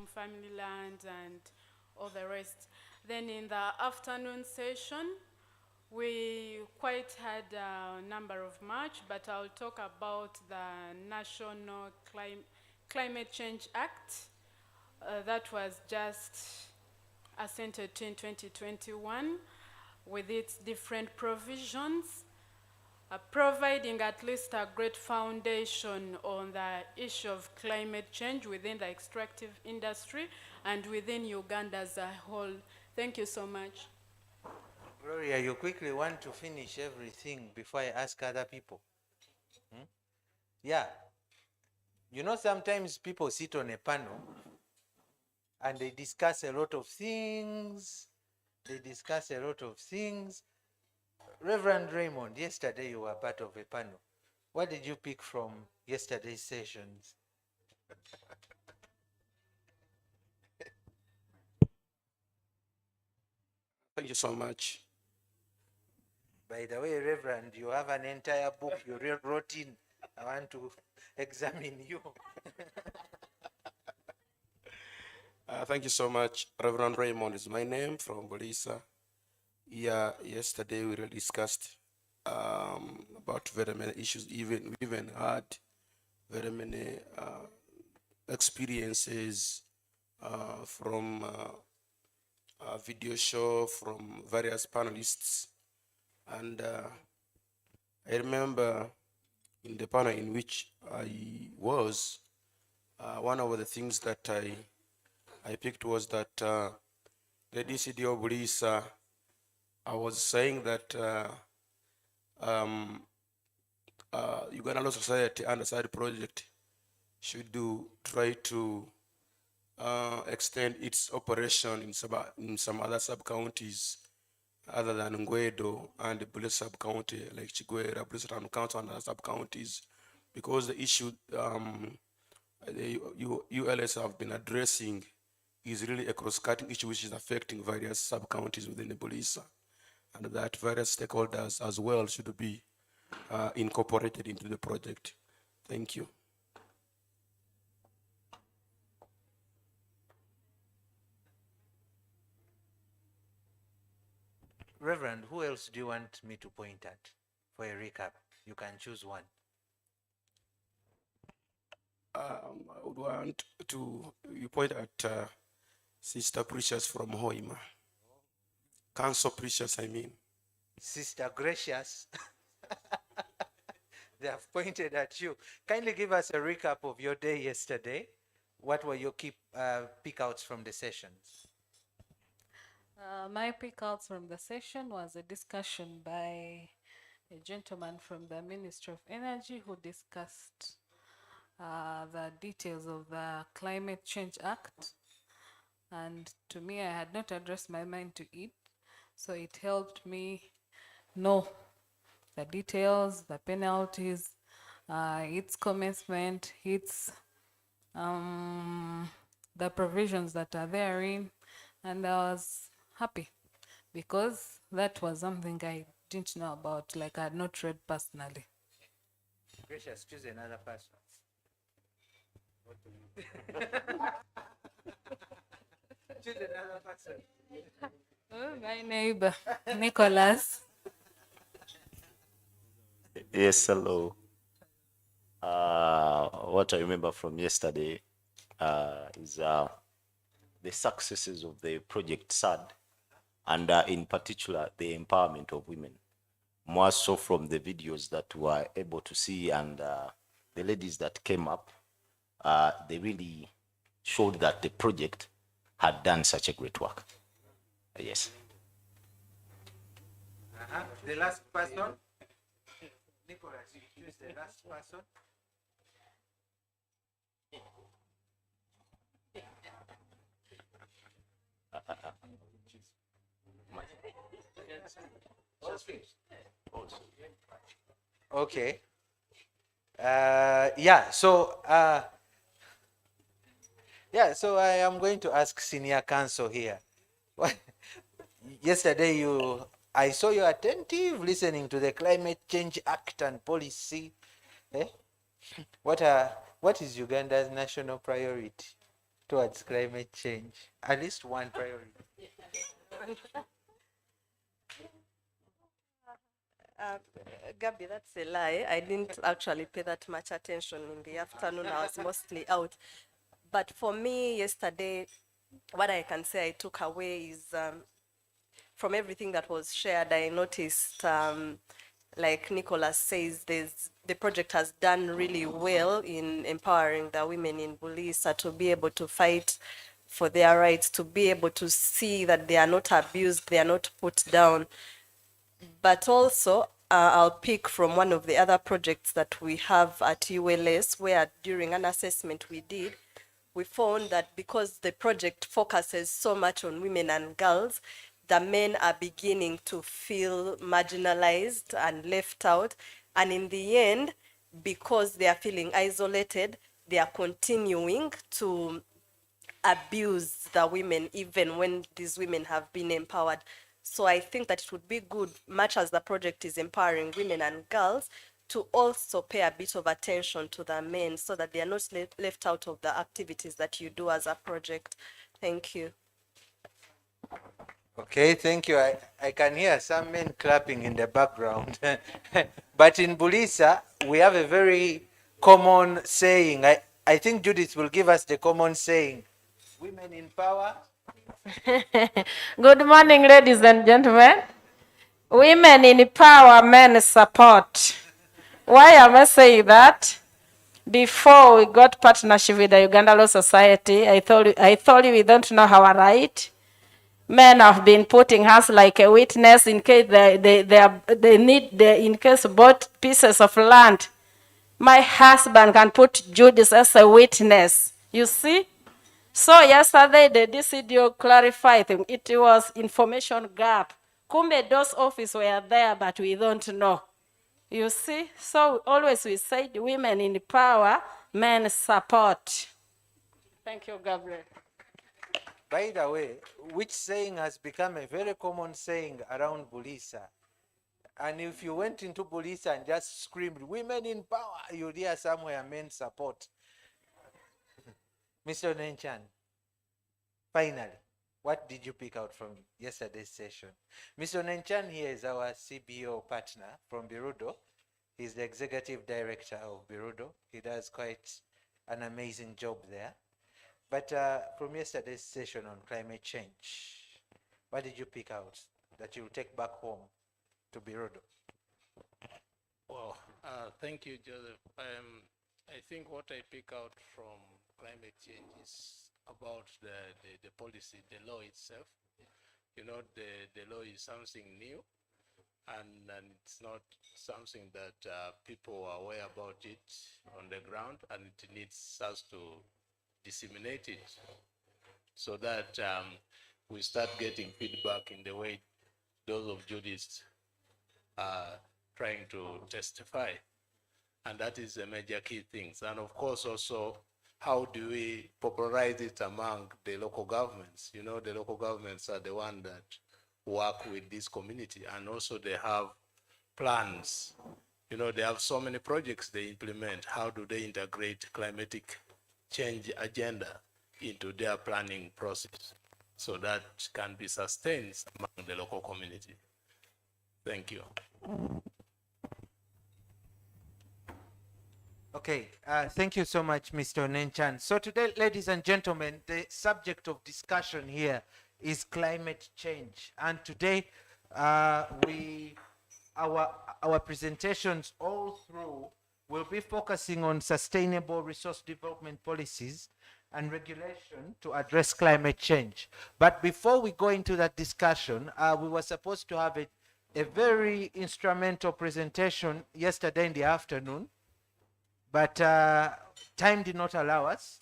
family land and all the rest. Then in the afternoon session, we quite had a number of march, but I'll talk about the National Climate Change Act that was just assented to in 2021 with its different provisions, providing at least a great foundation on the issue of climate change within the extractive industry and within Uganda as a whole. Thank you so much. Gloria, you quickly want to finish everything before I ask other people. Yeah. You know, sometimes people sit on a panel and they discuss a lot of things. Reverend Raymond, yesterday you were part of a panel. What did you pick from yesterday's sessions? Thank you so much. By the way, Reverend, you have an entire book you wrote in. I want to examine you. Thank you so much. Reverend Raymond is my name from Bolisa. Yeah, yesterday we really discussed about very many issues. We even had very many experiences from a video show from various panelists. And I remember in the panel in which I was, one of the things that I picked was that the DCD of Bolisa, I was saying that Uganda Law Society and the side project should try to extend its operation in some other sub-counties other than Ngwedo and the Bullet sub-county, like Chigwera, Bullet Town Council and other sub-counties, because the issue the ULS have been addressing is really a cross-cutting issue which is affecting various sub-counties within the Bolisa, and that various stakeholders as well should be incorporated into the project. Thank you. Reverend, who else do you want me to point at for a recap? You can choose one. I would want you point at Sister Precious from Hoima. Council Precious, I mean. Sister Gracious. They have pointed at you. Kindly give us a recap of your day yesterday. What were your key pick-outs from the sessions? My pick-outs from the session was a discussion by a gentleman from the Ministry of Energy who discussed the details of the Climate Change Act. And to me, I had not addressed my mind to it. So it helped me know the details, the penalties, its commencement, its the provisions that are therein, and I was happy because that was something I didn't know about, like I had not read personally. Gracious, choose another person. Choose another person. Oh, my neighbor, Nicholas. Yes, hello. What I remember from yesterday is the successes of the project SAD, and in particular the empowerment of women. More so from the videos that we were able to see, and the ladies that came up, they really showed that the project had done such a great work. Yes. The last person. Nicholas, you choose the last person. Okay. Yeah, so I am going to ask Senior Counsel here. Yesterday I saw you attentive listening to the Climate Change Act and policy. Eh? What is Uganda's national priority? towards climate change? At least one priority. Gabby, that's a lie. I didn't actually pay that much attention in the afternoon. I was mostly out. But for me, yesterday, what I can say I took away is from everything that was shared, I noticed, like Nicholas says, the project has done really well in empowering the women in Bulisa to be able to fight for their rights, to be able to see that they are not abused, they are not put down. But also, I'll pick from one of the other projects that we have at ULS, where during an assessment we did, we found that because the project focuses so much on women and girls, the men are beginning to feel marginalized and left out. And in the end, because they are feeling isolated, they are continuing to abuse the women even when these women have been empowered. So I think that it would be good, much as the project is empowering women and girls, to also pay a bit of attention to the men so that they are not left out of the activities that you do as a project. Thank you. Okay, thank you. I can hear some men clapping in the background. But in Bulisa, we have a very common saying. I think Judith will give us the common saying. Women in power. Good morning, ladies and gentlemen. Women in power, men support. Why am I saying that? Before we got partnership with the Uganda Law Society, I thought we don't know our right. Men have been putting us like a witness in case they need, in case bought pieces of land. My husband can put Judith as a witness. You see? So yesterday the DCDO clarified it was information gap. Kumbe those offices were there, but we don't know. You see? So always we said women in power, men support. Thank you, Gabriel. By the way, which saying has become a very common saying around Bulisa. And if you went into Bulisa and just screamed, women in power, you'd hear somewhere men support. Mr. Nenchan, finally, what did you pick out from yesterday's session? Mr. Nenchan here is our CBO partner from Birudo. He's the executive director of Birudo. He does quite an amazing job there. But from yesterday's session on climate change, what did you pick out that you'll take back home to Birudo? Well, thank you, Joseph. I think what I pick out from climate change is about the policy, the law itself. You know, the law is something new, and it's not something that people are aware about it on the ground, and it needs us to disseminate it so that we start getting feedback in the way those of Judith are trying to testify. And that is a major key thing. And of course, also, how do we popularize it among the local governments? You know, the local governments are the ones that work with this community, and also they have plans. You know, they have so many projects they implement. How do they integrate climatic change agenda into their planning process so that can be sustained among the local community? Thank you. Okay, thank you so much, Mr. Nenchan. So today, ladies and gentlemen, the subject of discussion here is climate change. And today, our presentations all through will be focusing on sustainable resource development policies and regulation to address climate change. But before we go into that discussion, we were supposed to have a very instrumental presentation yesterday in the afternoon, but time did not allow us.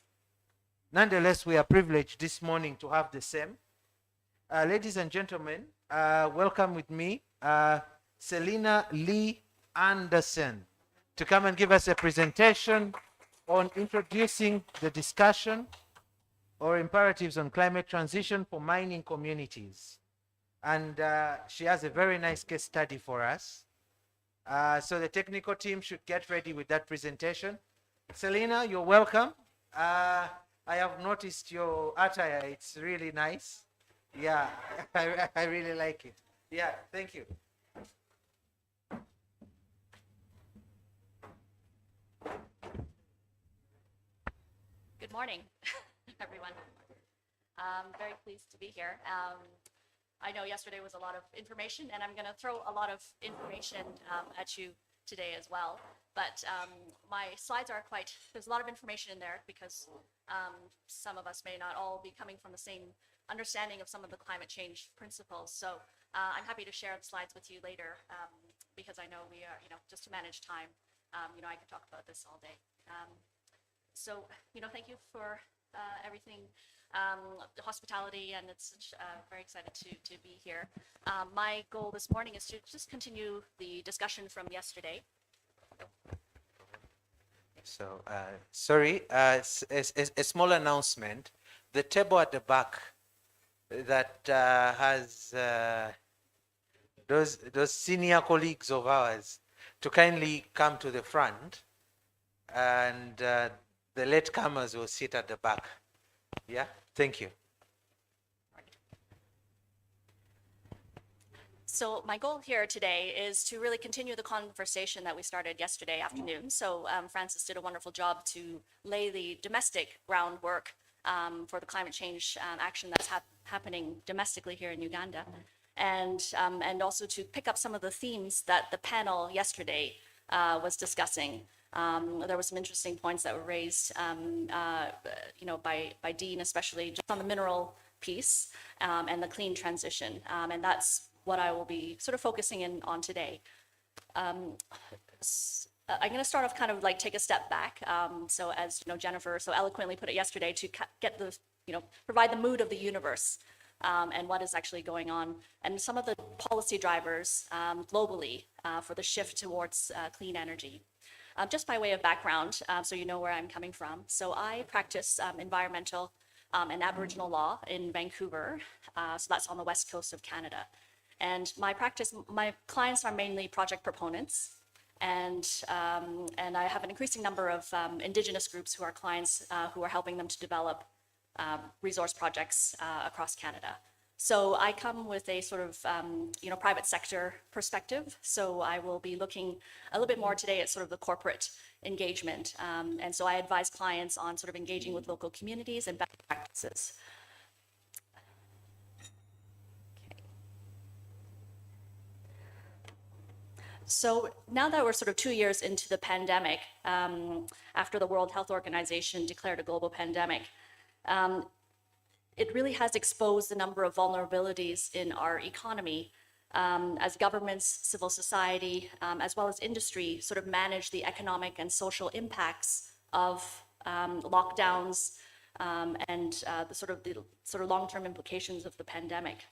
Nonetheless, we are privileged this morning to have the same. Ladies and gentlemen, welcome with me, Selina Lee Anderson, to come and give us a presentation on introducing the discussion or imperatives on climate transition for mining communities. And she has a very nice case study for us. So the technical team should get ready with that presentation. Selina, you're welcome. I have noticed your attire. It's really nice. Yeah, I really like it. Yeah, thank you. Good morning, everyone. Very pleased to be here. I know yesterday was a lot of information, and I'm going to throw a lot of information at you today as well. But my slides are there's a lot of information in there because some of us may not all be coming from the same understanding of some of the climate change principles. So I'm happy to share the slides with you later because I know we are, just to manage time, I could talk about this all day. So, thank you for everything, the hospitality, and it's very excited to be here. My goal this morning is to just continue the discussion from yesterday. So, sorry, a small announcement. The table at the back that has those senior colleagues of ours to kindly come to the front, and the latecomers will sit at the back. Yeah, thank you. So my goal here today is to really continue the conversation that we started yesterday afternoon. So Francis did a wonderful job to lay the domestic groundwork for the climate change action that's happening domestically here in Uganda. And also to pick up some of the themes that the panel yesterday was discussing. There were some interesting points that were raised, by Dean, especially just on the mineral piece and the clean transition. And that's what I will be sort of focusing in on today. I'm going to start off kind of like take a step back. So as Jennifer so eloquently put it yesterday, to get the, provide the mood of the universe and what is actually going on, and some of the policy drivers globally for the shift towards clean energy. Just by way of background, so you know where I'm coming from. So I practice environmental and Aboriginal law in Vancouver. So that's on the west coast of Canada. And my clients are mainly project proponents. And I have an increasing number of Indigenous groups who are clients who are helping them to develop resource projects across Canada. So I come with a sort of, private sector perspective. So I will be looking a little bit more today at sort of the corporate engagement. And so I advise clients on sort of engaging with local communities and best practices. So now that we're sort of 2 years into the pandemic, after the World Health Organization declared a global pandemic, it really has exposed the number of vulnerabilities in our economy as governments, civil society, as well as industry sort of manage the economic and social impacts of lockdowns and the sort of long-term implications of the pandemic.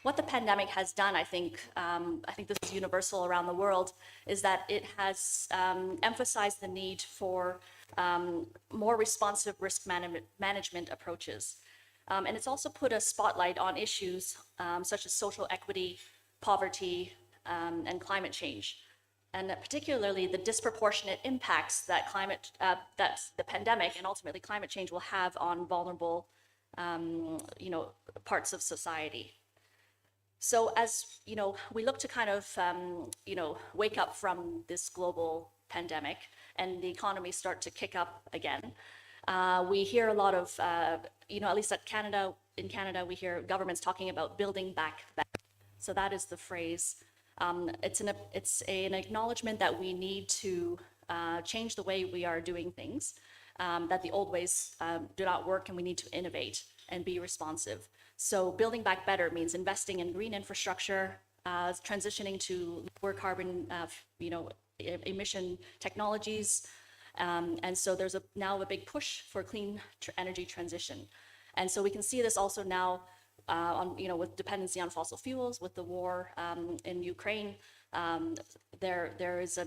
What the pandemic has done, I think this is universal around the world, is that it has emphasized the need for more responsive risk management approaches. And it's also put a spotlight on issues such as social equity, poverty, and climate change. And particularly the disproportionate impacts that that the pandemic and ultimately climate change will have on vulnerable, parts of society. So as, we look to kind of, wake up from this global pandemic and the economy start to kick up again, we hear a lot of, at least in Canada, we hear governments talking about building back better. So that is the phrase. It's an acknowledgement that we need to change the way we are doing things, that the old ways do not work, and we need to innovate and be responsive. So building back better means investing in green infrastructure, transitioning to lower carbon, emission technologies. And so there's now a big push for clean energy transition. And so we can see this also now with dependency on fossil fuels, with the war in Ukraine. There is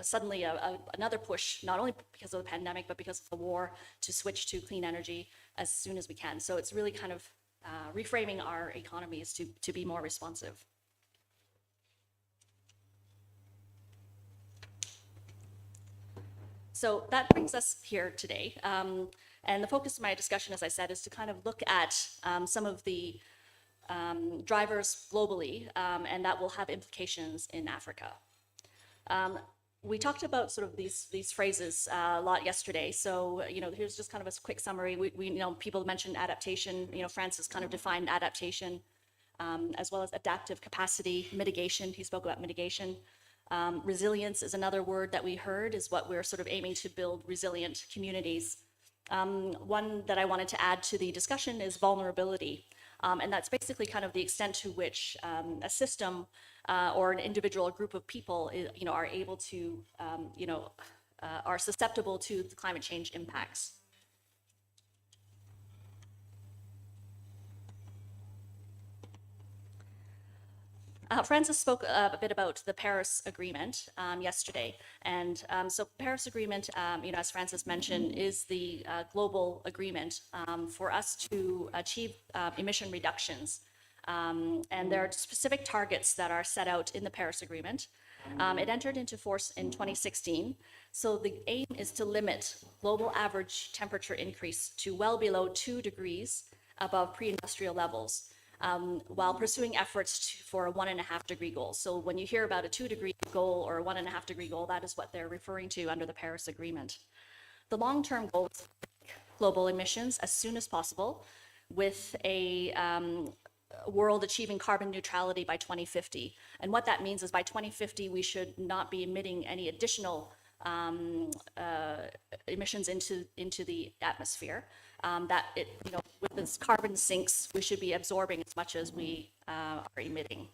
suddenly another push, not only because of the pandemic, but because of the war, to switch to clean energy as soon as we can. So it's really kind of reframing our economies to be more responsive. So that brings us here today. And the focus of my discussion, as I said, is to kind of look at some of the drivers globally, and that will have implications in Africa. We talked about sort of these phrases a lot yesterday. So, here's just kind of a quick summary. We people mentioned adaptation. Francis kind of defined adaptation, as well as adaptive capacity, mitigation. He spoke about mitigation. Resilience is another word that we heard, is what we're sort of aiming to build resilient communities. One that I wanted to add to the discussion is vulnerability. And that's basically kind of the extent to which a system or an individual or group of people, are able to, are susceptible to the climate change impacts. Francis spoke a bit about the Paris Agreement yesterday. And so Paris Agreement, as Francis mentioned, is the global agreement for us to achieve emission reductions. And there are specific targets that are set out in the Paris Agreement. It entered into force in 2016. So the aim is to limit global average temperature increase to well below 2 degrees above pre-industrial levels, while pursuing efforts for a 1.5 degree goal. So when you hear about a 2 degree goal or a 1.5 degree goal, that is what they're referring to under the Paris Agreement. The long-term goal is global emissions as soon as possible, with a world achieving carbon neutrality by 2050. And what that means is by 2050, we should not be emitting any additional emissions into the atmosphere. With this carbon sinks, we should be absorbing as much as we are emitting.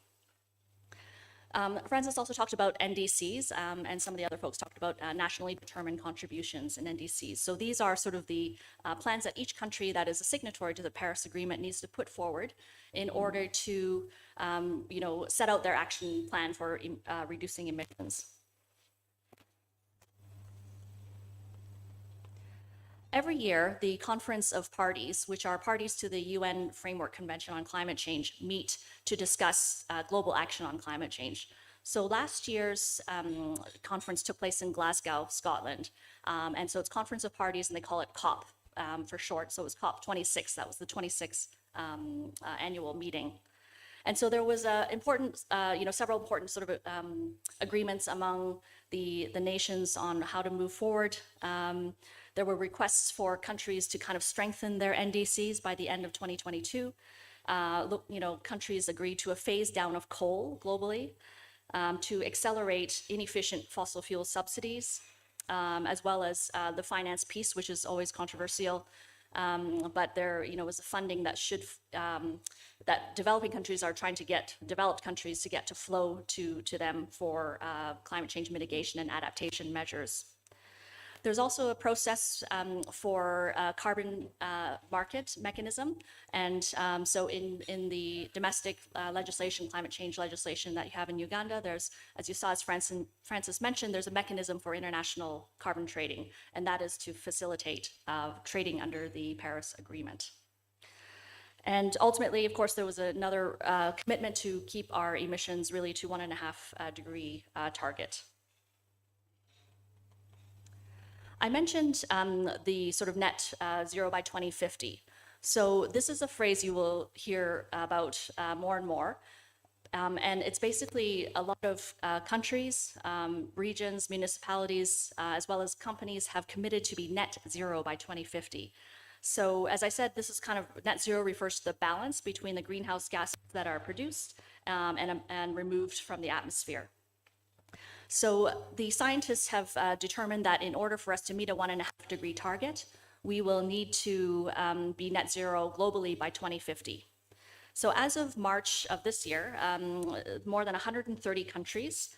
Francis also talked about NDCs, and some of the other folks talked about nationally determined contributions in NDCs. So these are sort of the plans that each country that is a signatory to the Paris Agreement needs to put forward in order to, set out their action plan for reducing emissions. Every year, the Conference of Parties, which are parties to the UN Framework Convention on Climate Change, meet to discuss global action on climate change. So last year's conference took place in Glasgow, Scotland. And so it's Conference of Parties, and they call it COP for short. So it was COP 26. That was the 26th annual meeting. And so there was several important sort of agreements among the nations on how to move forward. There were requests for countries to kind of strengthen their NDCs by the end of 2022. Countries agreed to a phase down of coal globally, to accelerate inefficient fossil fuel subsidies, as well as the finance piece, which is always controversial. But there, was a funding that should, that developing countries are trying to get, developed countries to get to flow to them for climate change mitigation and adaptation measures. There's also a process for a carbon market mechanism. And so in the domestic legislation, climate change legislation that you have in Uganda, there's, as you saw, as Francis mentioned, there's a mechanism for international carbon trading, and that is to facilitate trading under the Paris Agreement. And ultimately, of course, there was another commitment to keep our emissions really to 1.5 degree target. I mentioned the sort of net zero by 2050. So this is a phrase you will hear about more and more. And it's basically a lot of countries, regions, municipalities, as well as companies have committed to be net zero by 2050. So as I said, this is kind of net zero refers to the balance between the greenhouse gases that are produced and removed from the atmosphere. So the scientists have determined that in order for us to meet a 1.5 degree target, we will need to be net zero globally by 2050. So as of March of this year, more than 130 countries,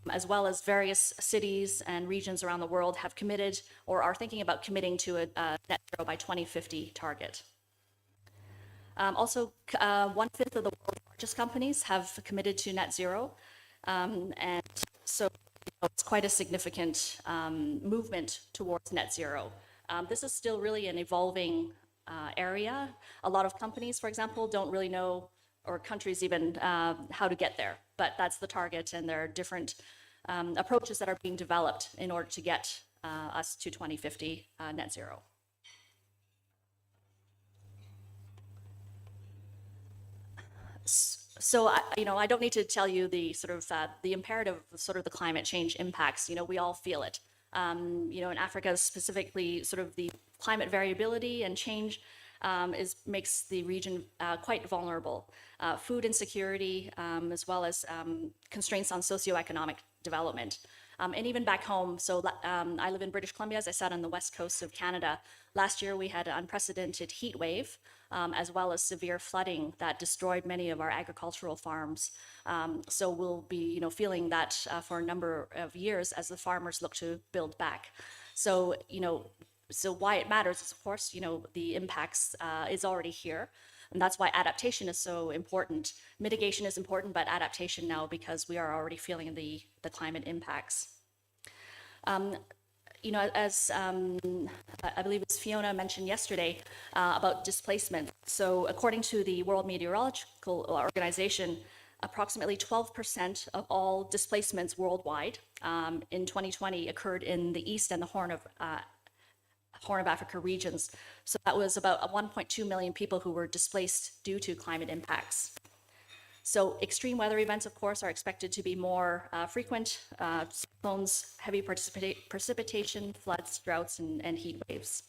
as well as various cities and regions around the world have committed or are thinking about committing to a net zero by 2050 target. Also, 1/5 of the world's largest companies have committed to net zero. And so it's quite a significant movement towards net zero. This is still really an evolving area. A lot of companies, for example, don't really know, or countries even, how to get there. But that's the target, and there are different approaches that are being developed in order to get us to 2050 net zero. So I don't need to tell you the sort of the imperative of sort of the climate change impacts. We all feel it. In Africa specifically, sort of the climate variability and change makes the region quite vulnerable. Food insecurity, as well as constraints on socioeconomic development. And even back home, I live in British Columbia, as I said, on the west coast of Canada. Last year, we had an unprecedented heat wave, as well as severe flooding that destroyed many of our agricultural farms. So we'll be, feeling that for a number of years as the farmers look to build back. So why it matters is, of course, the impacts is already here. And that's why adaptation is so important. Mitigation is important, but adaptation now, because we are already feeling the climate impacts. As I believe it's Fiona mentioned yesterday about displacement. So according to the World Meteorological Organization, approximately 12% of all displacements worldwide in 2020 occurred in the East and the Horn of Africa regions. So that was about 1.2 million people who were displaced due to climate impacts. So extreme weather events, of course, are expected to be more frequent. Cyclones, heavy precipitation, floods, droughts, and heat waves.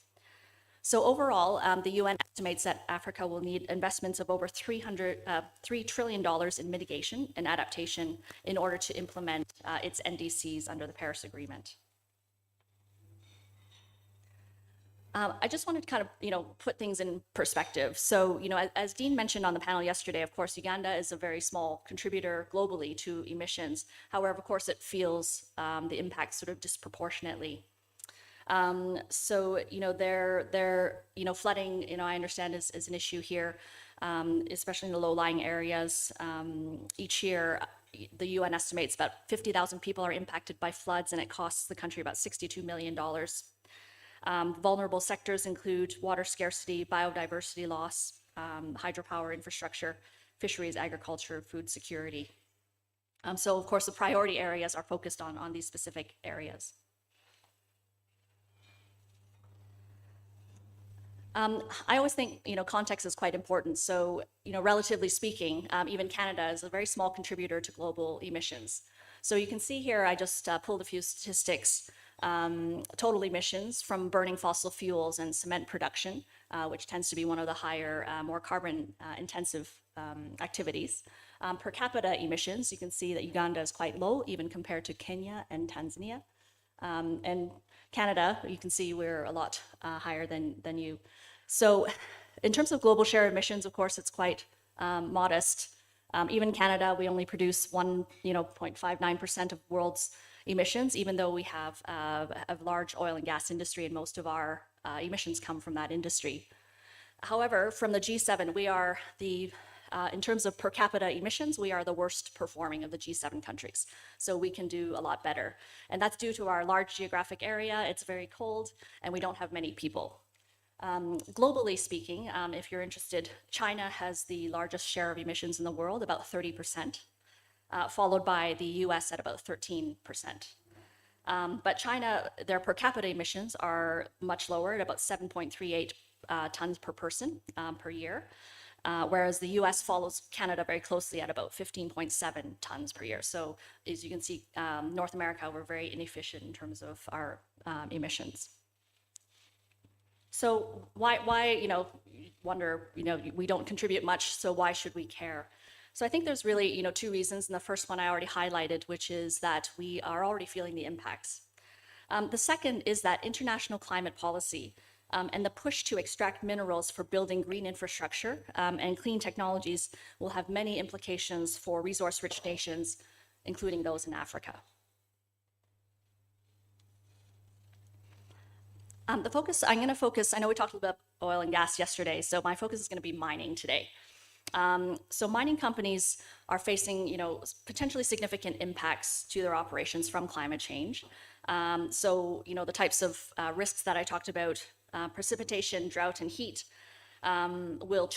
So overall, the UN estimates that Africa will need investments of over $3 trillion in mitigation and adaptation in order to implement its NDCs under the Paris Agreement. I just wanted to kind of, put things in perspective. So, as Dean mentioned on the panel yesterday, of course, Uganda is a very small contributor globally to emissions. However, of course, it feels the impact sort of disproportionately. So, flooding, I understand is an issue here, especially in the low-lying areas. Each year, the UN estimates about 50,000 people are impacted by floods, and it costs the country about $62 million. Vulnerable sectors include water scarcity, biodiversity loss, hydropower infrastructure, fisheries, agriculture, food security. So of course, the priority areas are focused on these specific areas. I always think, context is quite important. So, relatively speaking, even Canada is a very small contributor to global emissions. So you can see here, I just pulled a few statistics. Total emissions from burning fossil fuels and cement production, which tends to be one of the higher, more carbon intensive activities. Per capita emissions, you can see that Uganda is quite low, even compared to Kenya and Tanzania. And Canada, you can see we're a lot higher than you. So in terms of global share emissions, of course, it's quite modest. Even Canada, we only produce 0.59% of world's emissions, even though we have a large oil and gas industry, and most of our emissions come from that industry. However, from the G7, we are in terms of per capita emissions, we are the worst performing of the G7 countries. So we can do a lot better. And that's due to our large geographic area, it's very cold, and we don't have many people. Globally speaking, if you're interested, China has the largest share of emissions in the world, about 30%. Followed by the US at about 13%. But China, their per capita emissions are much lower at about 7.38 tons per person per year, whereas the US follows Canada very closely at about 15.7 tons per year. So as you can see, North America, we're very inefficient in terms of our emissions. So why wonder, we don't contribute much, so why should we care? So I think there's really, two reasons. And the first one I already highlighted, which is that we are already feeling the impacts. The second is that international climate policy and the push to extract minerals for building green infrastructure and clean technologies will have many implications for resource-rich nations, including those in Africa. I'm going to focus, I know we talked about oil and gas yesterday, so my focus is going to be mining today. So mining companies are facing, potentially significant impacts to their operations from climate change. So, the types of risks that I talked about, precipitation, drought, and heat, will,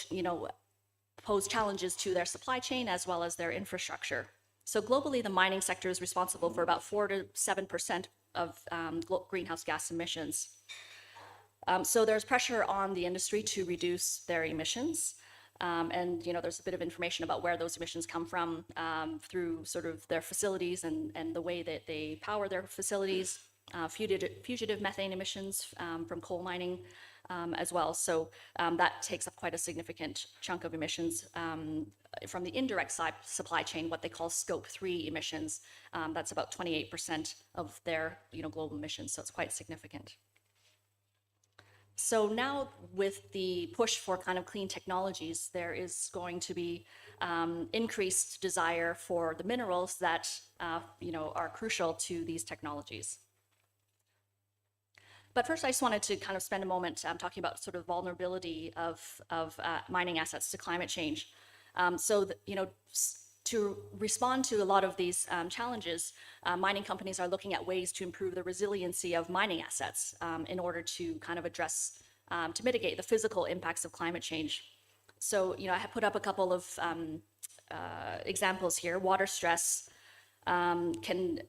pose challenges to their supply chain as well as their infrastructure. So globally, the mining sector is responsible for about 4 to 7% of greenhouse gas emissions. So there's pressure on the industry to reduce their emissions. And there's a bit of information about where those emissions come from through sort of their facilities and the way that they power their facilities, fugitive methane emissions from coal mining as well. So that takes up quite a significant chunk of emissions from the indirect side supply chain, what they call scope 3 emissions. That's about 28% of their global emissions, so it's quite significant. So now with the push for kind of clean technologies, there is going to be increased desire for the minerals that are crucial to these technologies. But first, I just wanted to kind of spend a moment talking about sort of vulnerability of mining assets to climate change. To respond to a lot of these challenges, mining companies are looking at ways to improve the resiliency of mining assets in order to kind of address, to mitigate the physical impacts of climate change. So, I have put up a couple of examples here. Water stress can,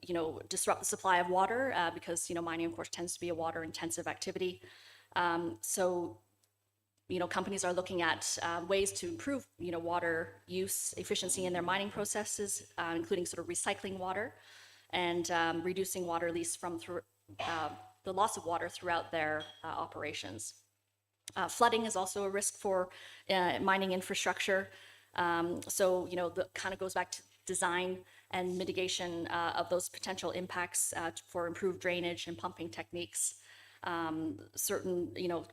disrupt the supply of water because, mining, of course, tends to be a water-intensive activity. Companies are looking at ways to improve, water use efficiency in their mining processes, including sort of recycling water and reducing water leaks from the loss of water throughout their operations. Flooding is also a risk for mining infrastructure. That kind of goes back to design and mitigation of those potential impacts for improved drainage and pumping techniques.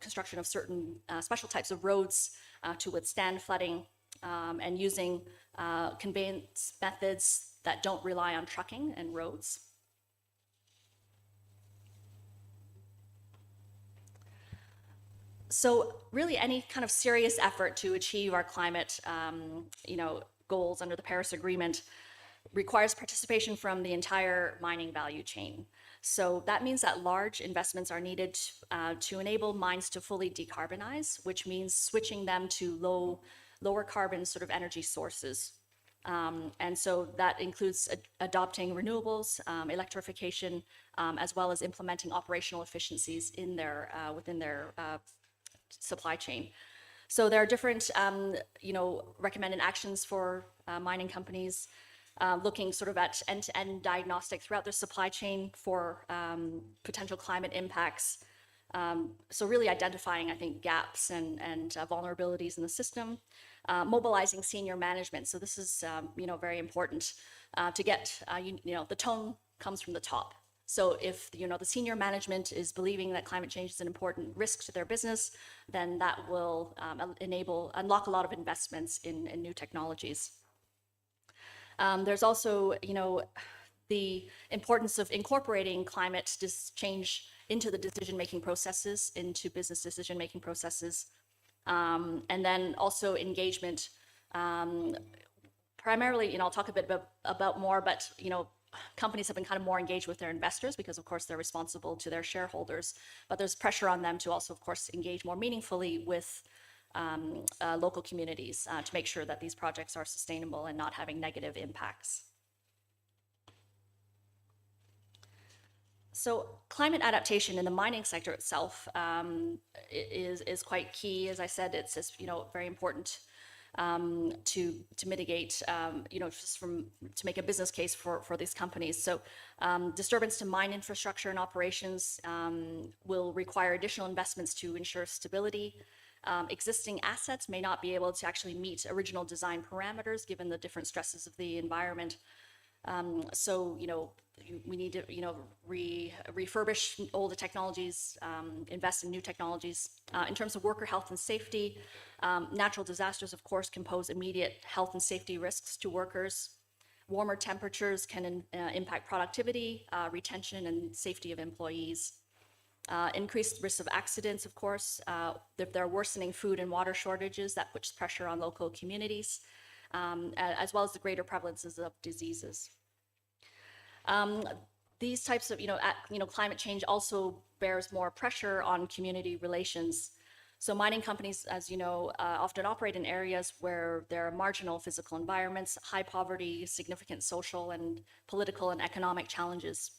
Construction of certain special types of roads to withstand flooding, and using conveyance methods that don't rely on trucking and roads. So really any kind of serious effort to achieve our climate, goals under the Paris Agreement requires participation from the entire mining value chain. So that means that large investments are needed to enable mines to fully decarbonize, which means switching them to lower carbon sort of energy sources. And so that includes adopting renewables, electrification, as well as implementing operational efficiencies within their supply chain. So there are different, recommended actions for mining companies, looking sort of at end-to-end diagnostic throughout their supply chain for potential climate impacts. So really identifying, I think, gaps and vulnerabilities in the system. Mobilizing senior management. So this is, very important to get, the tone comes from the top. So if, the senior management is believing that climate change is an important risk to their business, then that will unlock a lot of investments in new technologies. There's also, the importance of incorporating climate change into the decision-making processes, into business decision-making processes, and then also engagement. Primarily, I'll talk a bit about more, but, companies have been kind of more engaged with their investors because, of course, they're responsible to their shareholders, but there's pressure on them to also, of course, engage more meaningfully with local communities to make sure that these projects are sustainable and not having negative impacts. So climate adaptation in the mining sector itself is quite key. As I said, it's just, very important to mitigate, to make a business case for these companies. So disturbance to mine infrastructure and operations will require additional investments to ensure stability. Existing assets may not be able to actually meet original design parameters given the different stresses of the environment. So, we need to, refurbish older technologies, invest in new technologies. In terms of worker health and safety, natural disasters, of course, can pose immediate health and safety risks to workers. Warmer temperatures can impact productivity, retention, and safety of employees. Increased risks of accidents, of course. There are worsening food and water shortages that puts pressure on local communities, as well as the greater prevalences of diseases. These types of, climate change also bears more pressure on community relations. So mining companies, as you know, often operate in areas where there are marginal physical environments, high poverty, significant social and political and economic challenges.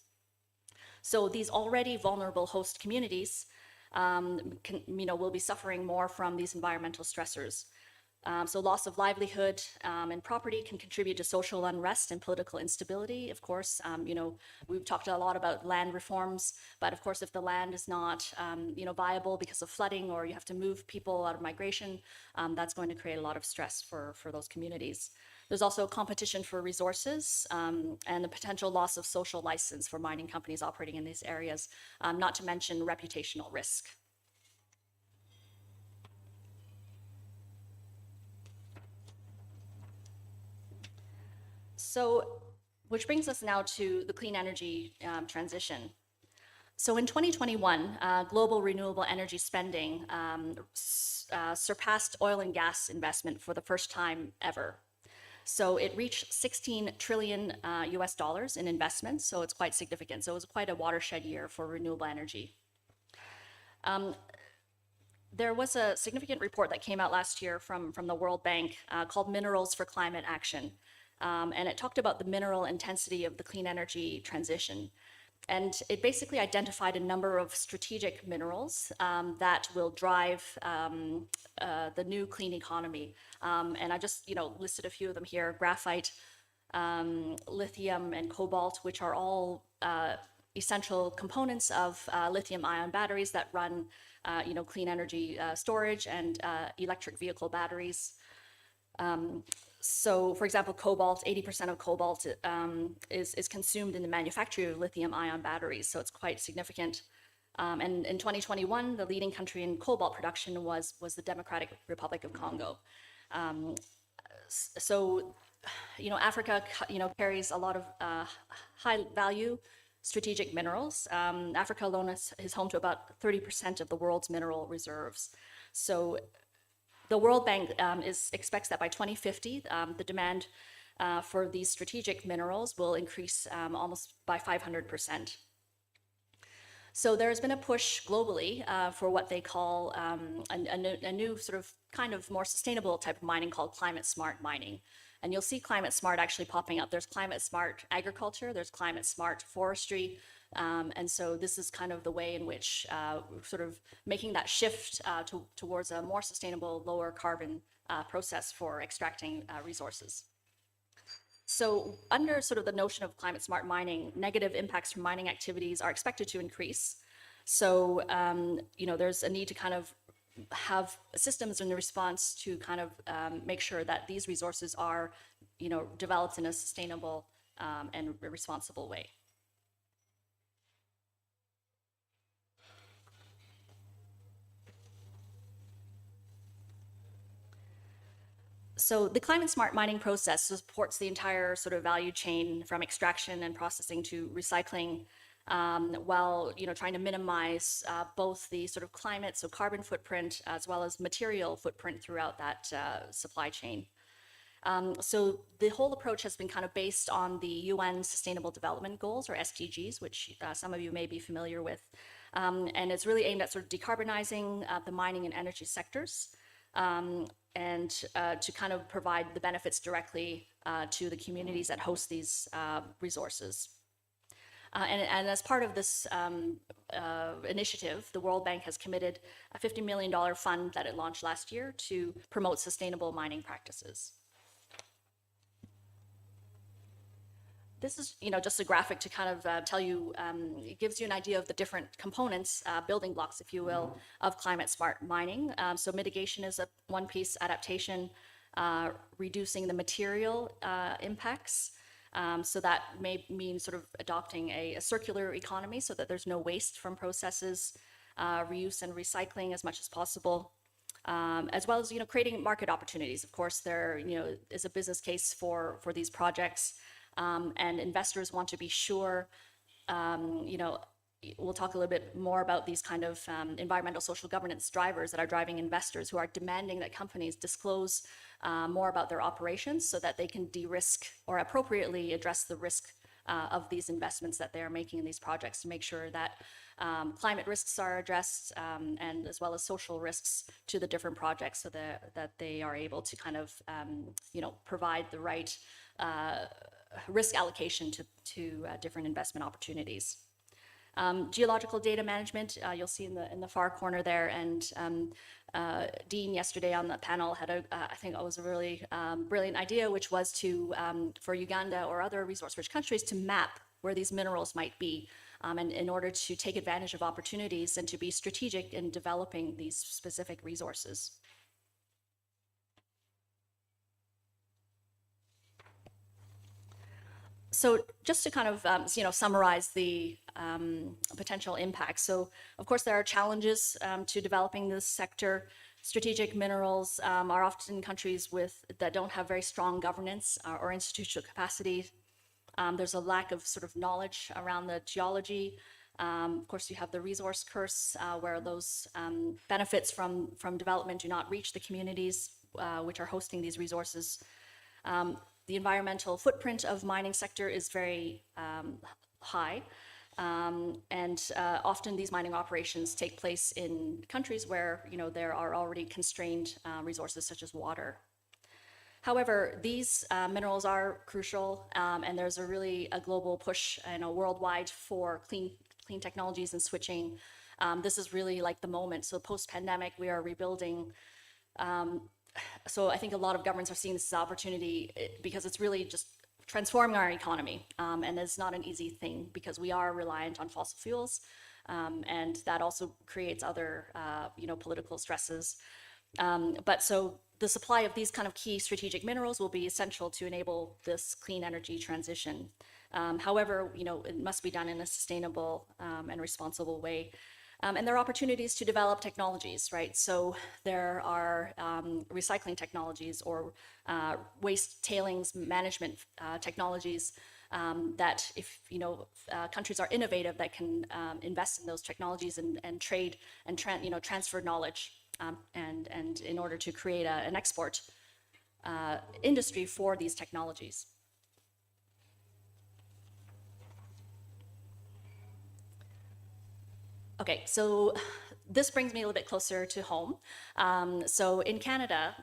So these already vulnerable host communities will be suffering more from these environmental stressors. So loss of livelihood and property can contribute to social unrest and political instability. Of course, we've talked a lot about land reforms, but of course, if the land is not, viable because of flooding, or you have to move people out of migration, that's going to create a lot of stress for those communities. There's also competition for resources and the potential loss of social license for mining companies operating in these areas, not to mention reputational risk. So, which brings us now to the clean energy transition. So in 2021, global renewable energy spending surpassed oil and gas investment for the first time ever. So it reached 16 trillion US dollars in investments, so it's quite significant. So it was quite a watershed year for renewable energy. There was a significant report that came out last year from the World Bank called Minerals for Climate Action. And it talked about the mineral intensity of the clean energy transition. And it basically identified a number of strategic minerals that will drive the new clean economy. And I just, listed a few of them here: graphite, lithium, and cobalt, which are all essential components of lithium-ion batteries that run, clean energy storage and electric vehicle batteries. So, for example, cobalt, 80% of cobalt is consumed in the manufacture of lithium-ion batteries, so it's quite significant. And in 2021, the leading country in cobalt production was the Democratic Republic of Congo. So, Africa, carries a lot of high-value strategic minerals. Africa alone is home to about 30% of the world's mineral reserves. So the World Bank expects that by 2050, the demand for these strategic minerals will increase almost by 500%. So there's been a push globally for what they call a new sort of kind of more sustainable type of mining called climate smart mining. And you'll see climate smart actually popping up. There's climate smart agriculture, there's climate smart forestry, and so this is kind of the way in which sort of making that shift towards a more sustainable, lower carbon process for extracting resources. So under sort of the notion of climate smart mining, negative impacts from mining activities are expected to increase. So, there's a need to kind of have systems in response to kind of make sure that these resources are, developed in a sustainable and responsible way. So the climate smart mining process supports the entire sort of value chain from extraction and processing to recycling, while trying to minimize both the sort of climate, so carbon footprint, as well as material footprint throughout that supply chain. So the whole approach has been kind of based on the UN Sustainable Development Goals, or SDGs, which some of you may be familiar with. And it's really aimed at sort of decarbonizing the mining and energy sectors, and to kind of provide the benefits directly to the communities that host these resources. And as part of this initiative, the World Bank has committed a $50 million fund that it launched last year to promote sustainable mining practices. This is, just a graphic to kind of tell you, it gives you an idea of the different components, building blocks, if you will, of climate smart mining. So mitigation is one piece, adaptation, reducing the material impacts. So that may mean sort of adopting a circular economy so that there's no waste from processes, reuse and recycling as much as possible. As well as, creating market opportunities. Of course, there, is a business case for these projects. And investors want to be sure, we'll talk a little bit more about these kind of environmental social governance drivers that are driving investors who are demanding that companies disclose more about their operations so that they can de-risk or appropriately address the risk of these investments that they are making in these projects, to make sure that climate risks are addressed, and as well as social risks to the different projects, so that they are able to kind of, provide the right risk allocation to different investment opportunities. Geological data management, you'll see in the far corner there, and Dean yesterday on the panel had I think it was a really brilliant idea, which was to, for Uganda or other resource-rich countries to map where these minerals might be, and in order to take advantage of opportunities and to be strategic in developing these specific resources. So just to kind of summarize the potential impacts. So of course there are challenges to developing this sector. Strategic minerals are often in countries that don't have very strong governance or institutional capacity. There's a lack of sort of knowledge around the geology. Of course, you have the resource curse, where those benefits from development do not reach the communities which are hosting these resources. The environmental footprint of mining sector is very high, and often these mining operations take place in countries where there are already constrained resources such as water. However, these minerals are crucial, and there's a global push worldwide for clean technologies and switching. This is really like the moment. So post-pandemic, we are rebuilding. So I think a lot of governments are seeing this as an opportunity because it's really just transforming our economy. And it's not an easy thing because we are reliant on fossil fuels. And that also creates other, political stresses. But so the supply of these kind of key strategic minerals will be essential to enable this clean energy transition. However, it must be done in a sustainable and responsible way. And there are opportunities to develop technologies, right? So there are recycling technologies or waste tailings management technologies that if countries are innovative, that can invest in those technologies and trade and transfer knowledge, and in order to create an export industry for these technologies. Okay, so this brings me a little bit closer to home. So in Canada,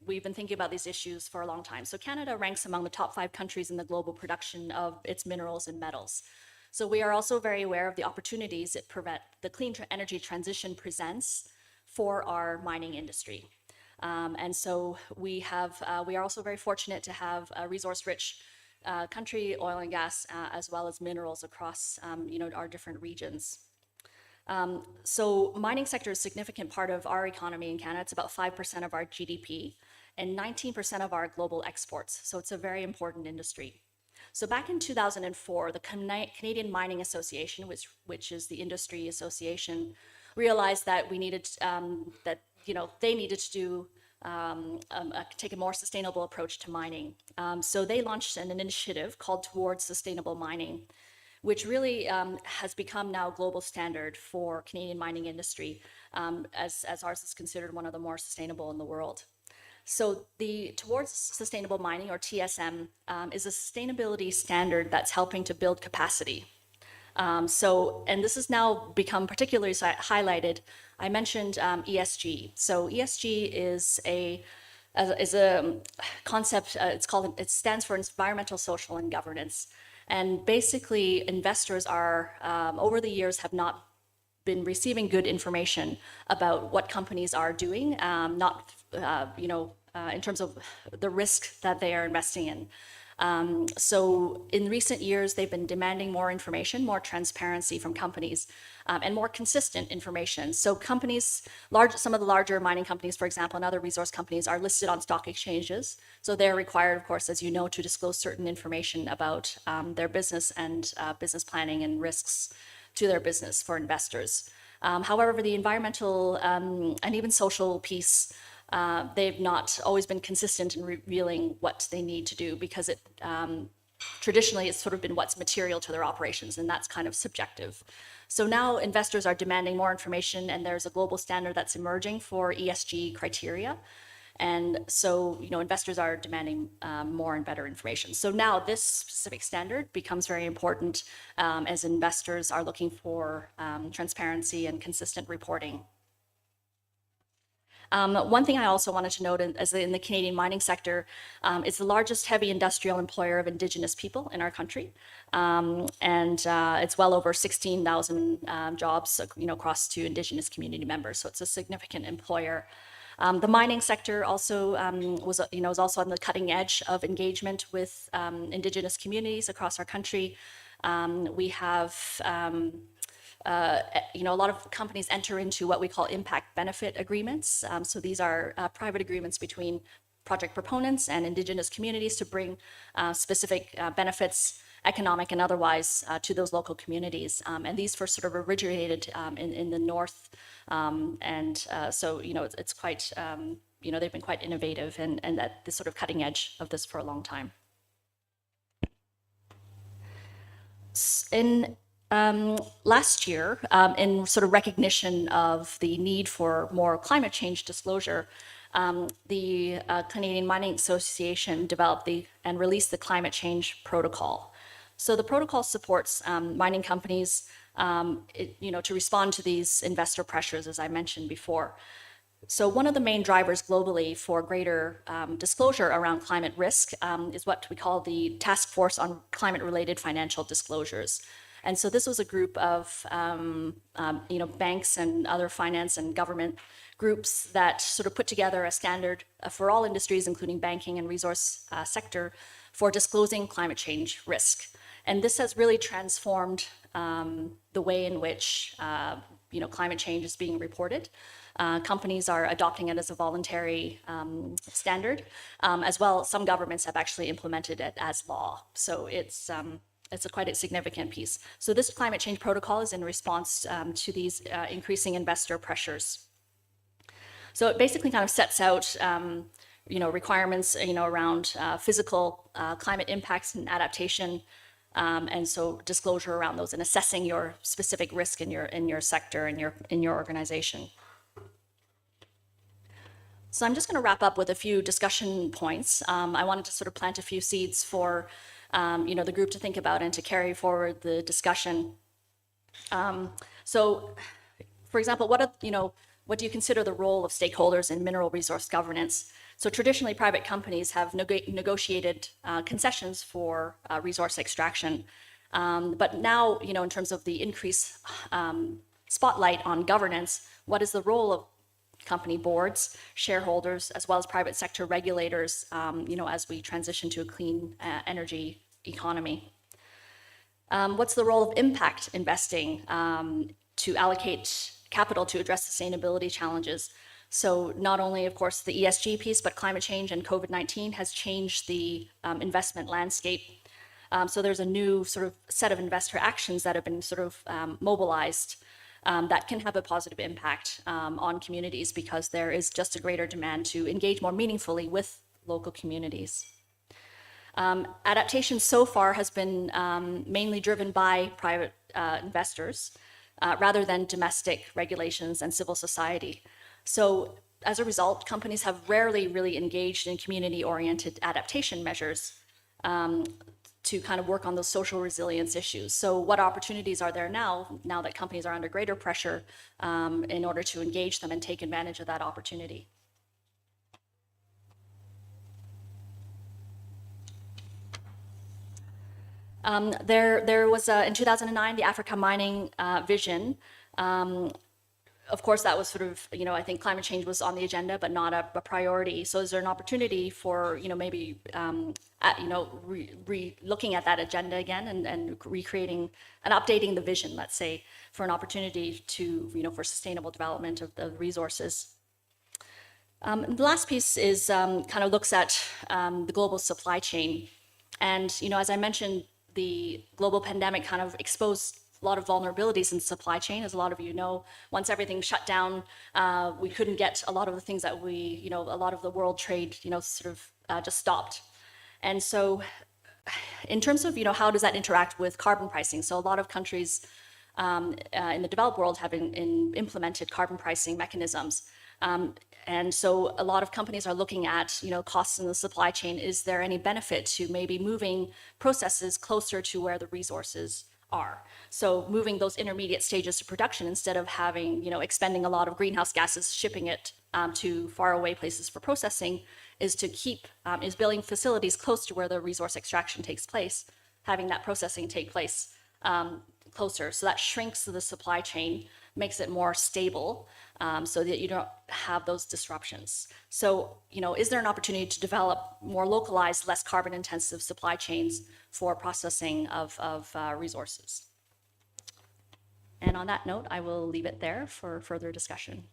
we've been thinking about these issues for a long time. So Canada ranks among the top 5 countries in the global production of its minerals and metals. So we are also very aware of the opportunities the clean energy transition presents for our mining industry. And so we are also very fortunate to have a resource-rich country, oil and gas, as well as minerals across our different regions. So mining sector is a significant part of our economy in Canada. It's about 5% of our GDP and 19% of our global exports. So it's a very important industry. So back in 2004, the Canadian Mining Association, which is the industry association, realized that we needed they needed to take a more sustainable approach to mining. So they launched an initiative called Towards Sustainable Mining, which really has become now a global standard for Canadian mining industry, as ours is considered one of the more sustainable in the world. So the Towards Sustainable Mining, or TSM, is a sustainability standard that's helping to build capacity. And this has now become particularly highlighted. I mentioned ESG. So ESG is a concept. It stands for Environmental, Social, and Governance. And basically, investors over the years have not been receiving good information about what companies are doing, in terms of the risk that they are investing in. So in recent years, they've been demanding more information, more transparency from companies, and more consistent information. So some of the larger mining companies, for example, and other resource companies are listed on stock exchanges. So they're required, of course, as you know, to disclose certain information about their business and business planning and risks to their business for investors. However, the environmental and even social piece, they've not always been consistent in revealing what they need to do, because traditionally it's sort of been what's material to their operations, and that's kind of subjective. So now investors are demanding more information, and there's a global standard that's emerging for ESG criteria. And so, investors are demanding more and better information. So now this specific standard becomes very important as investors are looking for transparency and consistent reporting. One thing I also wanted to note in the Canadian mining sector, it's the largest heavy industrial employer of Indigenous people in our country. And it's well over 16,000 jobs, across to Indigenous community members. So it's a significant employer. The mining sector also was also on the cutting edge of engagement with Indigenous communities across our country. We have a lot of companies enter into what we call impact benefit agreements. So these are private agreements between project proponents and Indigenous communities to bring specific benefits, economic and otherwise, to those local communities. And these first sort of originated in the north. So, it's quite, they've been quite innovative and at the sort of cutting edge of this for a long time. In last year, in sort of recognition of the need for more climate change disclosure, the Canadian Mining Association developed and released the Climate Change Protocol. So the protocol supports mining companies, to respond to these investor pressures, as I mentioned before. So one of the main drivers globally for greater disclosure around climate risk is what we call the Task Force on Climate-Related Financial Disclosures. And so this was a group of banks and other finance and government groups that sort of put together a standard for all industries, including banking and resource sector, for disclosing climate change risk. And this has really transformed the way in which climate change is being reported. Companies are adopting it as a voluntary standard, as well. Some governments have actually implemented it as law. So it's quite a significant piece. So this climate change protocol is in response to these increasing investor pressures. So it basically kind of sets out requirements around physical climate impacts and adaptation, and so disclosure around those and assessing your specific risk in your sector and in your organization. So I'm just going to wrap up with a few discussion points. I wanted to sort of plant a few seeds for the group to think about and to carry forward the discussion. So, for example, what do you consider the role of stakeholders in mineral resource governance? So traditionally, private companies have negotiated concessions for resource extraction. But now, in terms of the increased spotlight on governance, what is the role of company boards, shareholders, as well as private sector regulators, as we transition to a clean energy economy? What's the role of impact investing to allocate capital to address sustainability challenges? So not only, of course, the ESG piece, but climate change and COVID-19 has changed the investment landscape. So there's a new sort of set of investor actions that have been sort of mobilized that can have a positive impact on communities because there is just a greater demand to engage more meaningfully with local communities. Adaptation so far has been mainly driven by private investors rather than domestic regulations and civil society. So as a result, companies have rarely really engaged in community-oriented adaptation measures to kind of work on those social resilience issues. So what opportunities are there now that companies are under greater pressure in order to engage them and take advantage of that opportunity? There was, in 2009, the Africa Mining Vision. Of course, that was sort of, I think climate change was on the agenda, but not a priority. So is there an opportunity for, maybe, looking at that agenda again and recreating and updating the vision, let's say, for an opportunity to, for sustainable development of the resources? The last piece is kind of looks at the global supply chain. And, as I mentioned, the global pandemic kind of exposed a lot of vulnerabilities in the supply chain. As a lot of you know, once everything shut down, we couldn't get a lot of the things that a lot of the world trade, sort of just stopped. And so in terms of, how does that interact with carbon pricing? So a lot of countries in the developed world have implemented carbon pricing mechanisms. And so a lot of companies are looking at, costs in the supply chain. Is there any benefit to maybe moving processes closer to where the resources are. So moving those intermediate stages to production instead of having, expending a lot of greenhouse gases, shipping it to faraway places for processing, is to keep, is building facilities close to where the resource extraction takes place, having that processing take place closer. So that shrinks the supply chain, makes it more stable, so that you don't have those disruptions. So, is there an opportunity to develop more localized, less carbon intensive supply chains for processing of resources? And on that note, I will leave it there for further discussion.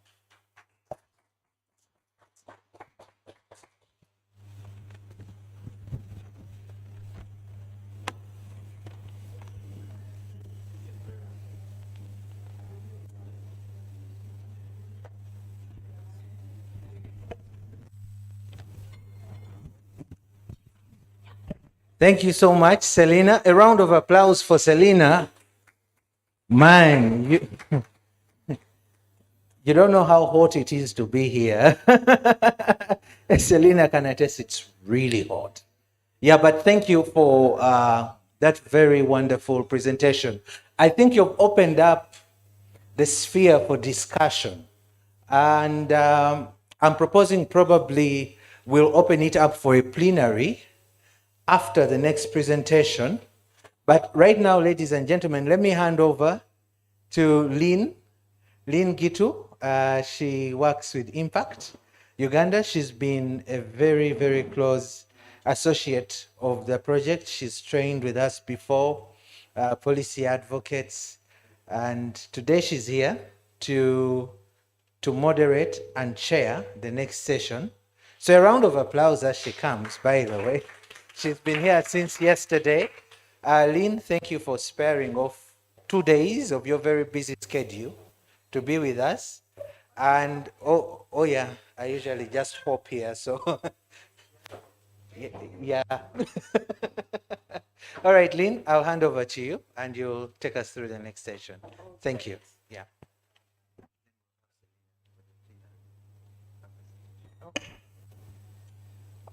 Thank you so much, Selena. A round of applause for Selena. Man, you don't know how hot it is to be here. Selena can attest it's really hot. Yeah, but thank you for that very wonderful presentation. I think you've opened up the sphere for discussion. And I'm proposing probably we'll open it up for a plenary after the next presentation. But right now, ladies and gentlemen, let me hand over to Lynn Gitu. She works with Impact Uganda. She's been a very, very close associate of the project. She's trained with us before, policy advocates. And today she's here to moderate and chair the next session. So a round of applause as she comes, by the way. She's been here since yesterday. Lynn, thank you for sparing off 2 days of your very busy schedule to be with us. And oh yeah, I usually just hop here, so yeah. All right, Lynn, I'll hand over to you and you'll take us through the next session. Thank you. Yeah.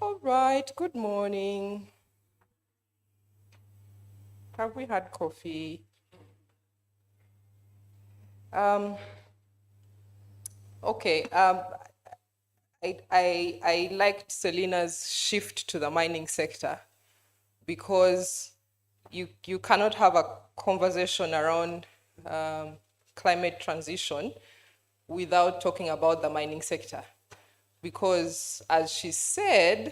All right, good morning. Have we had coffee? Okay, I liked Selena's shift to the mining sector because you cannot have a conversation around climate transition without talking about the mining sector. Because as she shared,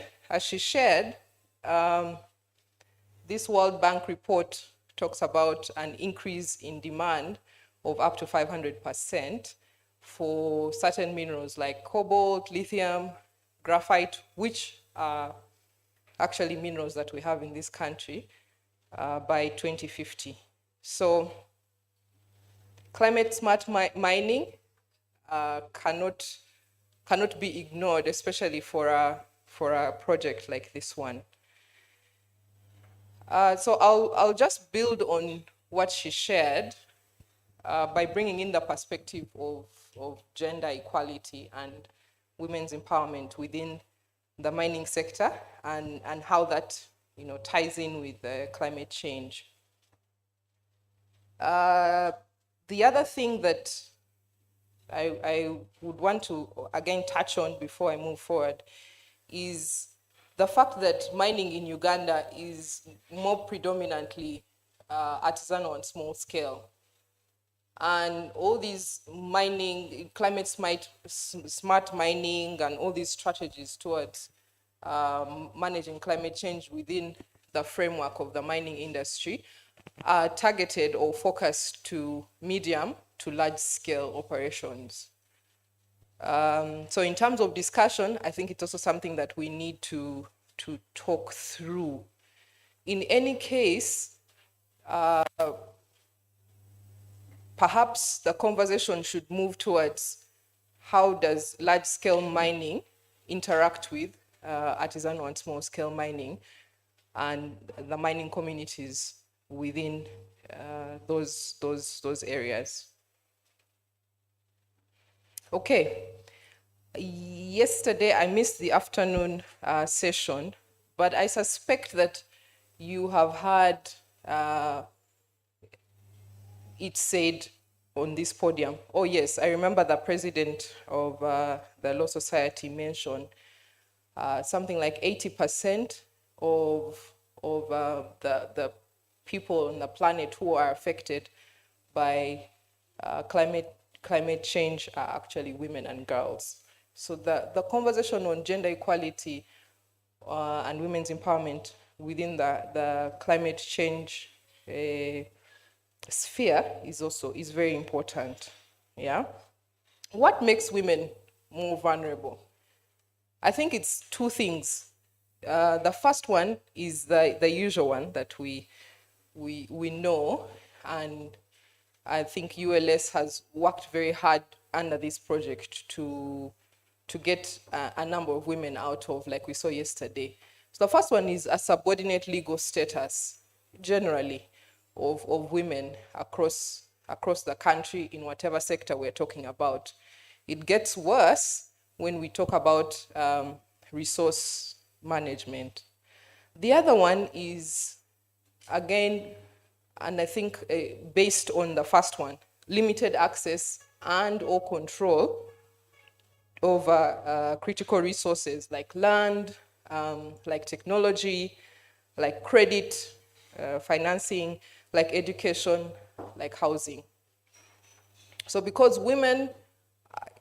this World Bank report talks about an increase in demand of up to 500% for certain minerals like cobalt, lithium, graphite, which are actually minerals that we have in this country by 2050. So climate smart mining cannot be ignored, especially for a project like this one. So I'll just build on what she shared by bringing in the perspective of gender equality and women's empowerment within the mining sector and how that ties in with climate change. The other thing that I would want to again touch on before I move forward is the fact that mining in Uganda is more predominantly artisanal and small scale. And all these mining, climate smart mining and all these strategies towards managing climate change within the framework of the mining industry are targeted or focused to medium to large scale operations. So in terms of discussion, I think it's also something that we need to talk through. In any case, perhaps the conversation should move towards how does large scale mining interact with artisanal and small scale mining and the mining communities within those areas. Okay, yesterday I missed the afternoon session, but I suspect that you have had it said on this podium. Oh yes, I remember the president of the Law Society mentioned something like 80% of the people on the planet who are affected by climate change are actually women and girls. So the conversation on gender equality and women's empowerment within the climate change sphere is very important. Yeah. What makes women more vulnerable? I think it's two things. The first one is the usual one that we know, and I think ULS has worked very hard under this project to get a number of women out of, like we saw yesterday. So the first one is a subordinate legal status, generally, of women across the country in whatever sector we're talking about. It gets worse when we talk about resource management. The other one is, again, and I think based on the first one, limited access and or control over critical resources like land, like technology, like credit, financing, like education, like housing. So because women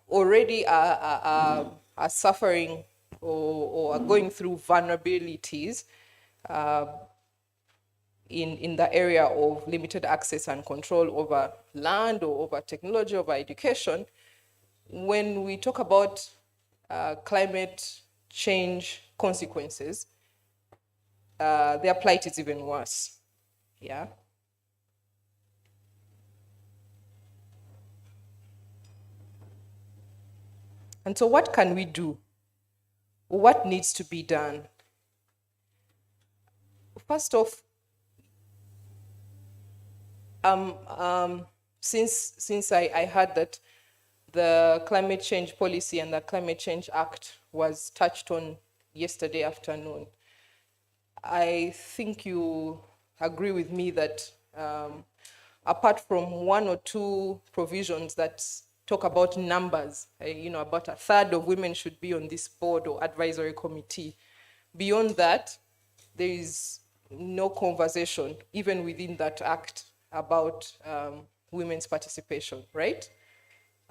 already are suffering or are going through vulnerabilities in the area of limited access and control over land or over technology, over education, when we talk about climate change consequences, their plight is even worse. Yeah. And so what can we do? What needs to be done? First off, since I heard that the climate change policy and the climate change act was touched on yesterday afternoon, I think you agree with me that apart from one or two provisions that talk about numbers, about a third of women should be on this board or advisory committee. Beyond that, there is no conversation, even within that act, about women's participation, right?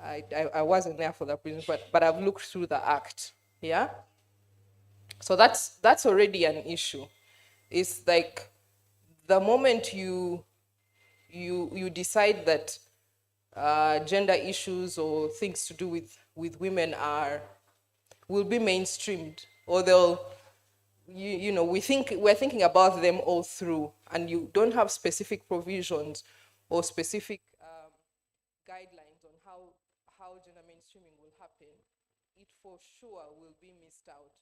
I wasn't there for that reason, but I've looked through the act, yeah? So that's already an issue. It's like the moment you decide that gender issues or things to do with women will be mainstreamed, or we're thinking about them all through, and you don't have specific provisions or specific guidelines on how gender mainstreaming will happen, it for sure will be missed out,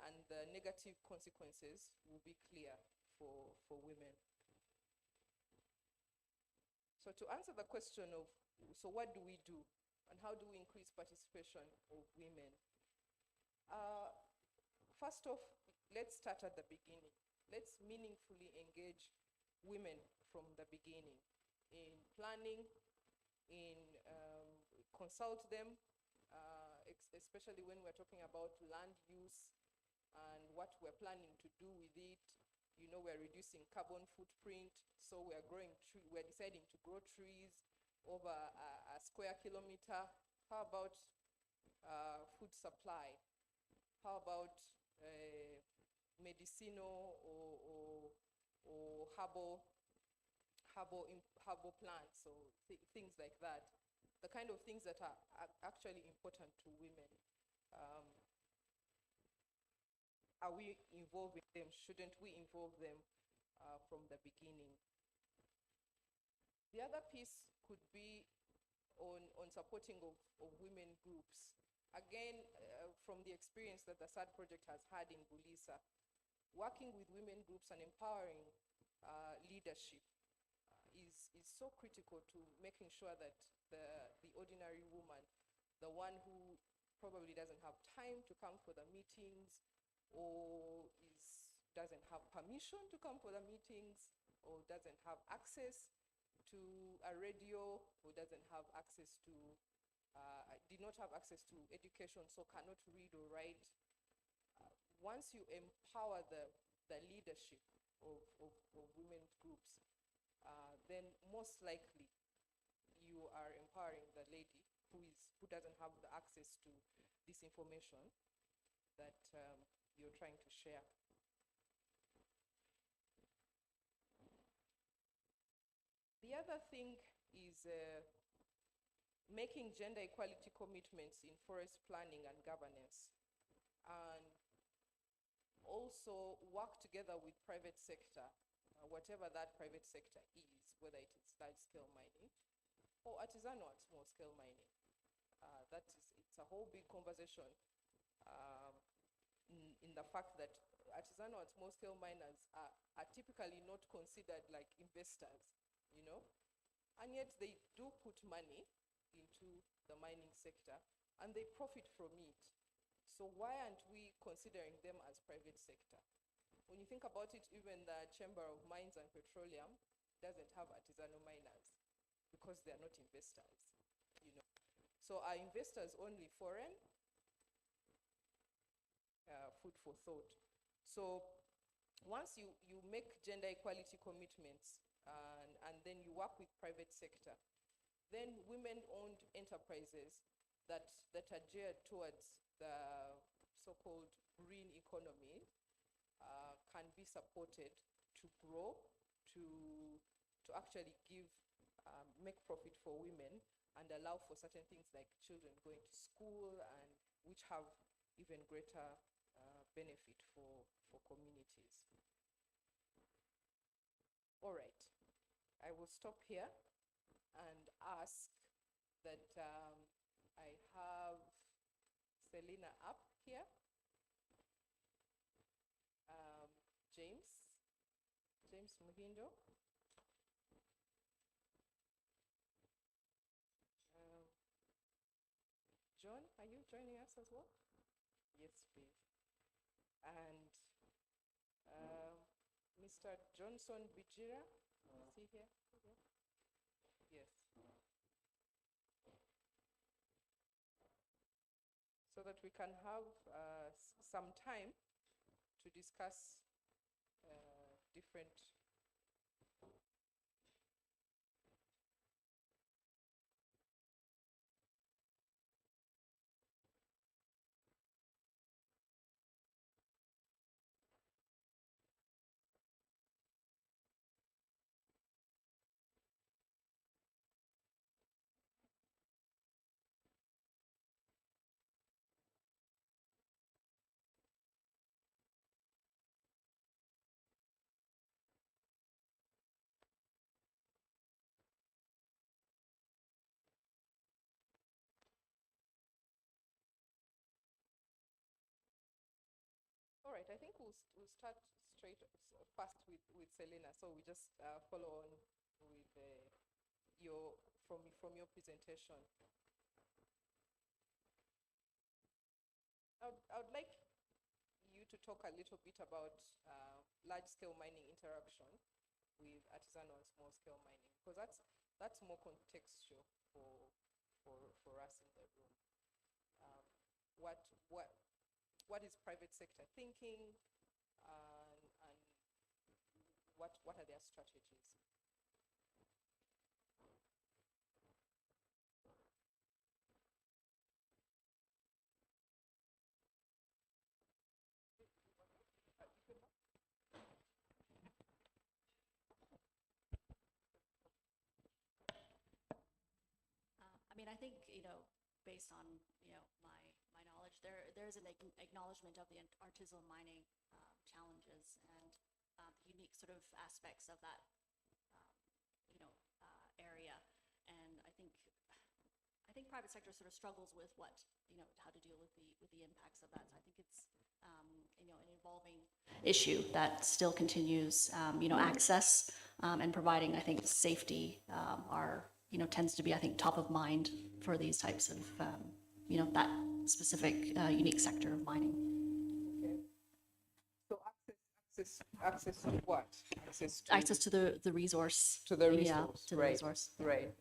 and the negative consequences will be clear for women. So to answer the question of, so what do we do and how do we increase participation of women? First off, let's start at the beginning. Let's meaningfully engage women from the beginning in planning, in consult them, especially when we're talking about land use and what we're planning to do with it. We're reducing carbon footprint, so we're deciding to grow trees over a square kilometer. How about food supply? How about medicinal or herbal plants, or things like that? The kind of things that are actually important to women. Are we involving them? Shouldn't we involve them from the beginning? The other piece could be on supporting of women groups. Again, from the experience that the SAD project has had in Bulisa, working with women groups and empowering leadership is so critical to making sure that the ordinary woman, the one who probably doesn't have time to come for the meetings, or doesn't have permission to come for the meetings, or doesn't have access to a radio, who doesn't have access to, did not have access to education, so cannot read or write. Once you empower the leadership of women's groups, then most likely you are empowering the lady who doesn't have the access to this information that you're trying to share. The other thing is making gender equality commitments in forest planning and governance, and also work together with private sector, whatever that private sector is, whether it is large-scale mining or artisanal and small-scale mining. It's a whole big conversation in the fact that artisanal and small-scale miners are typically not considered like investors, you know, and yet they do put money into the mining sector and they profit from it. So why aren't we considering them as private sector? When you think about it, even the Chamber of Mines and Petroleum doesn't have artisanal miners because they are not investors, you know. So are investors only foreign? Food for thought. So once you make gender equality commitments and then you work with private sector, then women-owned enterprises that are geared towards the so-called green economy can be supported to grow, to actually give, make profit for women and allow for certain things like children going to school, and which have even greater benefit for communities. All right, I will stop here and ask that I have Selena up here, James Muhindo, John, are you joining us as well? Yes, please. And Mr. Johnson Bijira, is he here? Yes. So that we can have some time to discuss different All right, I think we'll start straight first with Selena. So we just follow on with from your presentation. I would like you to talk a little bit about large-scale mining interaction with artisanal and small-scale mining, because that's more contextual for us in the room. What is private sector thinking, and what are their strategies? I mean, I think, based on, my knowledge, there's an acknowledgement of the artisanal mining challenges and the unique sort of aspects of that, area. And I think private sector sort of struggles with how to deal with the impacts of that. So I think it's, an evolving issue that still continues. Access and providing, I think, safety are, tends to be, I think, top of mind for these types of, that specific unique sector of mining. Okay. So access Access to what? Access to the resource. To the Yeah, resource, to the right, resource. right,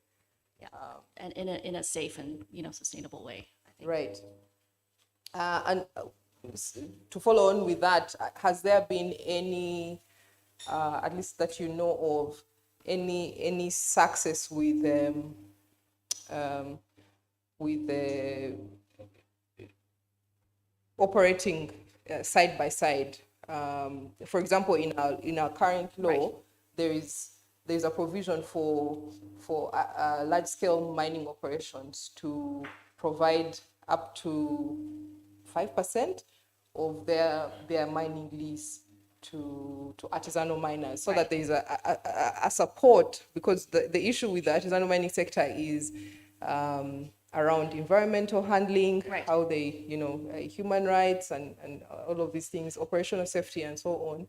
Yeah, and in a safe and, sustainable way, I think. right. And to follow on with that, has there been any, at least that you know of, any success with the operating side by side? For example, in our current law, there's a provision for large scale mining operations to provide up to 5% of their mining lease to artisanal miners, so that there's a support, because the issue with the artisanal mining sector is around environmental handling, Right. how they, human rights and all of these things, operational safety and so on.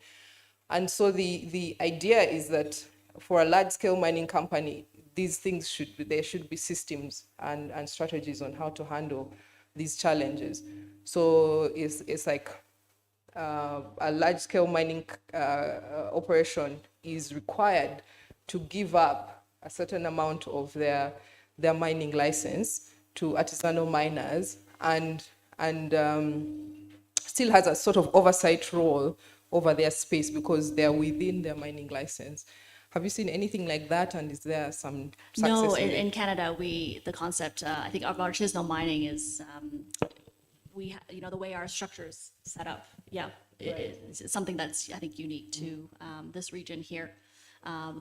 And so the idea is that for a large scale mining company, these things there should be systems and strategies on how to handle these challenges. So it's like a large scale mining operation is required to give up a certain amount of their mining license to artisanal miners, and still has a sort of oversight role over their space because they're within their mining license. Have you seen anything like that, and is there some success? No, with in it? Canada, the concept, I think of artisanal mining is, the way our structure's set up, yeah, it's something that's, I think, unique to this region here.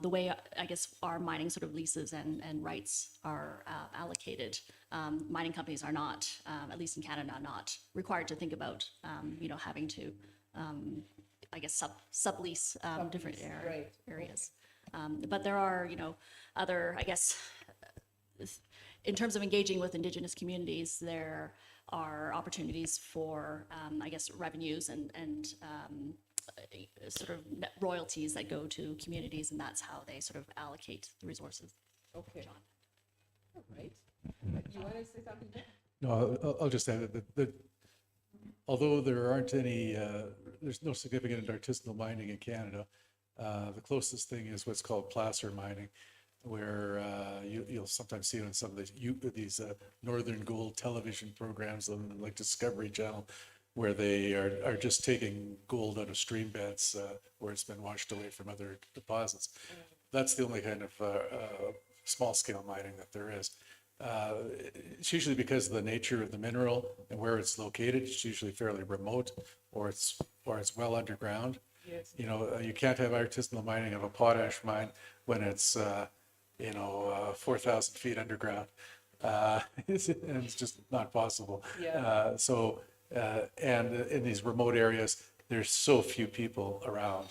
The way, I guess, our mining sort of leases and rights are allocated, mining companies are not, at least in Canada, not required to think about, having to, I guess, sublease different right. areas. But there are, other, I guess, in terms of engaging with Indigenous communities, there are opportunities for, I guess, revenues and sort of royalties that go to communities, and that's how they sort of allocate the resources. Okay. John. All right. You want to say something, John? No, I'll just add that although there aren't any, there's no significant artisanal mining in Canada, the closest thing is what's called placer mining, where you'll sometimes see it on some of these Northern Gold television programs on like Discovery Channel, where they are just taking gold out of stream beds where it's been washed away from other deposits. That's the only kind of small scale mining that there is. It's usually because of the nature of the mineral and where it's located. It's usually fairly remote, or it's well underground. Yes. You can't have artisanal mining of a potash mine when it's 4,000 feet underground. It's just not possible. Yeah. And in these remote areas, there's so few people around.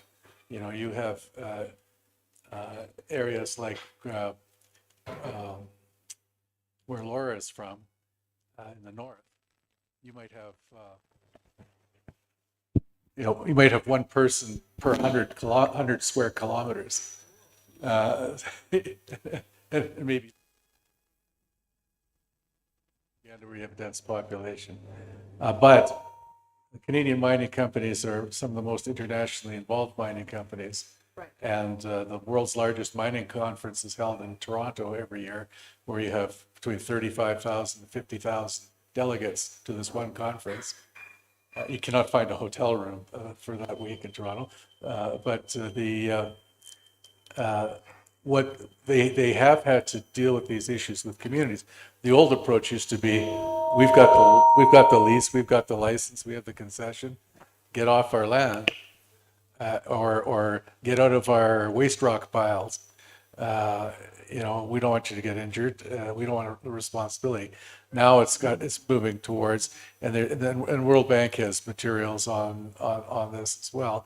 You have areas like where Laura is from, in the north. You might have one person per 100 square kilometers, and maybe where you have a dense population. But the Canadian mining companies are some of the most internationally involved mining companies. Right. And the world's largest mining conference is held in Toronto every year, where you have between 35,000 and 50,000 delegates to this one conference. You cannot find a hotel room for that week in Toronto, but what they have had to deal with these issues with communities. The old approach used to be, we've got the lease, we've got the license, we have the concession, get off our land, or get out of our waste rock piles. We don't want you to get injured. We don't want the responsibility. Now it's moving towards, and World Bank has materials on this as well,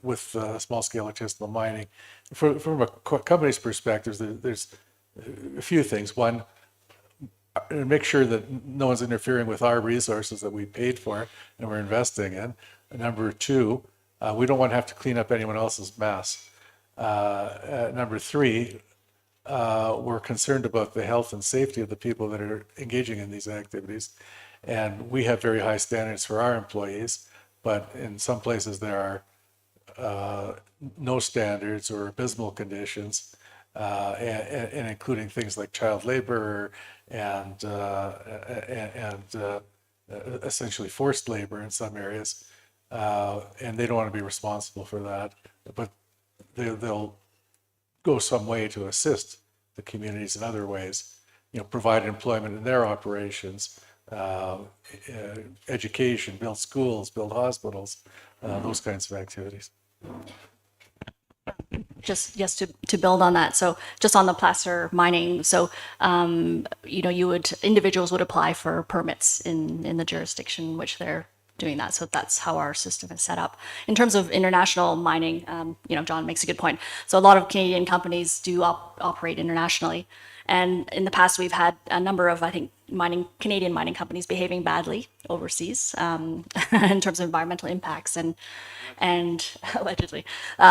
with small scale artisanal mining. From a company's perspective, there's a few things. One, make sure that no one's interfering with our resources that we paid for and we're investing in. Number two, we don't want to have to clean up anyone else's mess. Number three, we're concerned about the health and safety of the people that are engaging in these activities. And we have very high standards for our employees, but in some places there are no standards or abysmal conditions, and including things like child labor and essentially forced labor in some areas, and they don't want to be responsible for that, but they'll go some way to assist the communities in other ways, provide employment in their operations, education, build schools, build hospitals, those kinds of activities. Just yes, to build on that. So just on the placer mining. So individuals would apply for permits in the jurisdiction which they're doing that. So that's how our system is set up. In terms of international mining, John makes a good point. So a lot of Canadian companies do operate internationally. And in the past, we've had a number of, I think, Canadian mining companies behaving badly overseas in terms of environmental impacts and allegedly.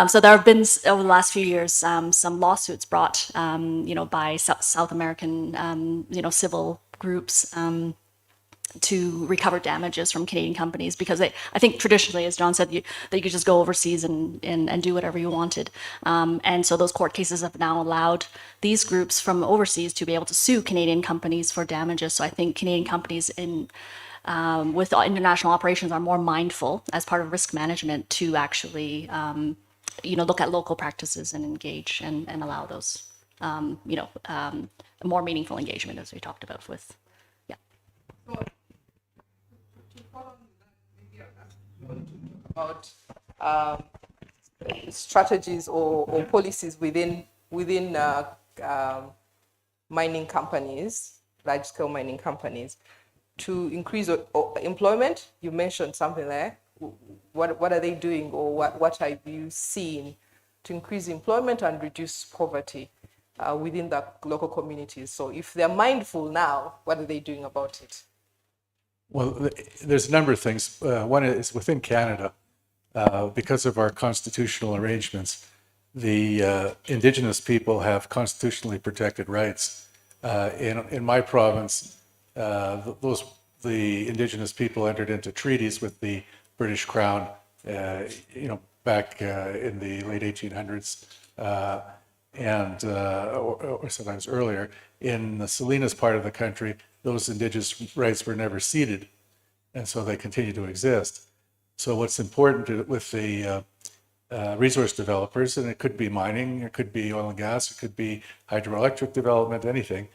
So there have been over the last few years some lawsuits brought, by South American, civil groups. To recover damages from Canadian companies, because I think traditionally, as John said, that you could just go overseas and do whatever you wanted. And so those court cases have now allowed these groups from overseas to be able to sue Canadian companies for damages. So I think Canadian companies with international operations are more mindful as part of risk management to actually, look at local practices and engage and allow those, more meaningful engagement, as we talked about with. About strategies or policies within mining companies, large-scale mining companies, to increase employment. You mentioned something there. What are they doing, or what have you seen to increase employment and reduce poverty within the local communities? So if they're mindful now, what are they doing about it? Well, there's a number of things. One is within Canada, because of our constitutional arrangements, the Indigenous people have constitutionally protected rights. In my province, the Indigenous people entered into treaties with the British Crown, back in the late 1800s, or sometimes earlier. In the Salinas part of the country, those Indigenous rights were never ceded, and so they continue to exist. So what's important with the resource developers, and it could be mining, it could be oil and gas, it could be hydroelectric development, anything,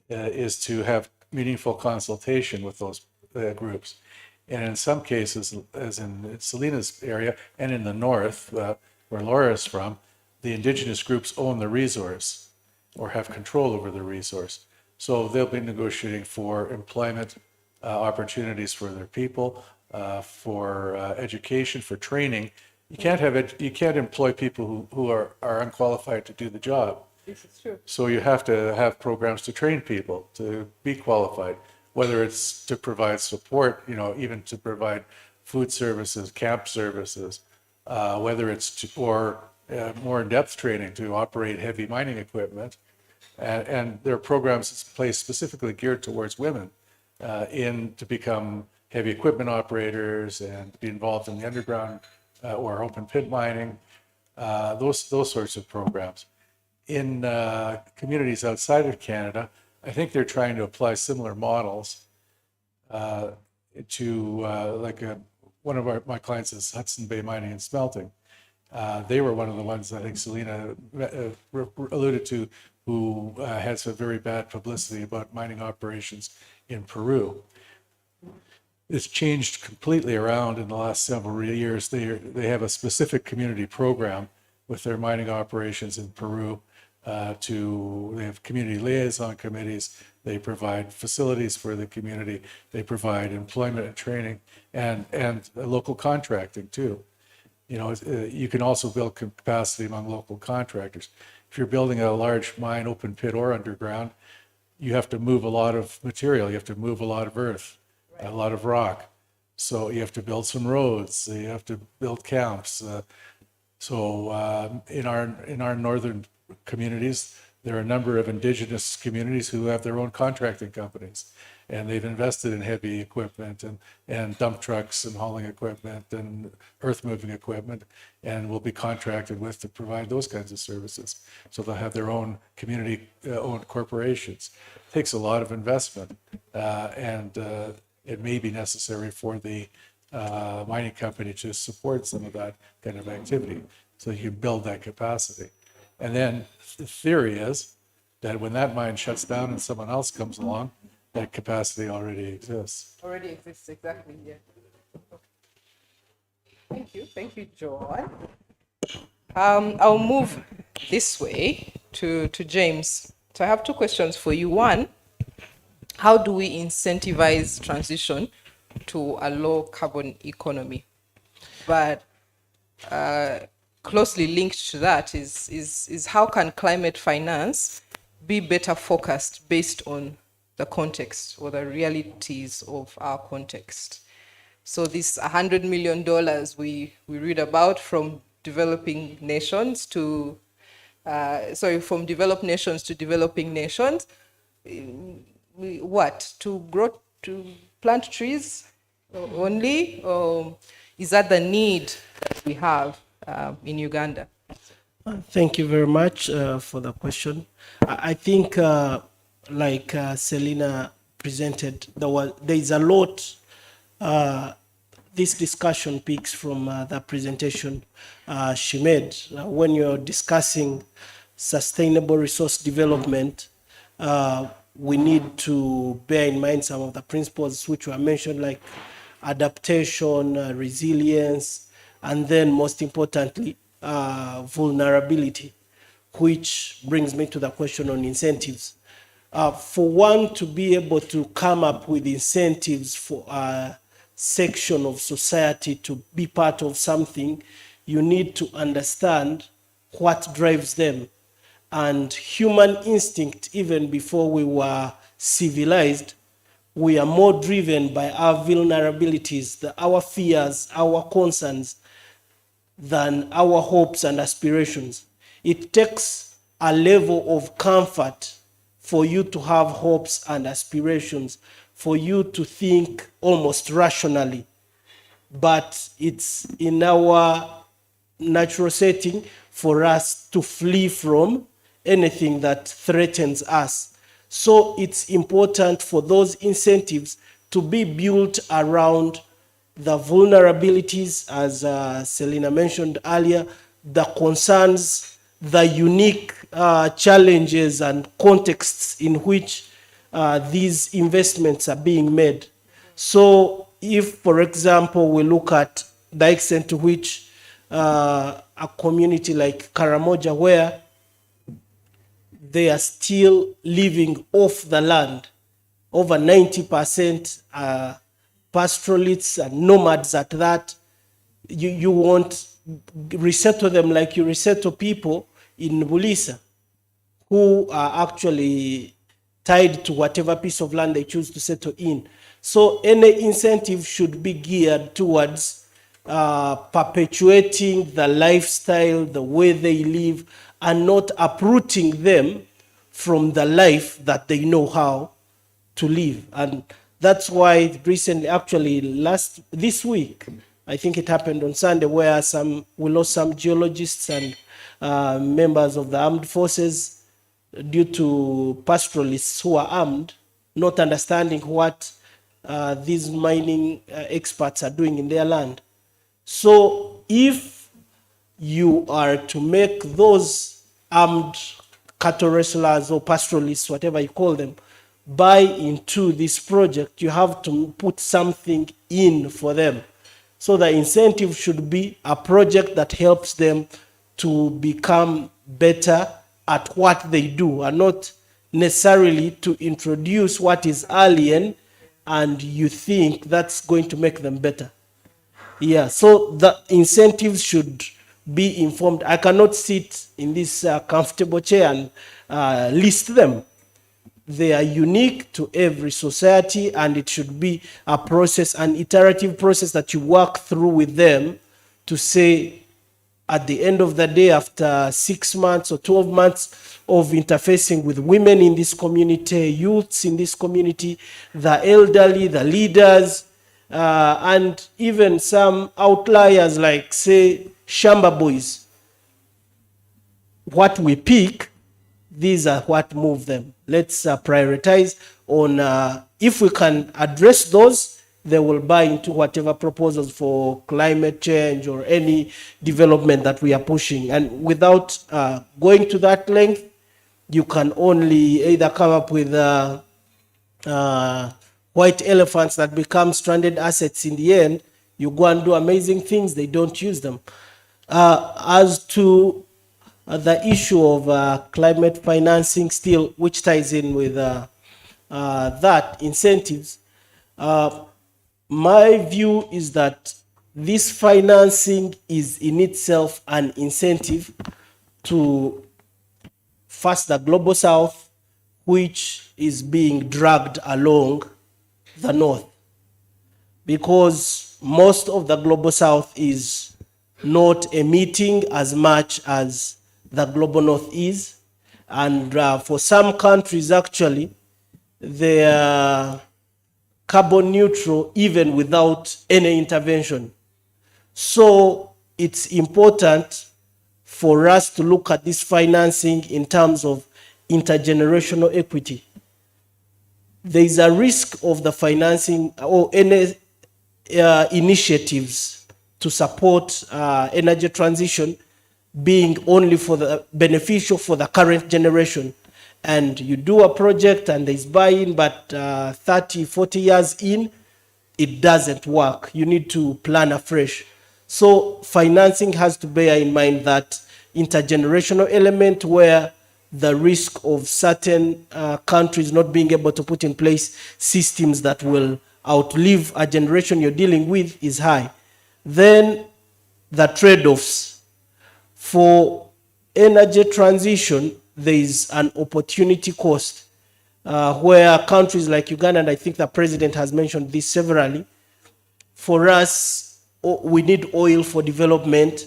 is to have meaningful consultation with those groups. And in some cases, as in Salinas area and in the north, where Laura is from, the Indigenous groups own the resource or have control over the resource. So they'll be negotiating for employment opportunities for their people, for education, for training. You can't employ people who are unqualified to do the job. This is true. So you have to have programs to train people to be qualified, whether it's to provide support, even to provide food services, camp services, whether it's or more in-depth training to operate heavy mining equipment. And there are programs placed specifically geared towards women to become heavy equipment operators and be involved in the underground or open pit mining, those sorts of programs. In communities outside of Canada, I think they're trying to apply similar models to one of my clients is Hudson Bay Mining and Smelting. They were one of the ones I think Selena alluded to, who had some very bad publicity about mining operations in Peru. It's changed completely around in the last several years. They have a specific community program with their mining operations in Peru. They have community liaison committees. They provide facilities for the community. They provide employment and training and local contracting too. You can also build capacity among local contractors. If you're building a large mine, open pit or underground, you have to move a lot of material. You have to move a lot of earth, a lot of rock. So you have to build some roads. You have to build camps. In our northern communities, There are a number of indigenous communities who have their own contracting companies, and they've invested in heavy equipment and dump trucks and hauling equipment and earth moving equipment, and will be contracted with to provide those kinds of services. So they'll have their own community owned corporations. It takes a lot of investment, and it may be necessary for the mining company to support some of that kind of activity. So you build that capacity. And then the theory is that when that mine shuts down and someone else comes along, that capacity already exists. Already exists, exactly, yeah. Thank you, Joanne. I'll move this way to James. So I have two questions for you. One, how do we incentivize transition to a low carbon economy? But closely linked to that is how can climate finance be better focused based on the context or the realities of our context? So this $100 million we read about from developing nations to, from developed nations to developing nations, to plant trees only? Or is that the need that we have in Uganda? Thank you very much for the question. I think, like Selina presented, there is a lot. This discussion picks from the presentation she made. When you're discussing sustainable resource development, we need to bear in mind some of the principles which were mentioned, like adaptation, resilience, and then most importantly, vulnerability, which brings me to the question on incentives. For one to be able to come up with incentives for a section of society to be part of something, you need to understand what drives them. And human instinct, even before we were civilized, we are more driven by our vulnerabilities, our fears, our concerns, than our hopes and aspirations. It takes a level of comfort for you to have hopes and aspirations, for you to think almost rationally. But it's in our natural setting for us to flee from anything that threatens us. So it's important for those incentives to be built around the vulnerabilities, as Selina mentioned earlier, the concerns, the unique challenges and contexts in which these investments are being made. So if, for example, we look at the extent to which a community like Karamoja, where they are still living off the land, over 90% pastoralists and nomads at that, you won't resettle them like you resettle people in Bulisa, who are actually tied to whatever piece of land they choose to settle in. So any incentive should be geared towards perpetuating the lifestyle, the way they live, and not uprooting them from the life that they know how to live. And that's why recently, actually this week, I think it happened on Sunday, where we lost some geologists and members of the armed forces due to pastoralists who are armed, not understanding what these mining experts are doing in their land. So if you are to make those armed cattle wrestlers or pastoralists, whatever you call them, buy into this project, you have to put something in for them. So the incentive should be a project that helps them to become better at what they do, and not necessarily to introduce what is alien and you think that's going to make them better. Yeah, so the incentives should be informed. I cannot sit in this comfortable chair and list them. They are unique to every society, and it should be a process, an iterative process that you work through with them to say, at the end of the day, after 6 months or 12 months of interfacing with women in this community, youths in this community, the elderly, the leaders, and even some outliers like, say, Shamba Boys, what we pick, these are what move them. Let's prioritize on, if we can address those, they will buy into whatever proposals for climate change or any development that we are pushing. And without going to that length, you can only either come up with white elephants that become stranded assets in the end. You go and do amazing things, they don't use them. As to the issue of climate financing still, which ties in with that, incentives, my view is that this financing is in itself an incentive to first the global south, which is being dragged along the north, because most of the global south is not emitting as much as the global north is. And for some countries, actually, they are carbon neutral even without any intervention. So it's important for us to look at this financing in terms of intergenerational equity. There is a risk of the financing or any initiatives to support energy transition being only for the beneficial for the current generation. And you do a project and there's buy-in, but 30, 40 years in, it doesn't work. You need to plan afresh. So financing has to bear in mind that intergenerational element where the risk of certain countries not being able to put in place systems that will outlive a generation you're dealing with is high. Then the trade-offs. For energy transition, there is an opportunity cost where countries like Uganda, and I think the president has mentioned this severally, for us, we need oil for development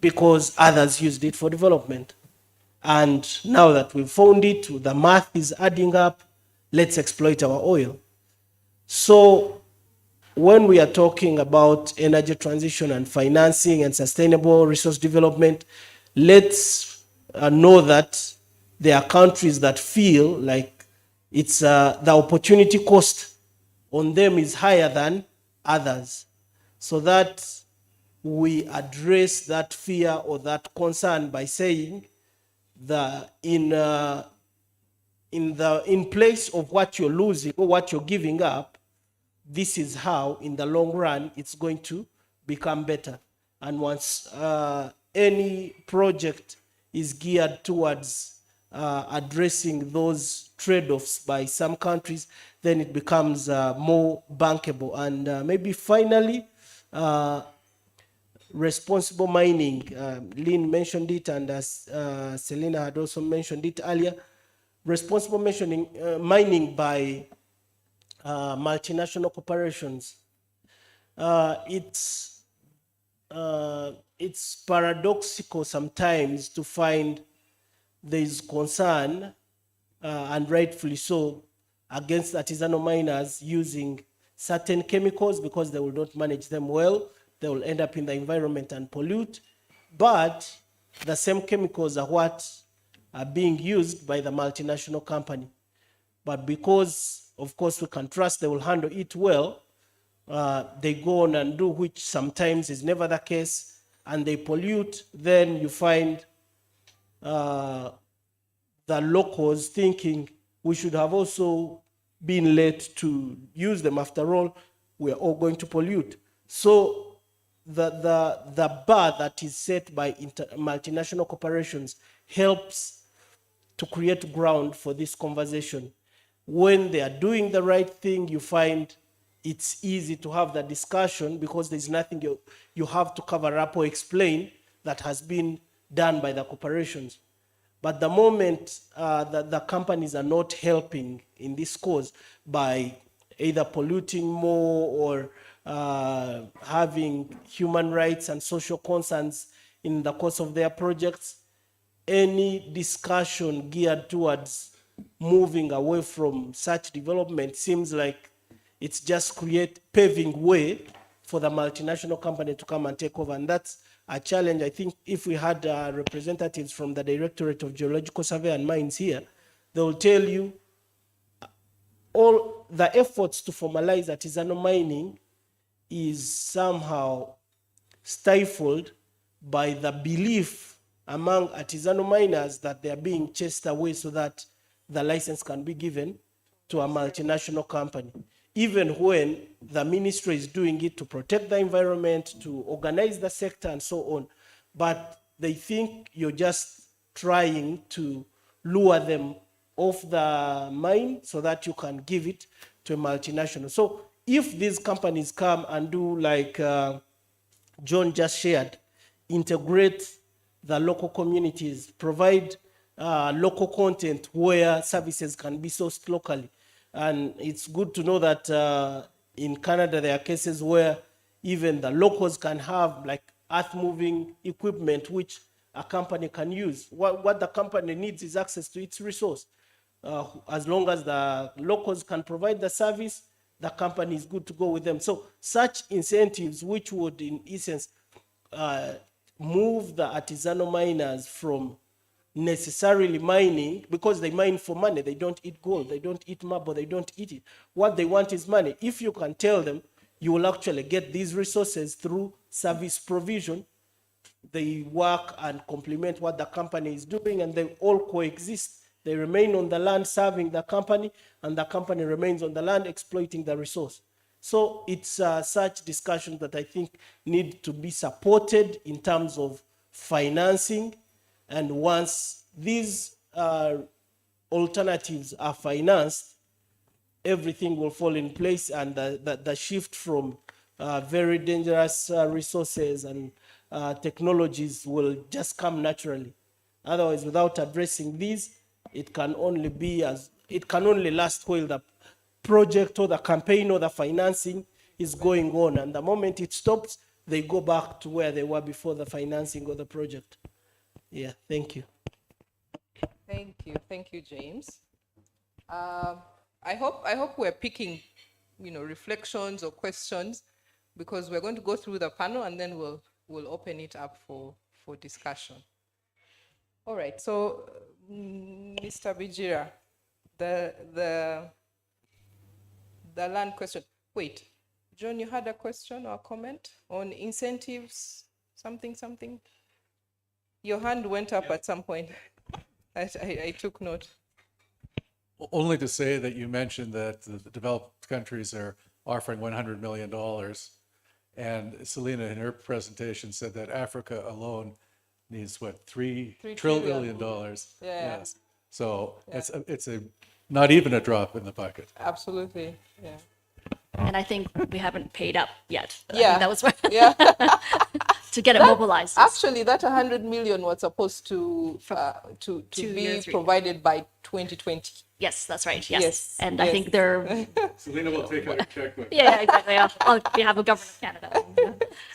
because others used it for development. And now that we've found it, the math is adding up, let's exploit our oil. So when we are talking about energy transition and financing and sustainable resource development, let's know that there are countries that feel like it's the opportunity cost on them is higher than others, so that we address that fear or that concern by saying that in place of what you're losing or what you're giving up, this is how in the long run it's going to become better. And once any project is geared towards addressing those trade-offs by some countries, then it becomes more bankable. And maybe finally, responsible mining. Lynn mentioned it, and as Selina had also mentioned it earlier. Responsible mining by multinational corporations. It's paradoxical sometimes to find there is concern, and rightfully so, against artisanal miners using certain chemicals because they will not manage them well. They will end up in the environment and pollute. But the same chemicals are what are being used by the multinational company. But because, of course, we can trust they will handle it well, they go on and do, which sometimes is never the case, and they pollute. Then you find the locals thinking we should have also been let to use them. After all, we're all going to pollute. So the bar that is set by multinational corporations helps to create ground for this conversation. When they are doing the right thing, you find it's easy to have the discussion because there's nothing you have to cover up or explain that has been done by the corporations. But the moment the companies are not helping in this cause by either polluting more or having human rights and social concerns in the course of their projects. Any discussion geared towards moving away from such development seems like it's just paving way for the multinational company to come and take over. And that's a challenge. I think if we had representatives from the Directorate of Geological Survey and Mines here, they will tell you all the efforts to formalize artisanal mining is somehow stifled by the belief among artisanal miners that they are being chased away so that the license can be given to a multinational company, even when the ministry is doing it to protect the environment, to organize the sector and so on. But they think you're just trying to lure them off the mine so that you can give it to a multinational. So if these companies come and do like John just shared, integrate the local communities, provide local content where services can be sourced locally. And it's good to know that in Canada, there are cases where even the locals can have like earth moving equipment, which a company can use. What the company needs is access to its resource. As long as the locals can provide the service, the company is good to go with them. So such incentives, which would in essence move the artisanal miners from necessarily mining, because they mine for money, they don't eat gold, they don't eat marble, they don't eat it. What they want is money. If you can tell them you will actually get these resources through service provision, they work and complement what the company is doing, and they all coexist. They remain on the land serving the company, and the company remains on the land exploiting the resource. So it's such discussions that I think need to be supported in terms of financing. And once these alternatives are financed, everything will fall in place, and the shift from very dangerous resources and technologies will just come naturally. Otherwise, without addressing these, it can only last while the project or the campaign or the financing is going on. And the moment it stops, they go back to where they were before the financing or the project. Yeah, thank you. Thank you, James. I hope we're picking, reflections or questions, because we're going to go through the panel and then we'll open it up for discussion. All right. So, Mr. Bijira, the land question. Wait, John, you had a question or a comment on incentives? Something. Your hand went up at some point. I took note. Only to say that you mentioned that the developed countries are offering $100 million. And Selena, in her presentation, said that Africa alone needs, what, $3 trillion? Yeah. Yes. So yeah. It's not even a drop in the bucket. Absolutely, yeah. And I think we haven't paid up yet. Yeah. I think that was what yeah. to get it mobilized. Actually, that 100 million was supposed to be provided by 2020. Yes, that's right. Yes. And yes. I think they're... Selena will take out a checkbook. Yeah, exactly. On behalf of Government of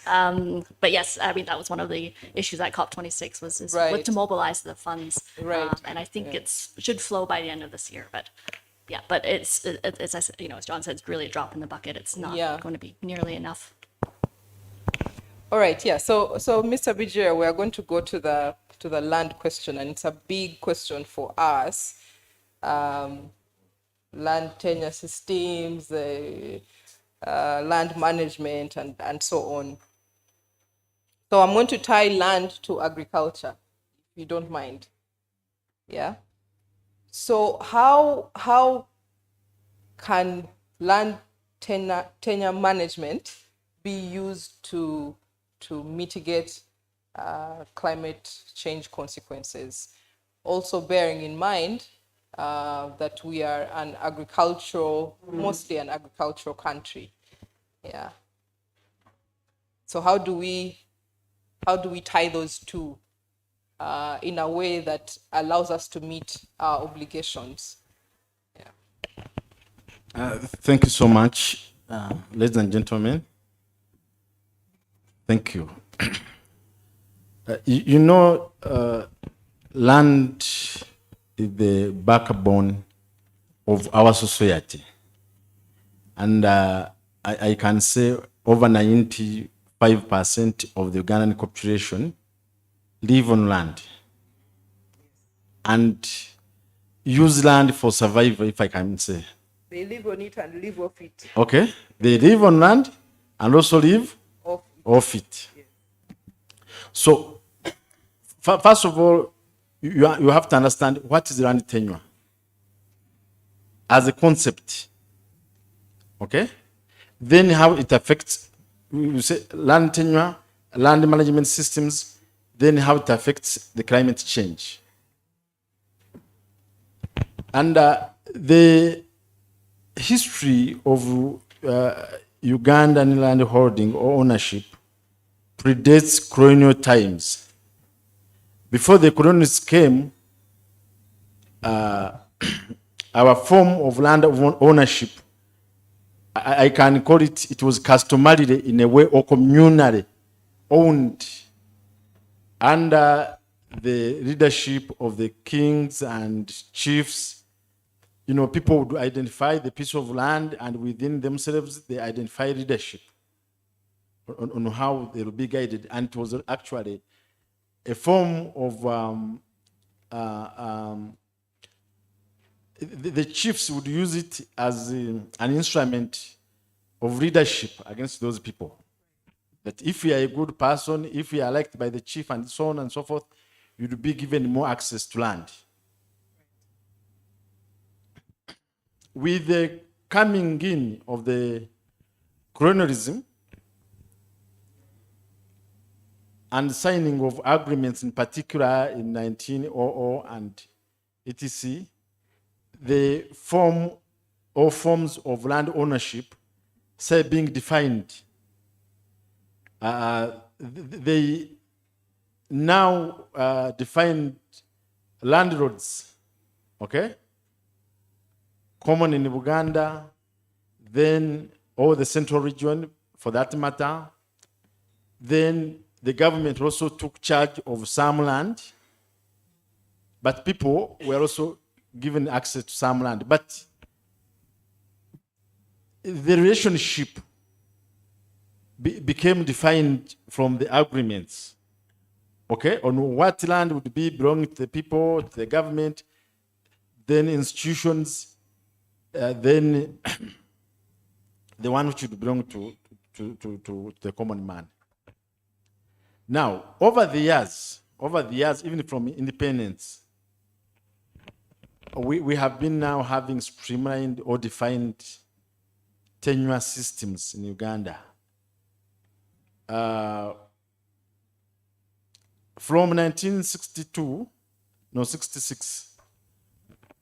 Canada. But yes, I mean, that was one of the issues at COP26 was right. to mobilize the funds. Right. And I think it should flow by the end of this year. But yeah, but it's as John said, it's really a drop in the bucket. It's not going to be nearly enough. All right, yeah. So Mr. Bijira, we are going to go to the land question, and it's a big question for us. Land tenure systems, land management, and so on. So I'm going to tie land to agriculture, if you don't mind. Yeah. So how can land tenure management be used to mitigate climate change consequences? Also bearing in mind that we are mostly an agricultural country. Yeah. So how do we tie those two in a way that allows us to meet our obligations? Yeah. Thank you so much, ladies and gentlemen. Thank you. You know, land is the backbone of our society. And I can say over 95% of the Ugandan population live on land and use land for survival, if I can say. They live on it and live off it. Okay? They live on land and also live off it. Yes. So, first of all, you have to understand what is land tenure as a concept. Okay? Then how it affects, we say land tenure, land management systems, then how it affects the climate change. And the history of Ugandan land holding or ownership predates colonial times. Before the colonists came, our form of land ownership, I can call it, it was customarily in a way or communally owned under the leadership of the kings and chiefs. You know, people would identify the piece of land and within themselves, they identify leadership on how they will be guided. And it was actually a form of, the chiefs would use it as an instrument of leadership against those people. That if you are a good person, if you are liked by the chief and so on and so forth, you'd be given more access to land. With the coming in of the colonialism and signing of agreements, in particular in 1900 and etc., the form or forms of land ownership, say, being defined. They now define landlords, okay? Common in Uganda, then all the central region for that matter. Then the government also took charge of some land, but people were also given access to some land. But the relationship became defined from the agreements, okay, on what land would be belonging to the people, to the government, then institutions, then the one which would belong to the common man. Now, over the years, even from independence, we have been now having streamlined or defined tenure systems in Uganda. From 66,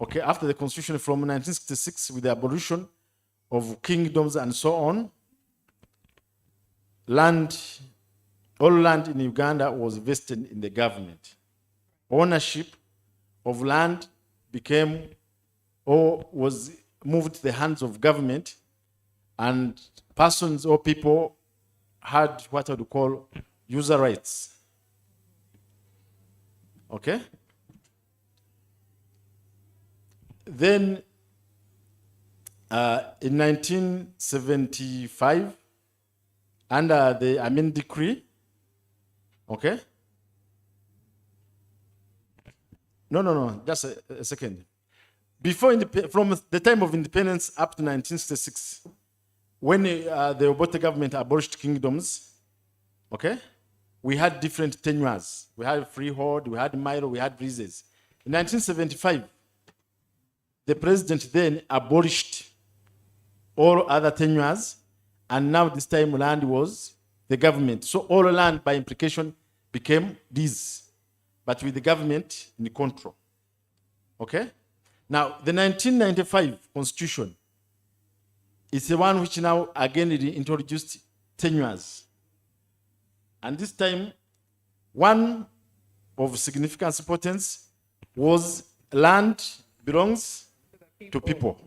okay, after the constitution from 1966 with the abolition of kingdoms and so on, all land in Uganda was vested in the government. Ownership of land became or was moved to the hands of government, and persons or people had what I would call user rights. Okay? Then in 1975, under the Amin Decree, okay? No, just a second. Before, from the time of independence up to 1966, when the Obote government abolished kingdoms, okay, we had different tenures. We had freehold, we had milo, we had leases. In 1975, the president then abolished all other tenures, and now this time land was the government. So all land by implication became lease, but with the government in control. Okay? Now, the 1995 constitution is the one which now again introduced tenures. And this time, one of significant importance was land belongs to people.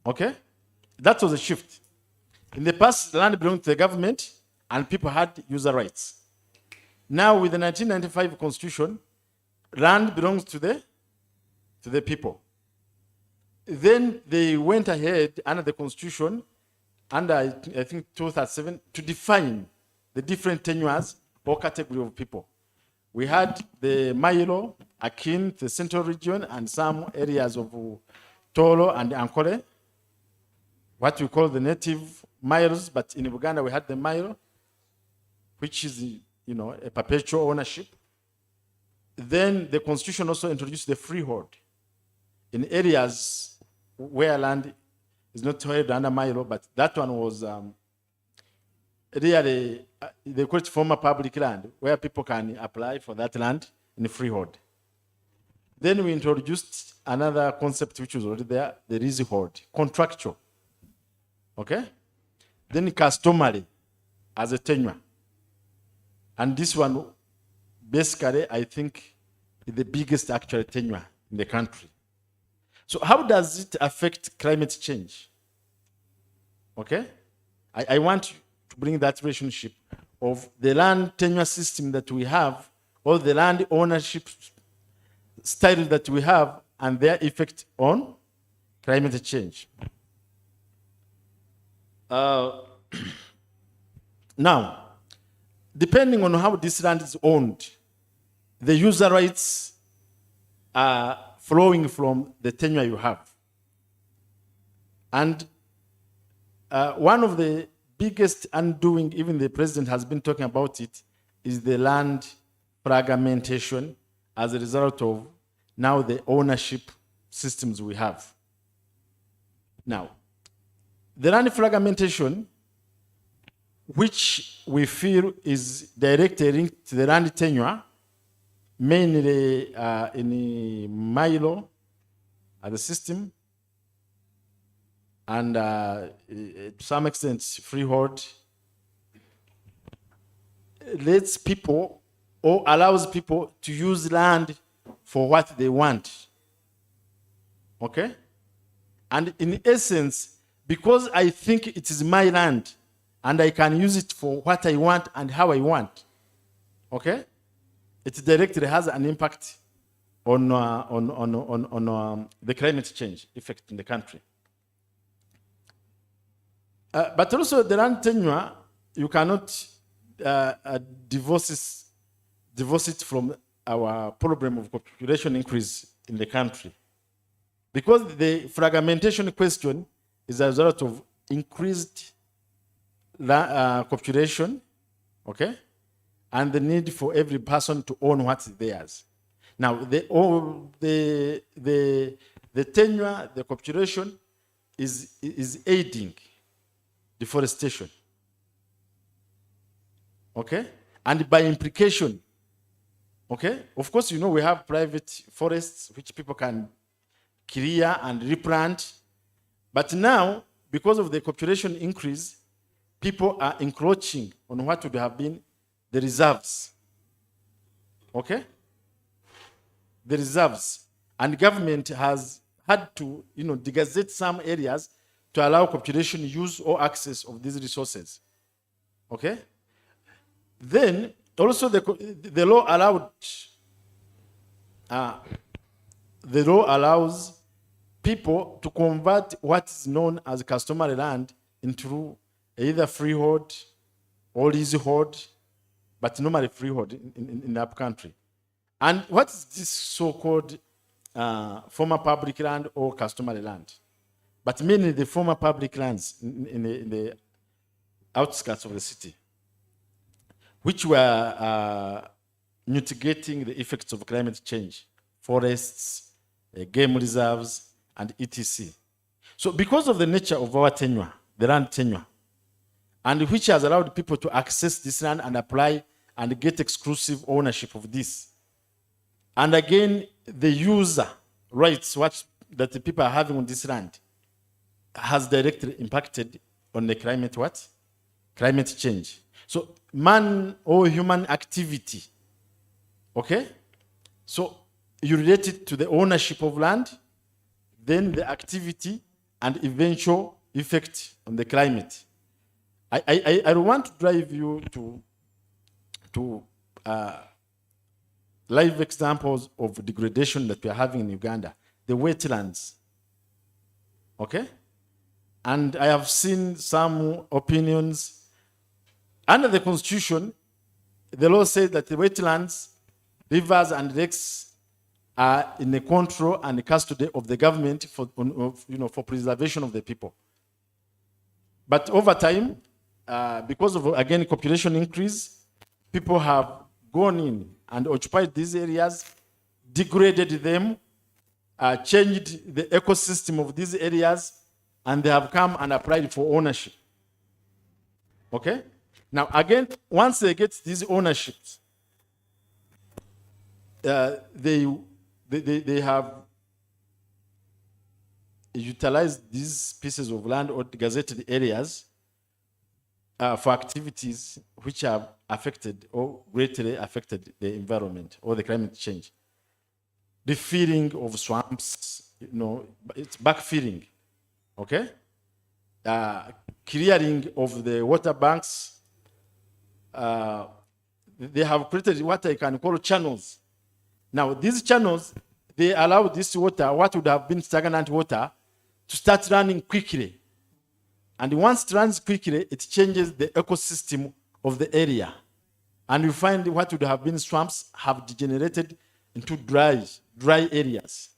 Okay? That was a shift. In the past, land belonged to the government and people had user rights. Now with the 1995 constitution, land belongs to the people. Then they went ahead under the constitution, under I think 237, to define the different tenures or category of people. We had the Mailo, Akin, the central region, and some areas of Tolo and Ankole, what we call the native Mailos, but in Uganda we had the Mailo, which is, you know, a perpetual ownership. Then the constitution also introduced the freehold in areas where land is not held under Mailo, but that one was really, they call it former public land, where people can apply for that land in freehold. Then we introduced another concept which was already there, the leasehold, contractual. Okay? Then customary as a tenure. And this one, basically, I think, is the biggest actual tenure in the country. So how does it affect climate change? Okay? I want to bring that relationship of the land tenure system that we have, or the land ownership style that we have, and their effect on climate change. Now, depending on how this land is owned, the user rights are flowing from the tenure you have. And one of the biggest undoing, even the president has been talking about it, is the land fragmentation as a result of now the ownership systems we have. Now, the land fragmentation, which we feel is directly linked to the land tenure, mainly in Milo as a system, and to some extent freehold, lets people or allows people to use land for what they want. Okay? And in essence, because I think it is my land and I can use it for what I want and how I want, okay? It directly has an impact on the climate change effect in the country. But also the land tenure, you cannot divorce it from our problem of population increase in the country. Because the fragmentation question is a result of increased population, okay? And the need for every person to own what's theirs. Now, the tenure, the population is aiding deforestation, okay? And by implication, okay? Of course, you know, we have private forests which people can clear and replant. But now, because of the population increase, people are encroaching on what would have been the reserves. Okay? The reserves. And government has had to, you know, degazette some areas to allow population use or access of these resources. Okay? Then, also the law allows people to convert what is known as customary land into either freehold or leasehold, but normally freehold in the upcountry. And what is this so-called former public land or customary land? But mainly the former public lands in the outskirts of the city, which were mitigating the effects of climate change, forests, game reserves, and etc. So because of the nature of our tenure, the land tenure, and which has allowed people to access this land and apply and get exclusive ownership of this. And again, the user rights that the people are having on this land has directly impacted on the climate change. So man or human activity, okay? So you relate it to the ownership of land, then the activity and eventual effect on the climate. I want to drive you to live examples of degradation that we are having in Uganda, the wetlands. Okay? And I have seen some opinions. Under the Constitution, the law says that the wetlands, rivers, and lakes are in the control and custody of the government for, for preservation of the people. But over time, because of, again, population increase, people have gone in and occupied these areas, degraded them, changed the ecosystem of these areas, and they have come and applied for ownership. Okay? Now, again, once they get these ownerships, they have utilized these pieces of land or gazetted areas for activities which have affected or greatly affected the environment or the climate change. The filling of swamps, it's backfilling, okay? Clearing of the water banks. They have created what I can call channels. Now, these channels, they allow this water, what would have been stagnant water, to start running quickly. And once it runs quickly, it changes the ecosystem of the area. And you find what would have been swamps have degenerated into dry areas.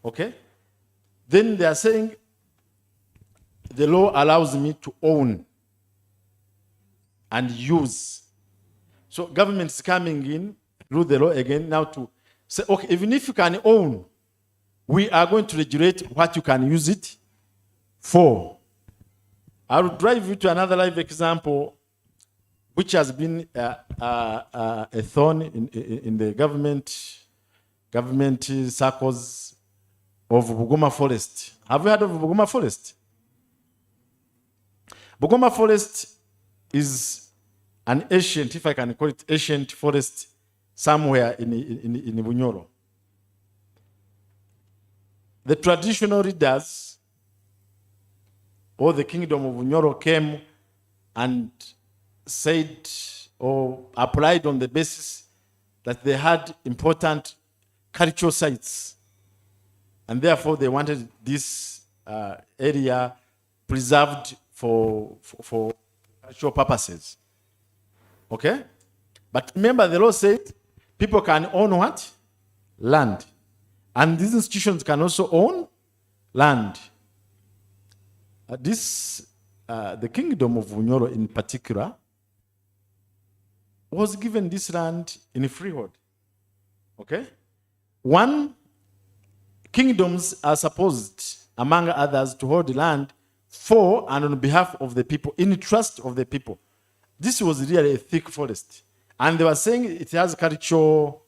Okay? Then they are saying the law allows me to own and use. So government is coming in through the law again now to say, okay, even if you can own, we are going to regulate what you can use it for. I will drive you to another live example, which has been a thorn in the government circles of Bugoma Forest. Have you heard of Bugoma Forest? Bugoma Forest is an ancient, if I can call it ancient forest, somewhere in Bunyoro. The traditional leaders or the kingdom of Bunyoro came and said or applied on the basis that they had important cultural sites. And therefore they wanted this area preserved for cultural purposes. Okay? But remember, the law said people can own what? Land. And these institutions can also own land. The kingdom of Bunyoro in particular was given this land in freehold. Okay? Kingdoms are supposed, among others, to hold land for and on behalf of the people, in trust of the people. This was really a thick forest. And they were saying it has cultural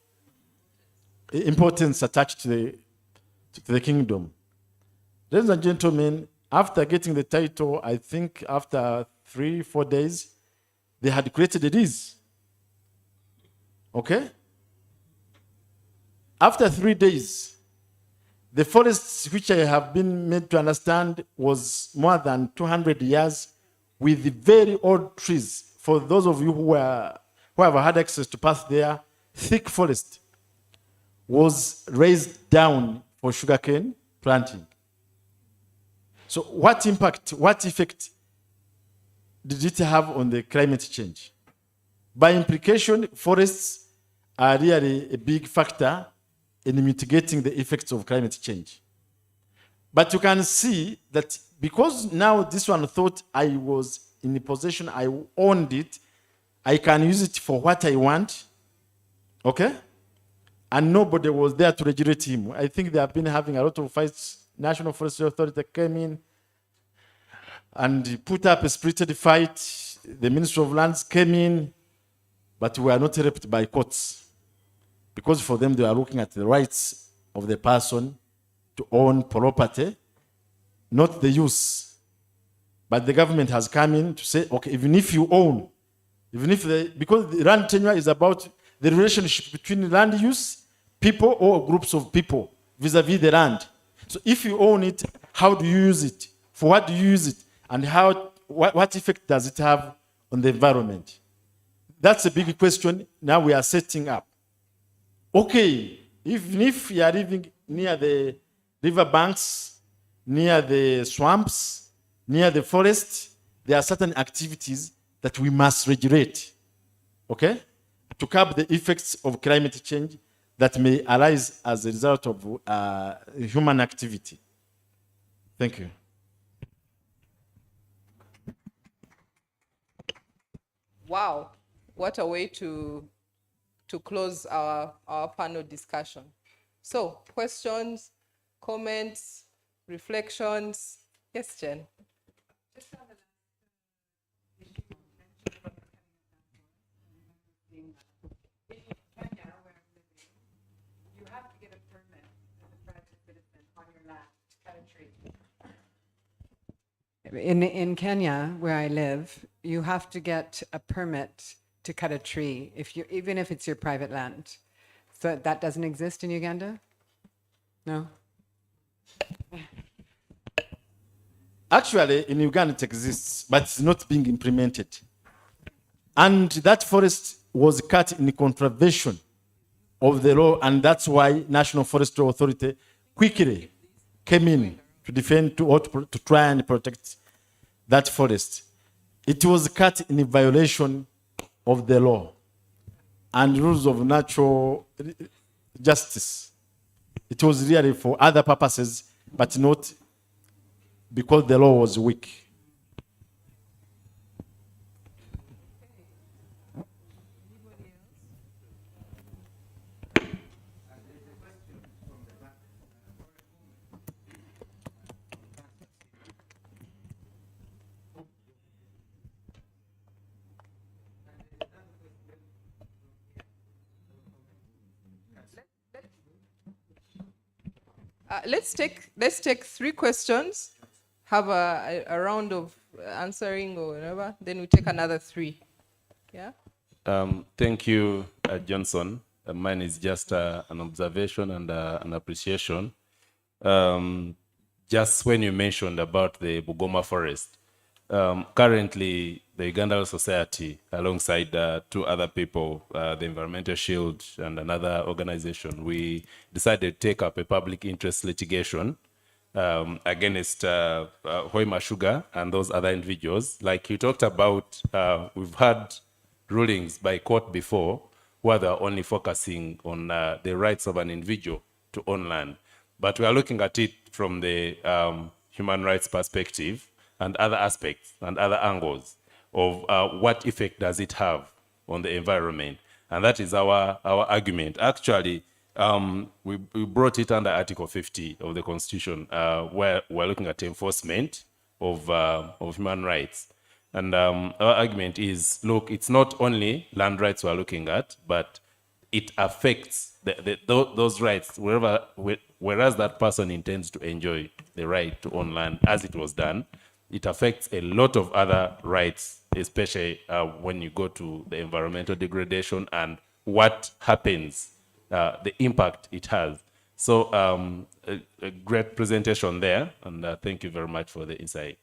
importance attached to the kingdom. Ladies and gentlemen, after getting the title, I think after 3-4 days, they had created a lease. Okay? After 3 days, the forest, which I have been made to understand, was more than 200 years with very old trees. For those of you who have had access to pass there, thick forest was raised down for sugarcane planting. So what impact, what effect did it have on the climate change? By implication, forests are really a big factor in mitigating the effects of climate change. But you can see that because now this one thought I was in the possession, I owned it, I can use it for what I want, okay? And nobody was there to regulate him. I think they have been having a lot of fights. National Forestry Authority came in and put up a spirited fight. The Ministry of Lands came in, but we are not helped by courts. Because for them, they are looking at the rights of the person to own property, not the use. But the government has come in to say, okay, even if you own, because the land tenure is about the relationship between land use, people or groups of people vis-a-vis the land. So if you own it, how do you use it? For what do you use it? And what effect does it have on the environment? That's a big question now we are setting up. Okay, even if you are living near the river banks, near the swamps, near the forest, there are certain activities that we must regulate, okay, to curb the effects of climate change that may arise as a result of human activity. Thank you. Wow, what a way to close our panel discussion. So, questions, comments, reflections? Yes, Jen. In Kenya, where I live, you have to get a permit to cut a tree, even if it's your private land. So that doesn't exist in Uganda? No? Actually, in Uganda it exists, but it's not being implemented. And that forest was cut in contravention of the law, and that's why National Forestry Authority quickly came in to defend, to try and protect that forest. It was cut in violation of the law and rules of natural justice. It was really for other purposes, but not because the law was weak. Let's take 3 questions, have a round of answering or whatever, then we take another 3. Yeah. Thank you, Johnson. Mine is just an observation and an appreciation. Just when you mentioned about the Bugoma forest, currently the Uganda Law Society, alongside 2 other people, the Environmental Shield and another organization, we decided to take up a public interest litigation against Hoima Sugar and those other individuals. Like you talked about, we've had rulings by court before where they're only focusing on the rights of an individual to own land. But we are looking at it from the human rights perspective and other aspects and other angles of what effect does it have on the environment. And that is our argument. Actually, we brought it under Article 50 of the Constitution, where we're looking at enforcement of human rights. And our argument is, look, it's not only land rights we're looking at, but it affects those rights whereas that person intends to enjoy the right to own land as it was done. It affects a lot of other rights, especially when you go to the environmental degradation and what happens, the impact it has. So a great presentation there, and thank you very much for the insight.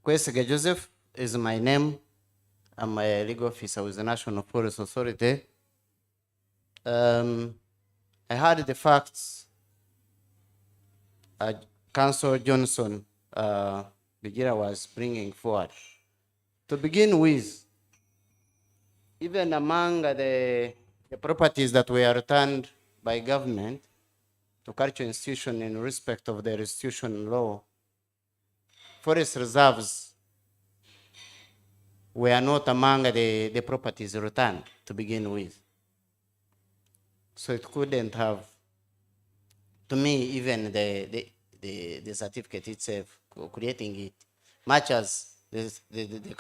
Kwesiga Joseph is my name. I'm a legal officer with the National Forest Authority. I heard the facts Councillor Johnson Bigira was bringing forward. To begin with, even among the properties that were returned by government to cultural institution in respect of the restitution law, forest reserves were not among the properties returned to begin with. So it couldn't have, to me, even the certificate itself, creating it, much as the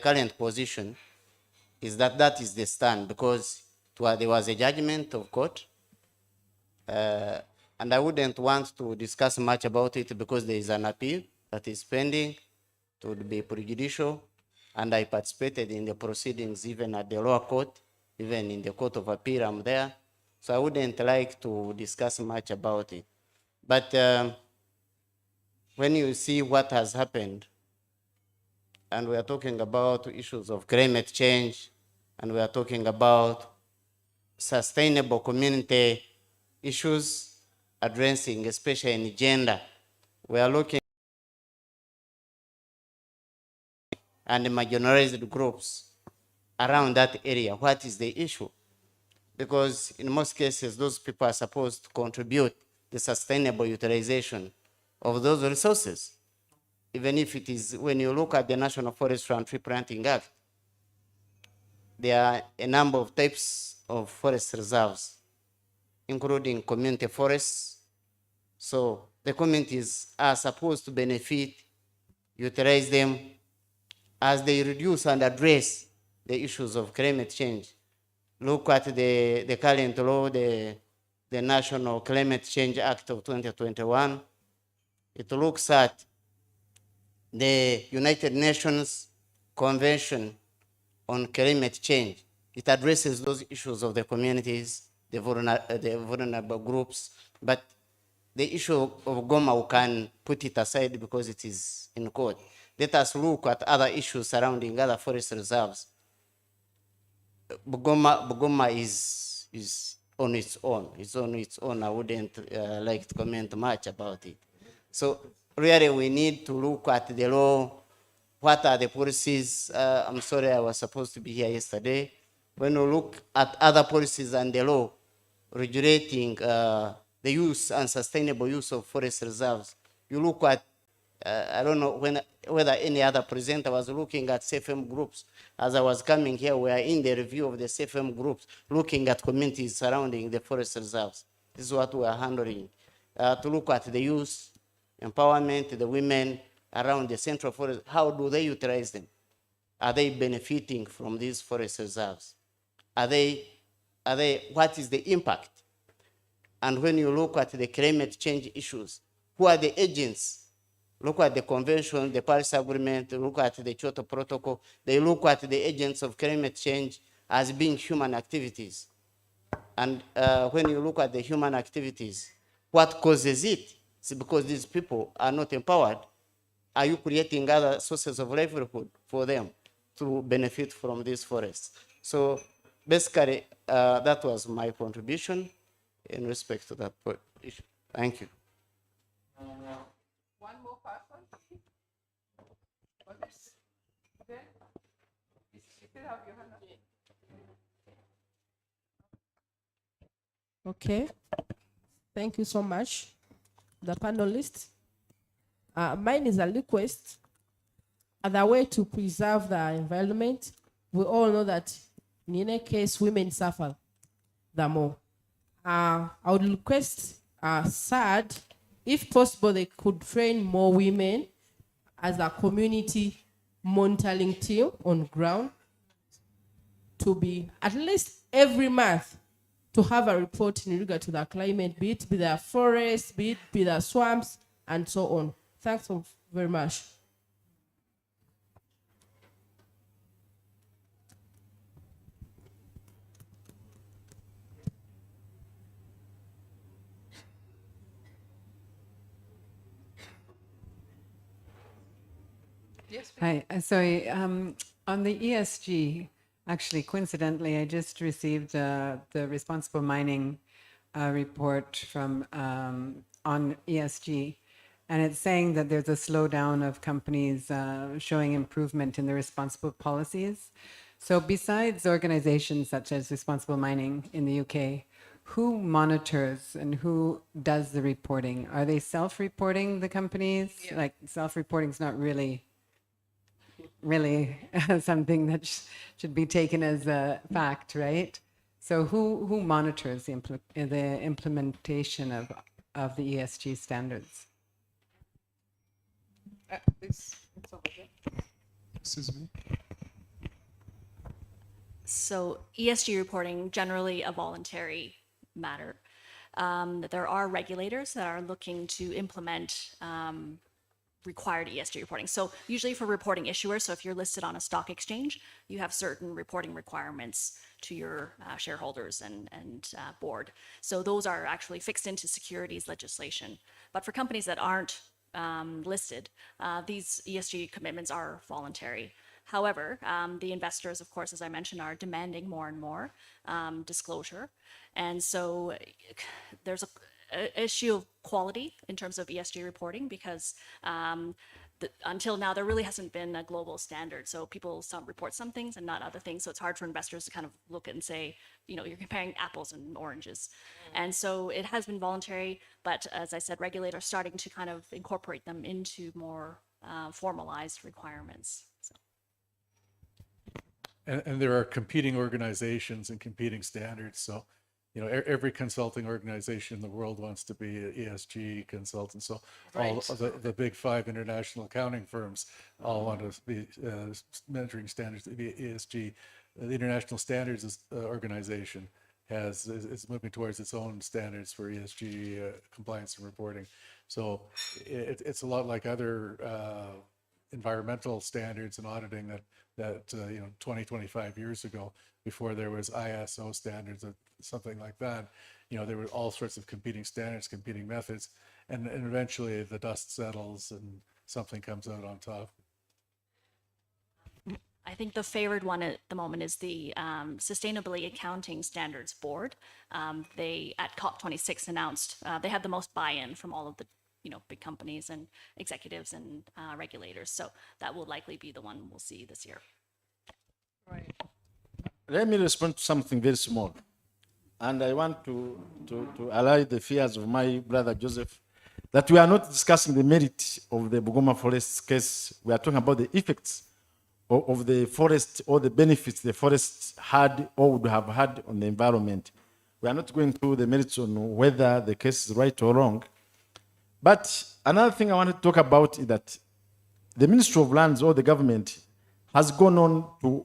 current position is that is the stand, because there was a judgment of court, and I wouldn't want to discuss much about it because there is an appeal that is pending. It would be prejudicial, and I participated in the proceedings even at the lower court even in the Court of Appeal, I'm there. So I wouldn't like to discuss much about it. But when you see what has happened, and we are talking about issues of climate change, and we are talking about sustainable community issues addressing, especially in gender, we are looking and marginalized groups around that area. What is the issue? Because in most cases, those people are supposed to contribute the sustainable utilization of those resources. Even if it is, when you look at the National Forestry and Tree Planting Act, there are a number of types of forest reserves, including community forests. So the communities are supposed to benefit, utilize them as they reduce and address the issues of climate change. Look at the current law, the National Climate Change Act of 2021. It looks at the United Nations Convention on Climate Change. It addresses those issues of the communities, the vulnerable groups, but the issue of Goma, we can put it aside because it is in court. Let us look at other issues surrounding other forest reserves. Bugoma is on its own. It's on its own. I wouldn't like to comment much about it. So really we need to look at the law. What are the policies? I'm sorry, I was supposed to be here yesterday. When we look at other policies and the law regulating the use and sustainable use of forest reserves, you look at, I don't know whether any other presenter was looking at CFM groups. As I was coming here, we are in the review of the CFM groups, looking at communities surrounding the forest reserves. This is what we are handling. To look at the youth, empowerment, the women around the central forest, how do they utilize them? Are they benefiting from these forest reserves? What is the impact? And when you look at the climate change issues, who are the agents? Look at the convention, the Paris Agreement, look at the Kyoto Protocol. They look at the agents of climate change as being human activities. And when you look at the human activities, what causes it? It's because these people are not empowered. Are you creating other sources of livelihood for them to benefit from these forests? So basically, that was my contribution in respect to that issue. Thank you. One more person? Then, you still have your hand up. Okay. Thank you so much, the panelists. Mine is a request. As a way to preserve the environment, we all know that in any case, women suffer the more. I would request SAD, if possible, they could train more women as a community monitoring team on ground to be at least every month to have a report in regard to the climate, be it the forests, be it the swamps, and so on. Thanks so very much. Yes, Hi, sorry, on the ESG, actually coincidentally, I just received the responsible mining report from on ESG, and it's saying that there's a slowdown of companies showing improvement in their responsible policies. So besides organizations such as Responsible Mining in the UK, who monitors and who does the reporting? Are they self-reporting, the companies? Yeah. Like self-reporting is not really something that should be taken as a fact, right? So who monitors the implementation of the ESG standards? It's over there. Excuse me. So ESG reporting, generally a voluntary matter. There are regulators that are looking to implement required ESG reporting. So usually for reporting issuers, so if you're listed on a stock exchange, you have certain reporting requirements to your shareholders and board. So those are actually fixed into securities legislation. But for companies that aren't listed, these ESG commitments are voluntary. However, the investors, of course, as I mentioned, are demanding more and more disclosure. And so there's a issue of quality in terms of ESG reporting because until now, there really hasn't been a global standard. So people report some things and not other things. So it's hard for investors to kind of look and say, you know, you're comparing apples and oranges. And so it has been voluntary, but as I said, regulators are starting to kind of incorporate them into more formalized requirements. So. And there are competing organizations and competing standards. So, you know, every consulting organization in the world wants to be an ESG consultant. So all the big 5 international accounting firms all want to be measuring standards to be ESG. The International Standards Organization is moving towards its own standards for ESG compliance and reporting. So it's a lot like other environmental standards and auditing that you know, 20, 25 years ago, before there was ISO standards or something like that, you know, there were all sorts of competing standards, competing methods, and eventually the dust settles and something comes out on top. I think the favored one at the moment is the Sustainability Accounting Standards Board. They, at COP26, announced they had the most buy-in from all of the big companies and executives and regulators. So that will likely be the one we'll see this year. Right. Let me respond to something very small. And I want to allay the fears of my brother Joseph, that we are not discussing the merit of the Bugoma Forest case. We are talking about the effects of the forest, or the benefits the forest had or would have had on the environment. We are not going through the merits on whether the case is right or wrong. But another thing I want to talk about is that the Ministry of Lands, or the government, has gone on to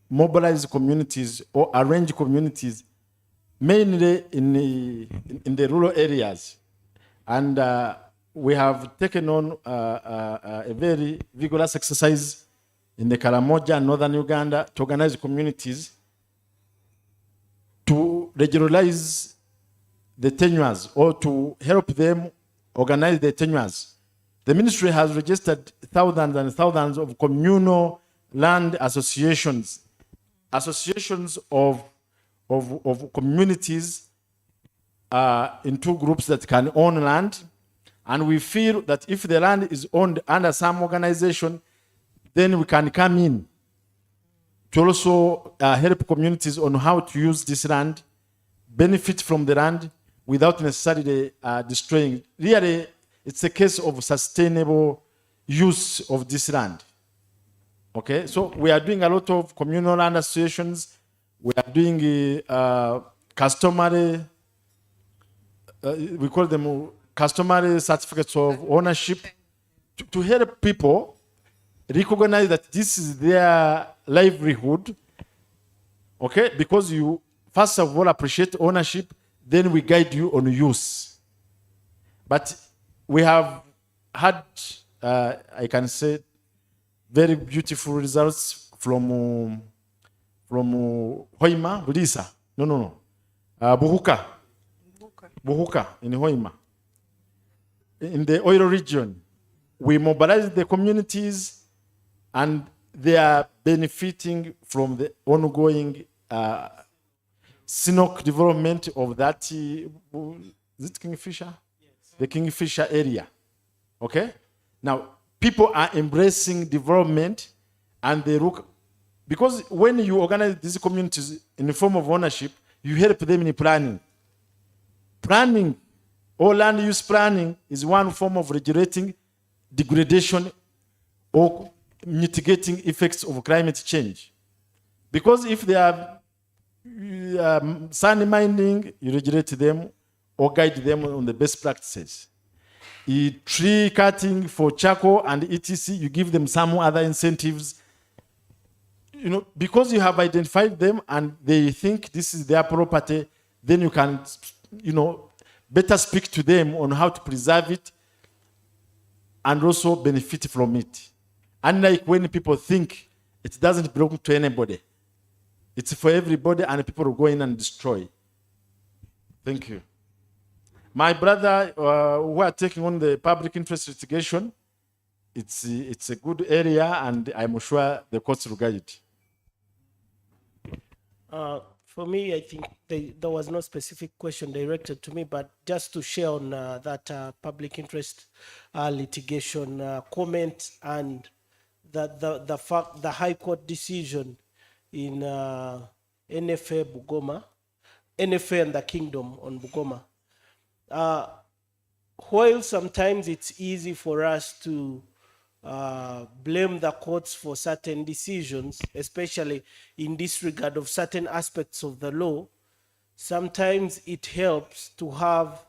mobilize communities or arrange communities, mainly in the rural areas. And we have taken on a very vigorous exercise in the Karamoja, northern Uganda, to organize communities to regularize the tenures, or to help them organize the tenures. The ministry has registered thousands and thousands of communal land associations, associations of communities in two groups that can own land. And we feel that if the land is owned under some organization, then we can come in to also help communities on how to use this land, benefit from the land without necessarily destroying. Really, it's a case of sustainable use of this land. Okay, so we are doing a lot of communal land associations. We are doing customary, we call them customary certificates of ownership to help people recognize that this is their livelihood. Okay, because you first of all appreciate ownership, then we guide you on use. But we have had, I can say, very beautiful results from Hoima, Bulisa. Buhuka in Hoima. In the oil region, we mobilize the communities, and they are benefiting from the ongoing Sinok development of that, is it Kingfisher? Yes. The Kingfisher area. Okay? Now, people are embracing development, and they look, because when you organize these communities in the form of ownership, you help them in planning. Planning, or land use planning, is one form of regulating degradation or mitigating effects of climate change. Because if they are sand mining, you regulate them or guide them on the best practices. Tree cutting for charcoal and etc., you give them some other incentives. You know, because you have identified them and they think this is their property, then you can, better speak to them on how to preserve it. and also benefit from it. Unlike when people think it doesn't belong to anybody. It's for everybody and people will go in and destroy. Thank you. My brother, who are taking on the public interest litigation, it's a good area and I'm sure the courts will guide it. For me, I think there was no specific question directed to me, but just to share on that public interest litigation comment and the fact the High Court decision in NFA Bugoma, NFA and the Kingdom on Bugoma. While sometimes it's easy for us to blame the courts for certain decisions, especially in disregard of certain aspects of the law, sometimes it helps to have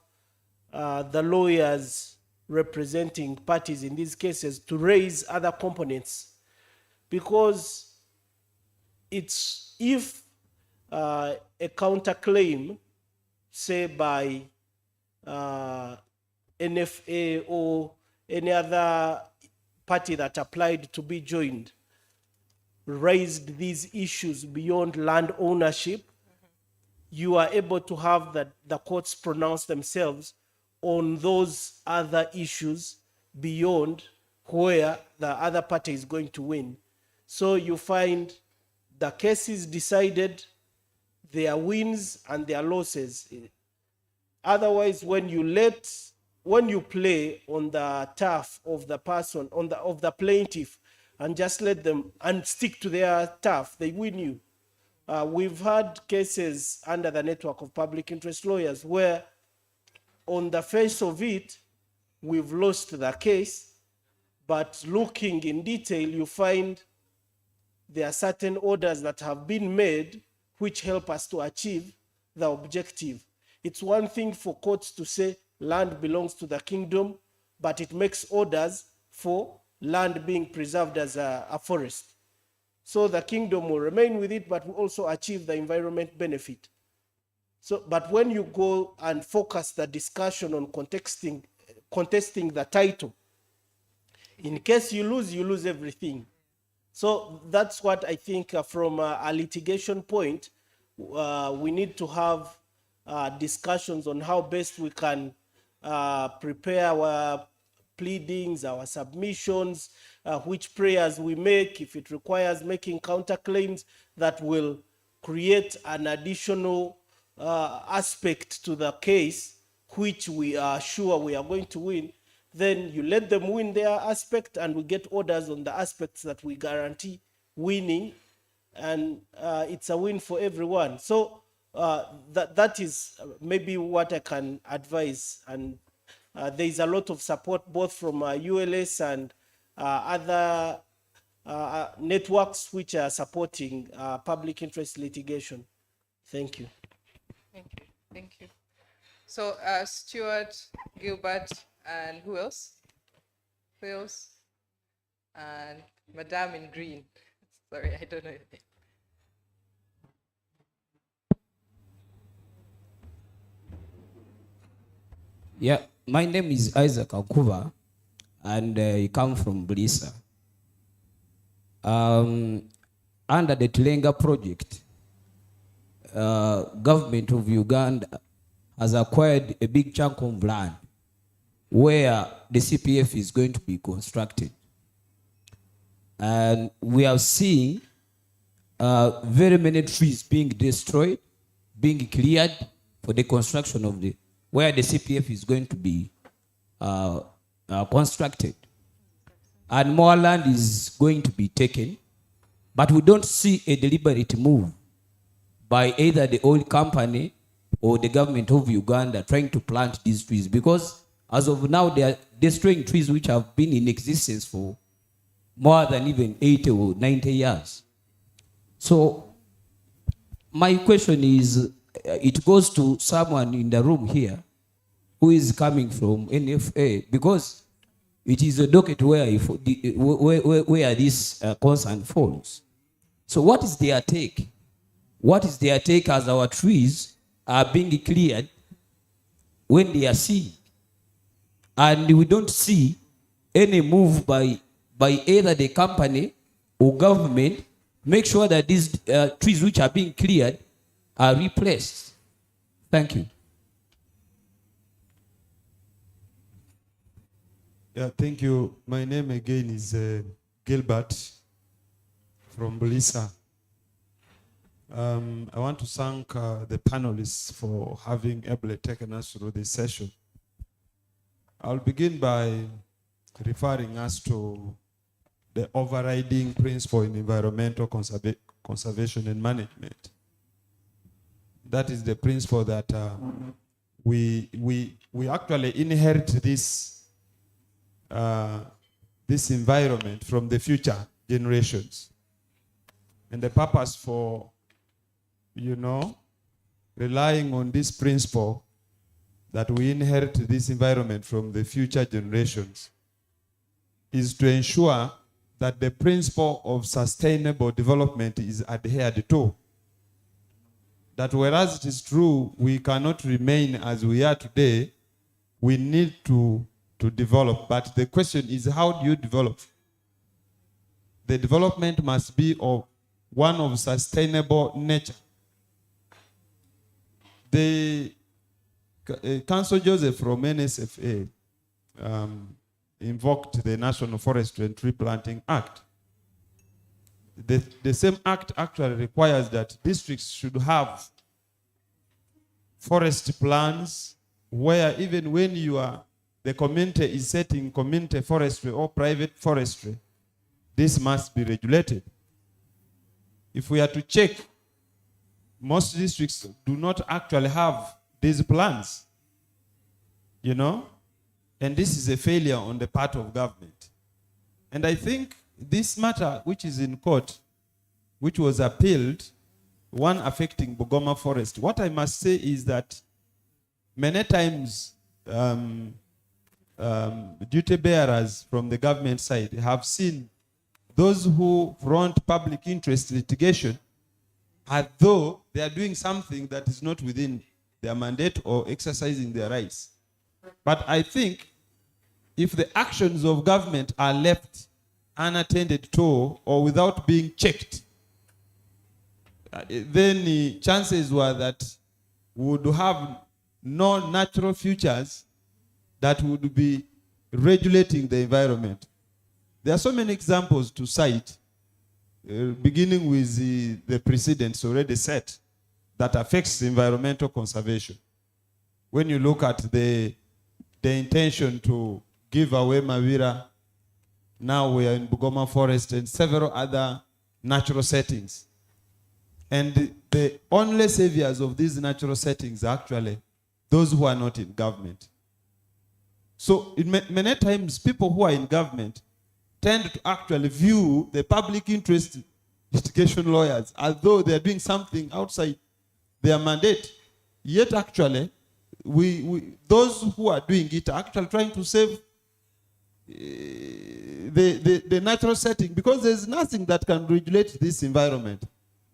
the lawyers representing parties in these cases to raise other components, because it's if a counterclaim, say by NFA or any other party that applied to be joined, raised these issues beyond land ownership, you are able to have the courts pronounce themselves on those other issues beyond where the other party is going to win. So you find the cases decided, their wins and their losses. Otherwise, when you play on the turf of the person, of the plaintiff, and just let them and stick to their turf, they win you. We've had cases under the network of public interest lawyers where on the face of it, we've lost the case, but looking in detail, you find there are certain orders that have been made which help us to achieve the objective. It's one thing for courts to say land belongs to the kingdom, but it makes orders for land being preserved as a forest. So the kingdom will remain with it, but will also achieve the environment benefit. So, but when you go and focus the discussion on contesting the title, in case you lose everything. So that's what I think from a litigation point, we need to have discussions on how best we can prepare our pleadings, our submissions, which prayers we make, if it requires making counterclaims that will create an additional aspect to the case, which we are sure we are going to win, then you let them win their aspect and we get orders on the aspects that we guarantee winning, and it's a win for everyone. So that is maybe what I can advise, and there is a lot of support both from ULS and other networks which are supporting public interest litigation. Thank you. Thank you. Thank you. So Stuart, Gilbert, and who else? Who else? And Madame in green. Sorry, I don't know. Yeah, my name is Isaac Akuva, and I come from Blissa. Under the Tilenga project, government of Uganda has acquired a big chunk of land where the CPF is going to be constructed. And we are seeing very many trees being destroyed, being cleared for the construction of where the CPF is going to be constructed. And more land is going to be taken, but we don't see a deliberate move by either the oil company or the government of Uganda trying to plant these trees, because as of now they are destroying trees which have been in existence for more than even 80 or 90 years. So my question is, it goes to someone in the room here who is coming from NFA, because it is a docket where this concern falls. So what is their take? What is their take as our trees are being cleared when they are seen? And we don't see any move by either the company or government, make sure that these trees which are being cleared are replaced. Thank you. Yeah, thank you. My name again is Gilbert from Bulisa. I want to thank the panelists for having ably taken us through this session. I'll begin by referring us to the overriding principle in environmental conservation and management. That is the principle that we actually inherit this environment from the future generations. And the purpose for, relying on this principle that we inherit this environment from the future generations is to ensure that the principle of sustainable development is adhered to. That whereas it is true we cannot remain as we are today, we need to develop. But the question is, how do you develop? The development must be one of sustainable nature. The Council Joseph from NSFA invoked the National Forestry and Tree Planting Act. The same act actually requires that districts should have forest plans where even when the community is setting community forestry or private forestry, this must be regulated. If we are to check, most districts do not actually have these plans, and this is a failure on the part of government. And I think this matter, which is in court, which was appealed, one affecting Bugoma Forest, what I must say is that many times duty bearers from the government side have seen those who front public interest litigation as though they are doing something that is not within their mandate or exercising their rights. But I think if the actions of government are left unattended to or without being checked, then the chances were that we would have no natural futures that would be regulating the environment. There are so many examples to cite, beginning with the precedents already set that affects environmental conservation. When you look at the intention to give away Mavira, now we are in Bugoma Forest and several other natural settings. And the only saviors of these natural settings are actually those who are not in government. So many times people who are in government tend to actually view the public interest litigation lawyers as though they are doing something outside their mandate. Yet actually, those who are doing it are actually trying to save the natural setting, because there's nothing that can regulate this environment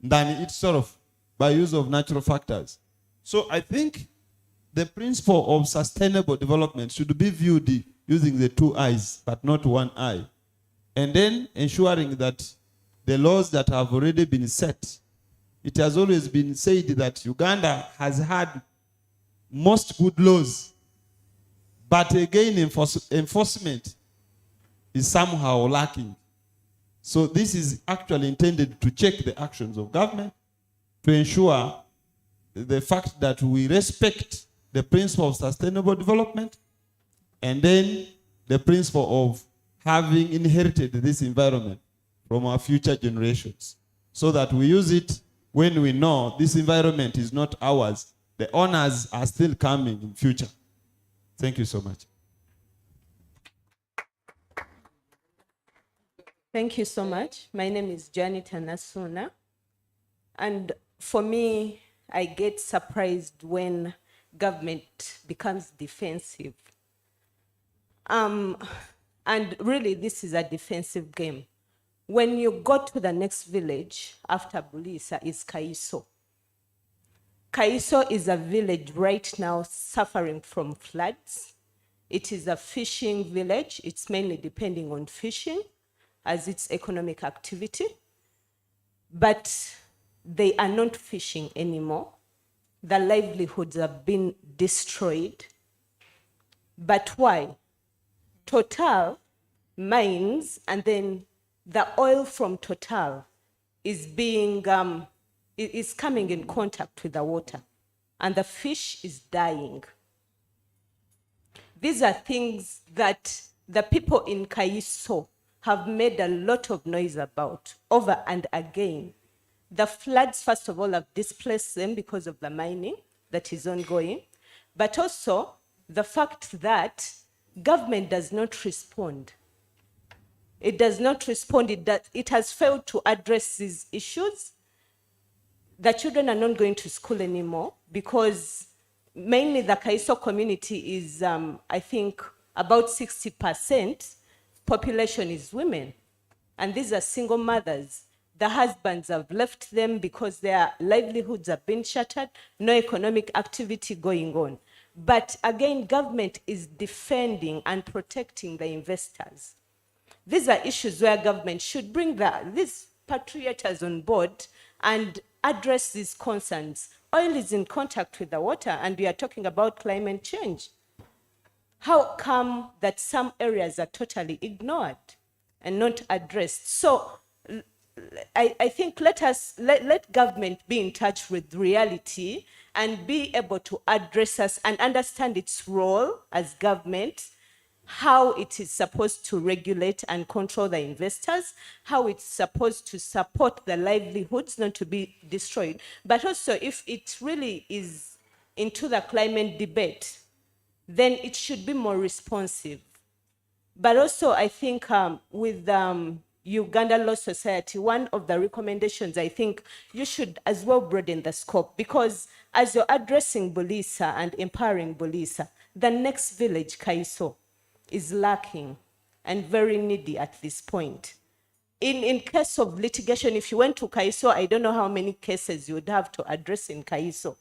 than it's sort of by use of natural factors. So I think the principle of sustainable development should be viewed using the two eyes, but not one eye. And then ensuring that the laws that have already been set, it has always been said that Uganda has had most good laws, but again, enforcement is somehow lacking. So this is actually intended to check the actions of government, to ensure the fact that we respect the principle of sustainable development, and then the principle of having inherited this environment from our future generations, so that we use it when we know this environment is not ours. The owners are still coming in future. Thank you so much. Thank you so much. My name is Janet Anasuna. And for me, I get surprised when government becomes defensive. And really, this is a defensive game. When you go to the next village after Bulisa is Kaiso. Kaiso is a village right now suffering from floods. It is a fishing village. It's mainly depending on fishing as its economic activity. But they are not fishing anymore. The livelihoods have been destroyed. But why? Total mines, and then the oil from Total is is coming in contact with the water, and the fish is dying. These are things that the people in Kaiso have made a lot of noise about over and again. The floods, first of all, have displaced them because of the mining that is ongoing, but also the fact that government does not respond. It does not respond. It has failed to address these issues. The children are not going to school anymore because mainly the Kaiso community is, I think, about 60% population is women. And these are single mothers. The husbands have left them because their livelihoods have been shattered, no economic activity going on. But again, government is defending and protecting the investors. These are issues where government should bring these patriots on board and address these concerns. Oil is in contact with the water, and we are talking about climate change. How come that some areas are totally ignored and not addressed? So I think let government be in touch with reality and be able to address us and understand its role as government, how it is supposed to regulate and control the investors, how it's supposed to support the livelihoods not to be destroyed. But also, if it really is into the climate debate, then it should be more responsive. But also, I think with Uganda Law Society, one of the recommendations, I think you should as well broaden the scope, because as you're addressing Bulisa and empowering Bulisa, the next village, Kaiso, is lacking and very needy at this point. In case of litigation, if you went to Kaiso, I don't know how many cases you would have to address in Kaiso,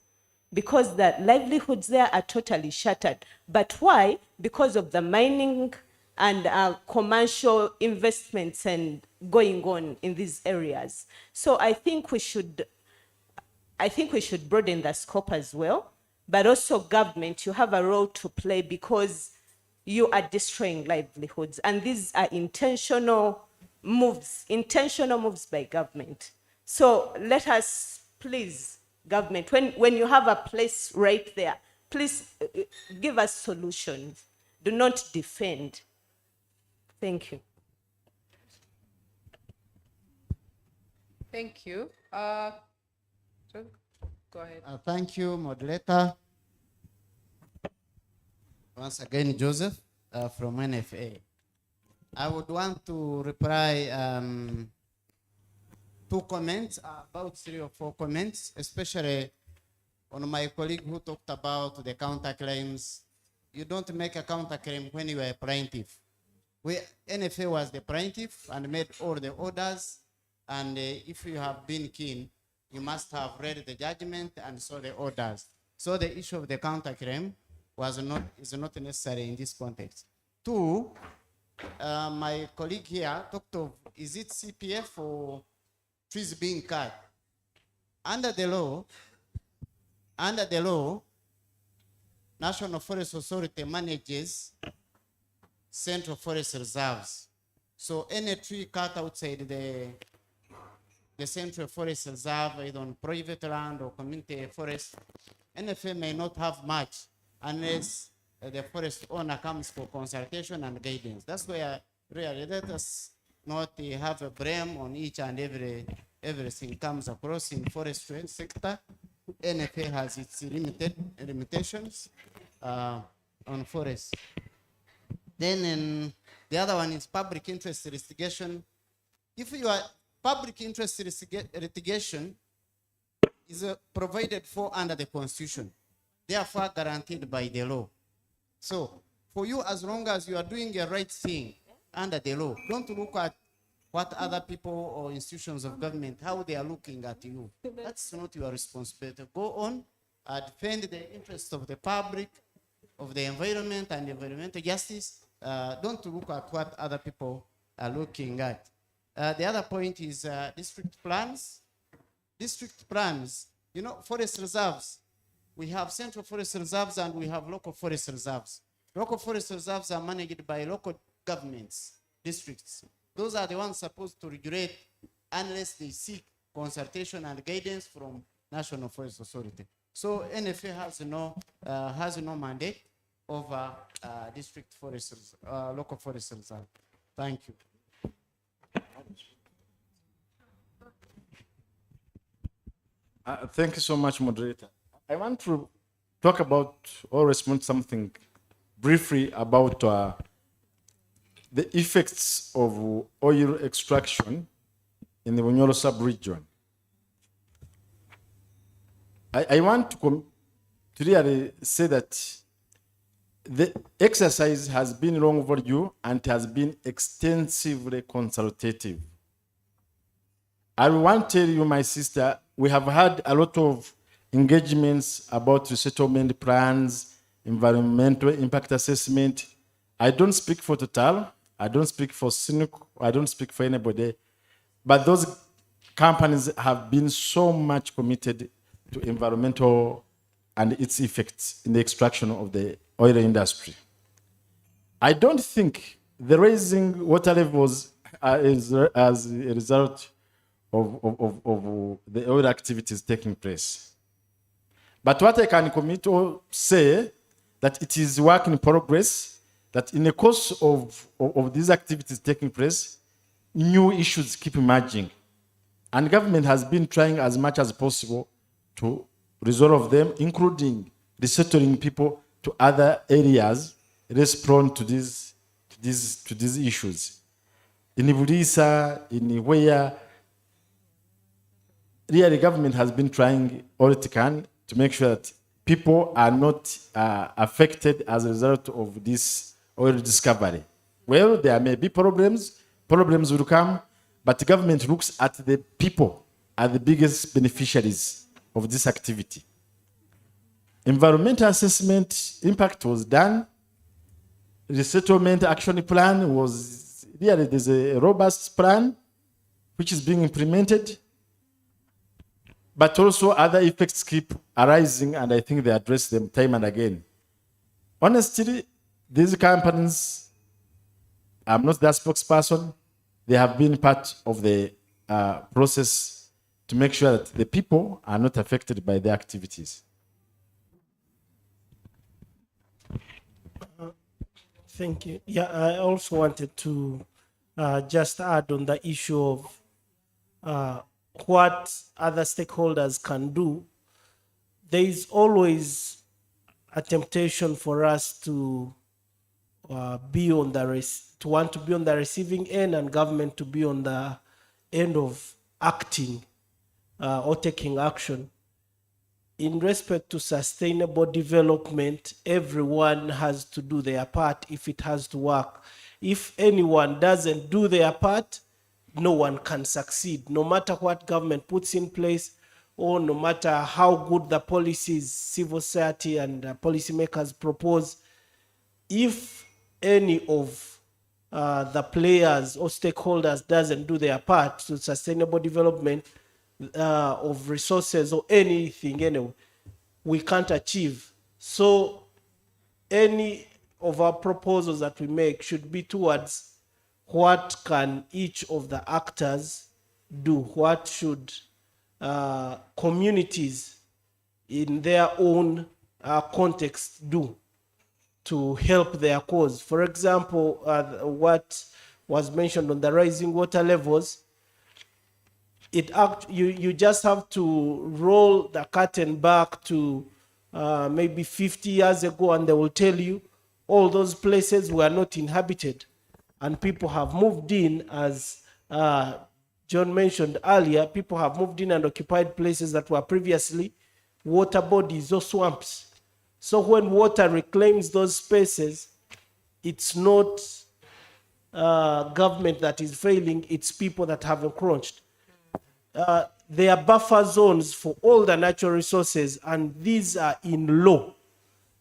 because the livelihoods there are totally shattered. But why? Because of the mining and commercial investments and going on in these areas. So I think we should broaden the scope as well. But also government, you have a role to play because you are destroying livelihoods. And these are intentional moves by government. So let us, please, government, when you have a place right there, please give us solutions. Do not defend. Thank you. Thank you. Go ahead. Thank you, moderator. Once again, Joseph from NFA. I would want to reply two comments, about 3 or 4 comments, especially on my colleague who talked about the counterclaims. You don't make a counterclaim when you are a plaintiff. NFA was the plaintiff and made all the orders. And if you have been keen, you must have read the judgment and saw the orders. So the issue of the counterclaim is not necessary in this context. 2, my colleague here talked of, is it CPF or trees being cut? Under the law, National Forest Authority manages central forest reserves. So any tree cut outside the central forest reserve, either on private land or community forest, NFA may not have much unless the forest owner comes for consultation and guidance. That's where really let us not have a blame on each and everything comes across in forestry sector. NFA has its limitations on forest. Then the other one is public interest litigation. If you are public interest litigation is provided for under the Constitution, therefore guaranteed by the law. So for you, as long as you are doing the right thing under the law, don't look at what other people or institutions of government, how they are looking at you. That's not your responsibility. Go on, defend the interests of the public of the environment and environmental justice. Don't look at what other people are looking at. The other point is district plans. District plans, you know, forest reserves. We have central forest reserves and we have local forest reserves. Local forest reserves are managed by local governments, districts. Those are the ones supposed to regulate unless they seek consultation and guidance from National Forest Authority. So NFA has no mandate over district forest, local forest reserve. Thank you. Thank you so much, moderator. I want to talk about or respond something briefly about the effects of oil extraction in the Bunyoro sub-region. I want to clearly say that the exercise has been long overdue and has been extensively consultative. I want to tell you, my sister, we have had a lot of engagements about resettlement plans, environmental impact assessment. I don't speak for Total, I don't speak for Sinuk, I don't speak for anybody, but those companies have been so much committed to environmental and its effects in the extraction of the oil industry. I don't think the raising water levels is as a result of the oil activities taking place. But what I can commit or say that it is work in progress, that in the course of these activities taking place, new issues keep emerging. And government has been trying as much as possible to resolve them, including resettling people to other areas less prone to these issues. In Bulisa, in where really government has been trying all it can to make sure that people are not affected as a result of this oil discovery. Well, there may be problems will come, but the government looks at the people as the biggest beneficiaries of this activity. Environmental assessment impact was done. Resettlement action plan was, really there's a robust plan which is being implemented. But also other effects keep arising, and I think they address them time and again. Honestly, these companies, I'm not their spokesperson, they have been part of the process to make sure that the people are not affected by the activities. Thank you. Yeah, I also wanted to just add on the issue of what other stakeholders can do. There is always a temptation for us to be on the to want to be on the receiving end and government to be on the end of acting or taking action. In respect to sustainable development, everyone has to do their part if it has to work. If anyone doesn't do their part, no one can succeed, no matter what government puts in place, or no matter how good the policies civil society and policymakers propose. If any of the players or stakeholders doesn't do their part to sustainable development of resources or anything anyway, we can't achieve. So any of our proposals that we make should be towards what can each of the actors do? What should communities in their own context do to help their cause? For example, what was mentioned on the rising water levels, you just have to roll the curtain back to maybe 50 years ago and they will tell you all those places were not inhabited. And people have moved in, as John mentioned earlier, people have moved in and occupied places that were previously water bodies or swamps. So when water reclaims those spaces, it's not government that is failing, it's people that have encroached. There are buffer zones for all the natural resources, and these are in law.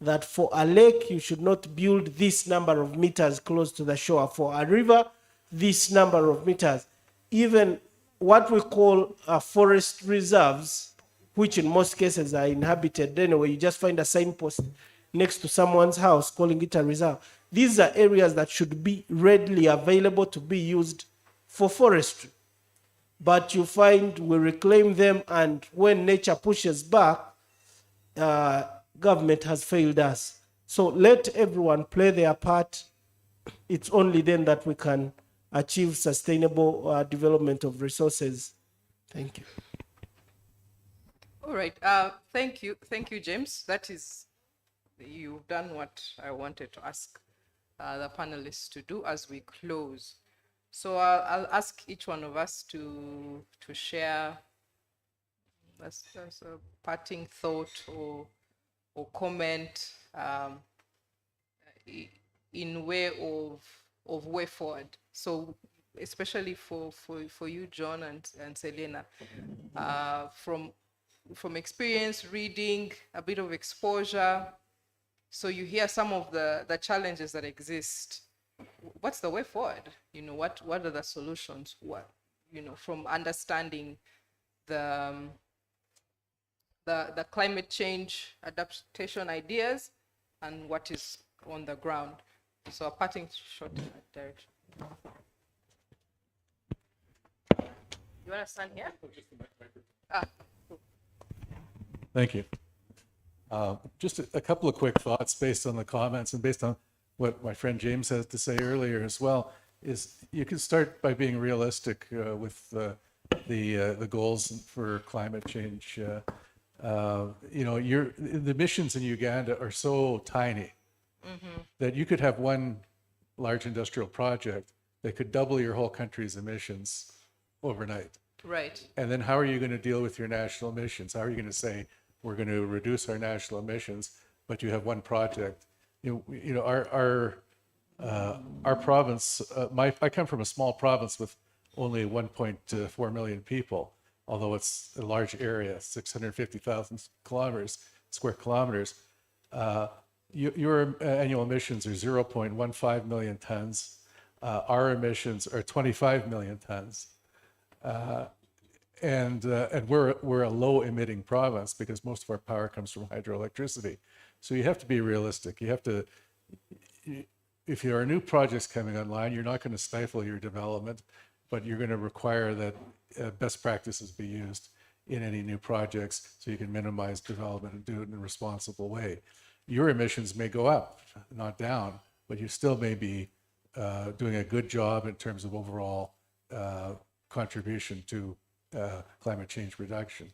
that for a lake, you should not build this number of meters close to the shore. For a river, this number of meters. Even what we call forest reserves, which in most cases are inhabited anyway, you just find a signpost next to someone's house calling it a reserve. These are areas that should be readily available to be used for forestry. But you find we reclaim them, and when nature pushes back, government has failed us. So let everyone play their part. It's only then that we can achieve sustainable development of resources. Thank you. All right. Thank you, James. You've done what I wanted to ask the panelists to do as we close. So I'll ask each one of us to share as a parting thought or comment in way of way forward. So especially for you, John and Selena, from experience, reading, a bit of exposure, so you hear some of the challenges that exist. What's the way forward? You know, what are the solutions? What, you know, from understanding the climate change adaptation ideas and what is on the ground. So a parting shot in that direction. You want to stand here? Thank you. Just a couple of quick thoughts based on the comments and based on what my friend James has to say earlier as well, is you can start by being realistic with the goals for climate change. You know, the emissions in Uganda are so tiny that you could have one large industrial project that could double your whole country's emissions overnight. Right. And then how are you going to deal with your national emissions? How are you going to say we're going to reduce our national emissions, but you have one project? You know, our province. I come from a small province with only 1.4 million people, although it's a large area, 650,000 square kilometers. Your annual emissions are 0.15 million tons. Our emissions are 25 million tons. And we're a low emitting province because most of our power comes from hydroelectricity. So you have to be realistic. You have to, if there are new projects coming online, you're not going to stifle your development, but you're going to require that best practices be used in any new projects so you can minimize development and do it in a responsible way. Your emissions may go up, not down, but you still may be doing a good job in terms of overall contribution to climate change reduction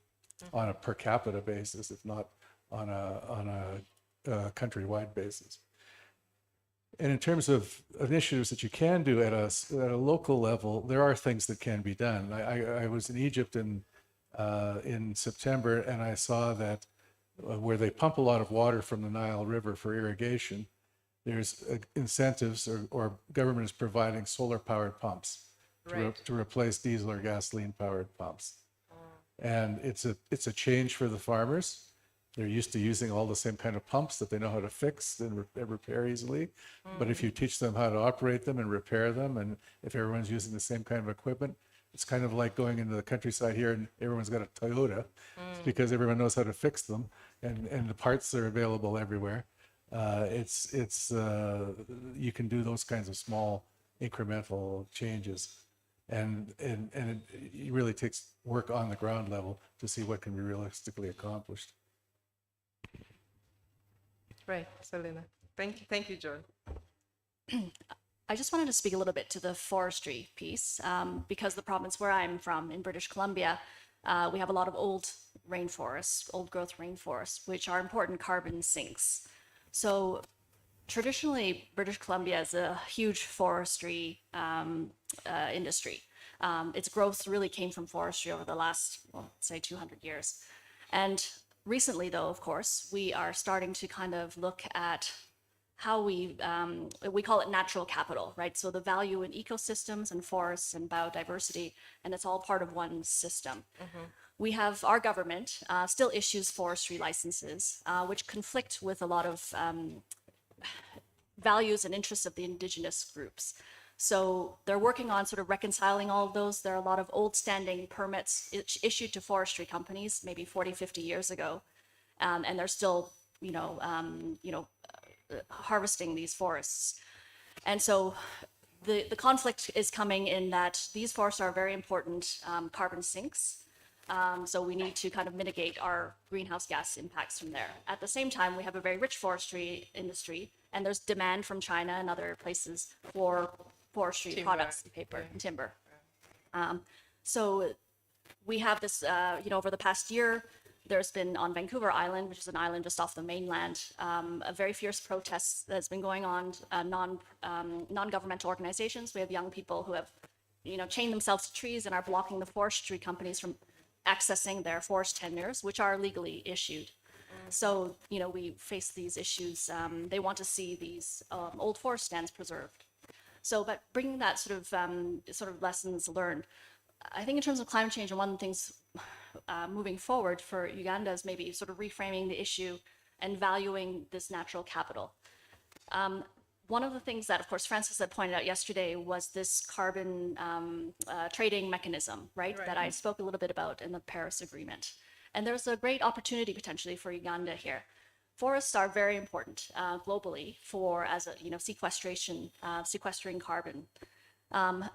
on a per capita basis, if not on a countrywide basis. And in terms of initiatives that you can do at a local level, there are things that can be done. I was in Egypt in September, and I saw that where they pump a lot of water from the Nile River for irrigation, there's incentives or government is providing solar powered pumps to replace diesel or gasoline powered pumps. And it's a change for the farmers. They're used to using all the same kind of pumps that they know how to fix and repair easily. But if you teach them how to operate them and repair them, and if everyone's using the same kind of equipment, it's kind of like going into the countryside here and everyone's got a Toyota. It's because everyone knows how to fix them, and the parts are available everywhere. You can do those kinds of small incremental changes. And it really takes work on the ground level to see what can be realistically accomplished. Right, Selena. Thank you, John. I just wanted to speak a little bit to the forestry piece, because the province where I'm from in British Columbia, we have a lot of old rainforests, old growth rainforests, which are important carbon sinks. So traditionally, British Columbia is a huge forestry industry. Its growth really came from forestry over the last, well, say 200 years. And recently, though, of course, we are starting to kind of look at how we call it natural capital, right? So the value in ecosystems and forests and biodiversity, and it's all part of one system. we have our government still issues forestry licenses, which conflict with a lot of values and interests of the indigenous groups. So they're working on sort of reconciling all of those. There are a lot of old standing permits issued to forestry companies maybe 40, 50 years ago. And they're still, harvesting these forests. And so the conflict is coming in that these forests are very important carbon sinks. So we need to kind of mitigate our greenhouse gas impacts from there. At the same time, we have a very rich forestry industry, and there's demand from China and other places for forestry products, paper and timber. So we have this, over the past year, there's been on Vancouver Island, which is an island just off the mainland, a very fierce protest that's been going on. Non-governmental organizations. We have young people who have, chained themselves to trees and are blocking the forestry companies from accessing their forest tenures, which are legally issued. So, we face these issues. They want to see these old forest stands preserved. So, but bringing that sort of lessons learned, I think in terms of climate change, and one of the things moving forward for Uganda is maybe sort of reframing the issue and valuing this natural capital. One of the things that, of course, Francis had pointed out yesterday was this carbon trading mechanism, right? That I spoke a little bit about in the Paris Agreement. And there's a great opportunity potentially for Uganda here. Forests are very important globally as sequestering carbon.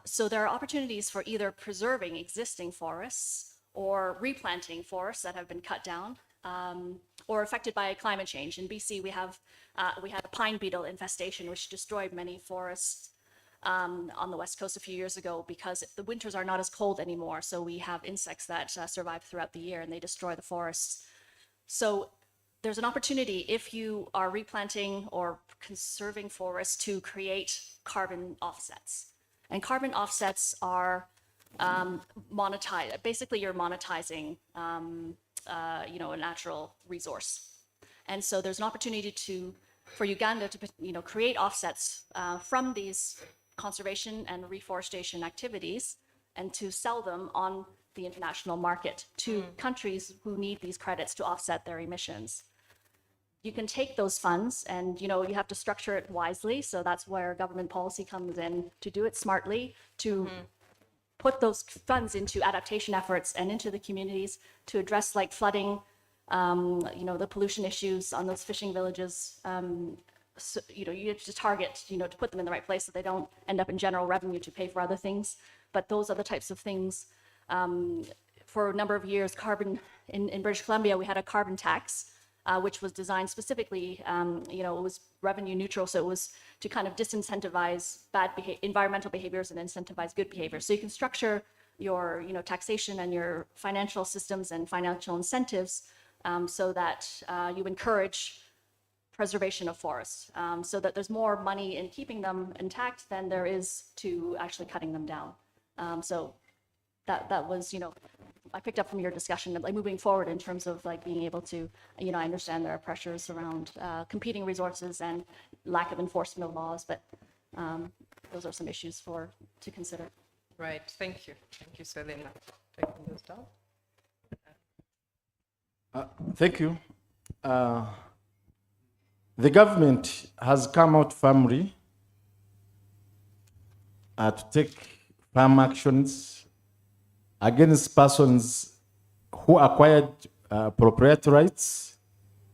So there are opportunities for either preserving existing forests or replanting forests that have been cut down or affected by climate change. In BC, we had a pine beetle infestation, which destroyed many forests on the west coast a few years ago because the winters are not as cold anymore. So we have insects that survive throughout the year and they destroy the forests. So there's an opportunity if you are replanting or conserving forests to create carbon offsets. And carbon offsets are monetized. Basically, you're monetizing, a natural resource. And so there's an opportunity for Uganda to, create offsets from these conservation and reforestation activities and to sell them on the international market to countries who need these credits to offset their emissions. You can take those funds and, you have to structure it wisely. So that's where government policy comes in to do it smartly, to put those funds into adaptation efforts and into the communities to address like flooding, the pollution issues on those fishing villages. So, you have to target, to put them in the right place so they don't end up in general revenue to pay for other things. But those are the types of things. For a number of years, in British Columbia, we had a carbon tax, which was designed specifically, it was revenue neutral, so it was to kind of disincentivize bad environmental behaviors and incentivize good behaviors. So you can structure your, taxation and your financial systems and financial incentives so that you encourage preservation of forests, so that there's more money in keeping them intact than there is to actually cutting them down. So that was, I picked up from your discussion, like moving forward in terms of like being able to, I understand there are pressures around competing resources and lack of enforcement of laws, but those are some issues to consider. Right, thank you. Thank you, Selena. Taking those down. Thank you. The government has come out firmly to take firm actions against persons who acquired proprietary rights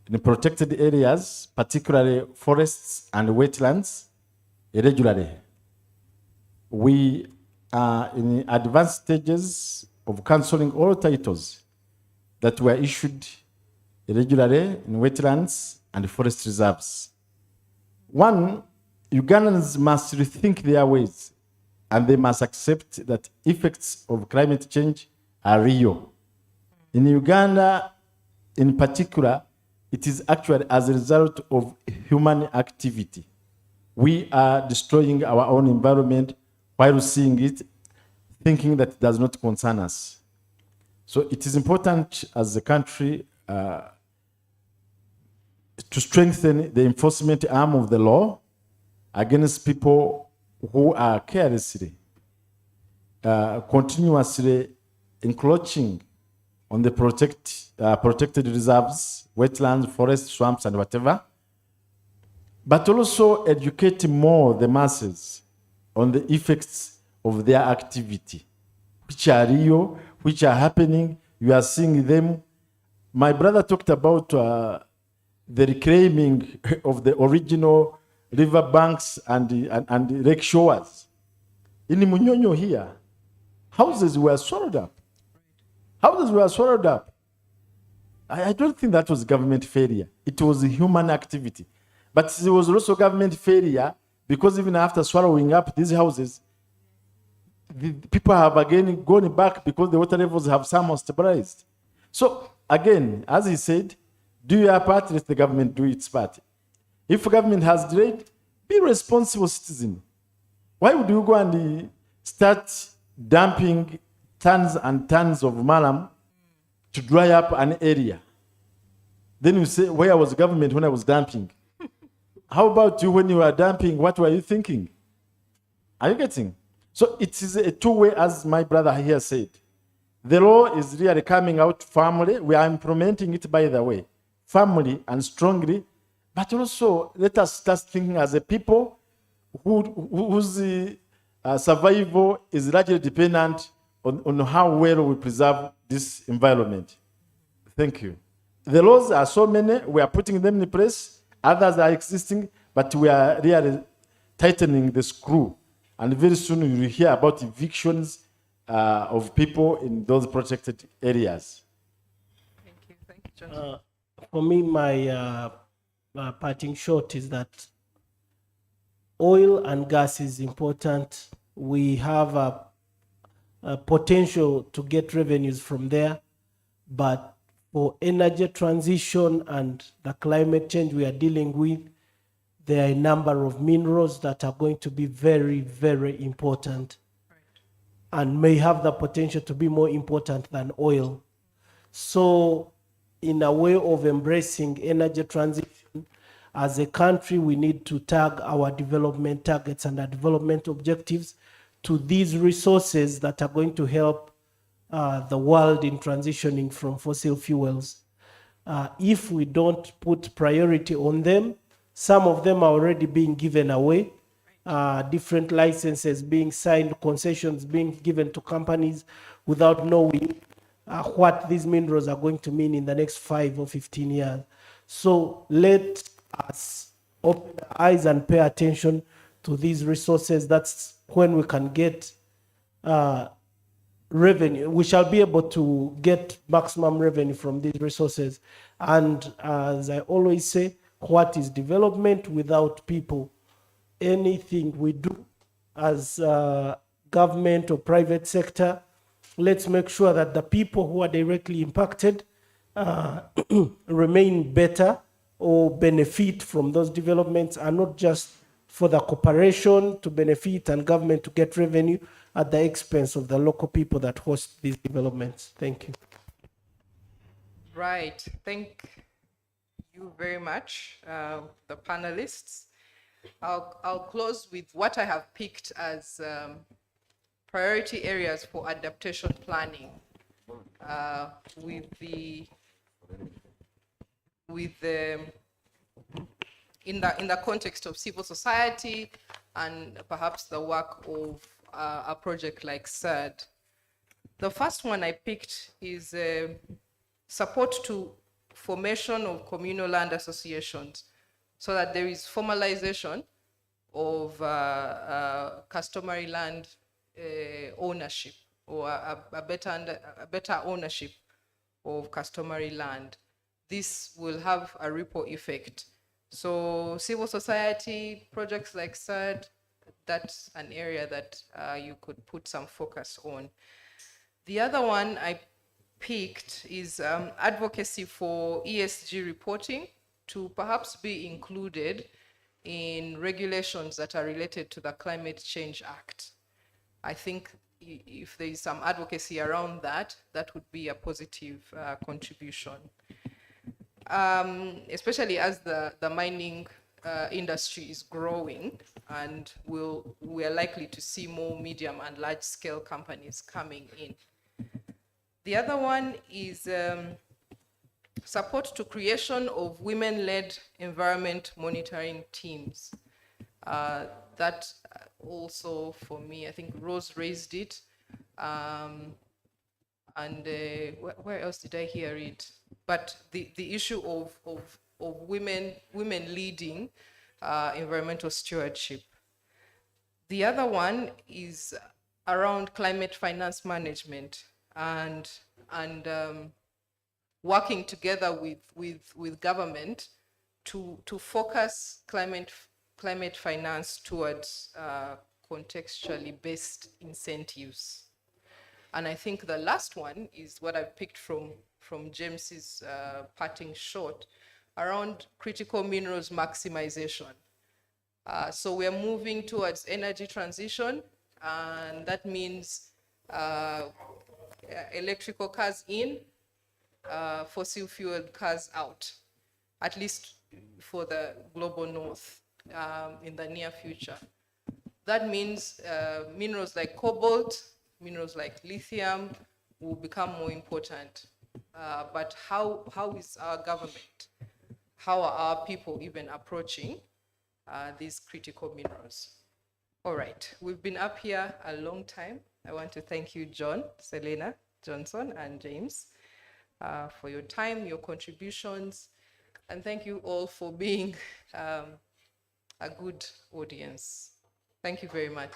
in protected areas, particularly forests and wetlands, irregularly. We are in advanced stages of cancelling all titles that were issued irregularly in wetlands and forest reserves. One, Ugandans must rethink their ways, and they must accept that effects of climate change are real. In Uganda, in particular, it is actually as a result of human activity. We are destroying our own environment while seeing it, thinking that it does not concern us. So it is important as a country to strengthen the enforcement arm of the law against people who are carelessly, continuously encroaching on the protected reserves, wetlands, forests, swamps, and whatever, but also educate more the masses on the effects of their activity, which are real, which are happening. You are seeing them. My brother talked about the reclaiming of the original river banks and lake shores. In Munyonyo here, houses were swallowed up. Houses were swallowed up. I don't think that was government failure. It was human activity. But it was also government failure because even after swallowing up these houses, the people have again gone back because the water levels have somewhat stabilized. So again, as he said, do your part, let the government do its part. If government has delayed, be a responsible citizen. Why would you go and start dumping tons and tons of malam to dry up an area? Then you say, where was government when I was dumping? How about you when you were dumping? What were you thinking? Are you getting? So it is a two-way, as my brother here said. The law is really coming out firmly. We are implementing it, by the way, firmly and strongly. But also, let us start thinking as a people whose survival is largely dependent on how well we preserve this environment. Thank you. The laws are so many. We are putting them in place. Others are existing, but we are really tightening the screw. And very soon you will hear about evictions of people in those protected areas. For me, my parting shot is that oil and gas is important. We have a potential to get revenues from there, but for energy transition and the climate change we are dealing with, there are a number of minerals that are going to be very, very important and may have the potential to be more important than oil. So in a way of embracing energy transition, as a country, we need to tag our development targets and our development objectives to these resources that are going to help the world in transitioning from fossil fuels. If we don't put priority on them, some of them are already being given away, different licenses being signed, concessions being given to companies without knowing what these minerals are going to mean in the next 5 or 15 years. So let us open our eyes and pay attention to these resources. That's when we can get revenue. We shall be able to get maximum revenue from these resources. And as I always say, what is development without people? Anything we do as government or private sector, let's make sure that the people who are directly impacted remain better or benefit from those developments, and not just for the corporation to benefit and government to get revenue at the expense of the local people that host these developments. Thank you. Right. Thank you very much, the panelists. I'll close with what I have picked as priority areas for adaptation planning in the context of civil society and perhaps the work of a project like SAD. The first one I picked is support to formation of communal land associations, so that there is formalization of customary land ownership, or a better ownership of customary land. This will have a ripple effect. So civil society projects like SAD, that's an area that you could put some focus on. The other one I picked is advocacy for ESG reporting to perhaps be included in regulations that are related to the Climate Change Act. I think if there is some advocacy around that, that would be a positive contribution. Especially as the mining industry is growing, and we are likely to see more medium and large scale companies coming in. The other one is support to creation of women-led environment monitoring teams. That also, for me, I think Rose raised it. Where else did I hear it? But the issue of women leading environmental stewardship. The other one is around climate finance management and working together with government to focus climate finance towards contextually based incentives. And I think the last one is what I picked from James's parting shot around critical minerals maximization. So we are moving towards energy transition, and that means electrical cars in, fossil fuel cars out, at least for the global north in the near future. That means minerals like cobalt, minerals like lithium will become more important. But how is our government, how are our people even approaching these critical minerals? All right, we've been up here a long time. I want to thank you, John, Selena, Johnson, and James, for your time, your contributions, and thank you all for being a good audience. Thank you very much.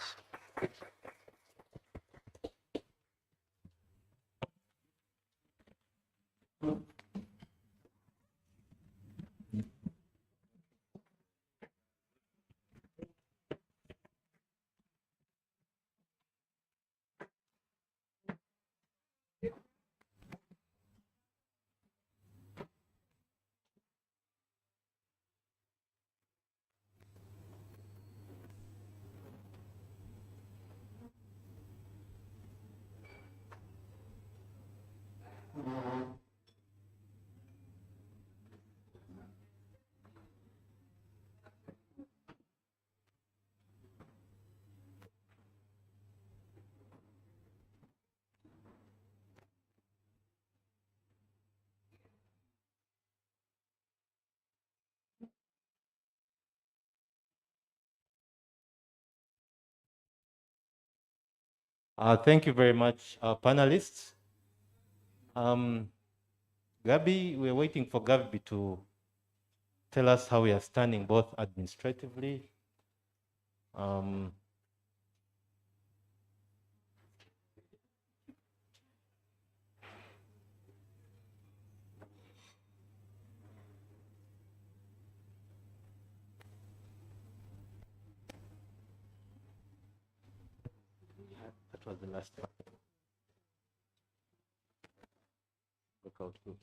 Thank you very much, panelists. Gabi, we're waiting for Gabi to tell us how we are standing both administratively. That was the last one. Workout groups.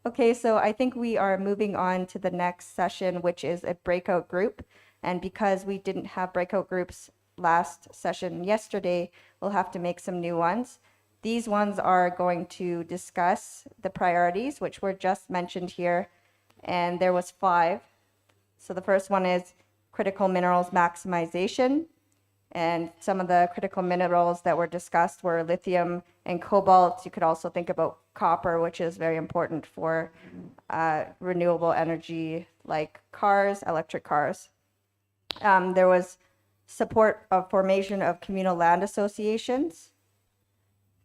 Okay, so I think we are moving on to the next session, which is a breakout group. And because we didn't have breakout groups last session yesterday, we'll have to make some new ones. These ones are going to discuss the priorities, which were just mentioned here, and there was 5. So the first one is critical minerals maximization. And some of the critical minerals that were discussed were lithium and cobalt. You could also think about copper, which is very important for renewable energy like cars, electric cars. There was support of formation of communal land associations,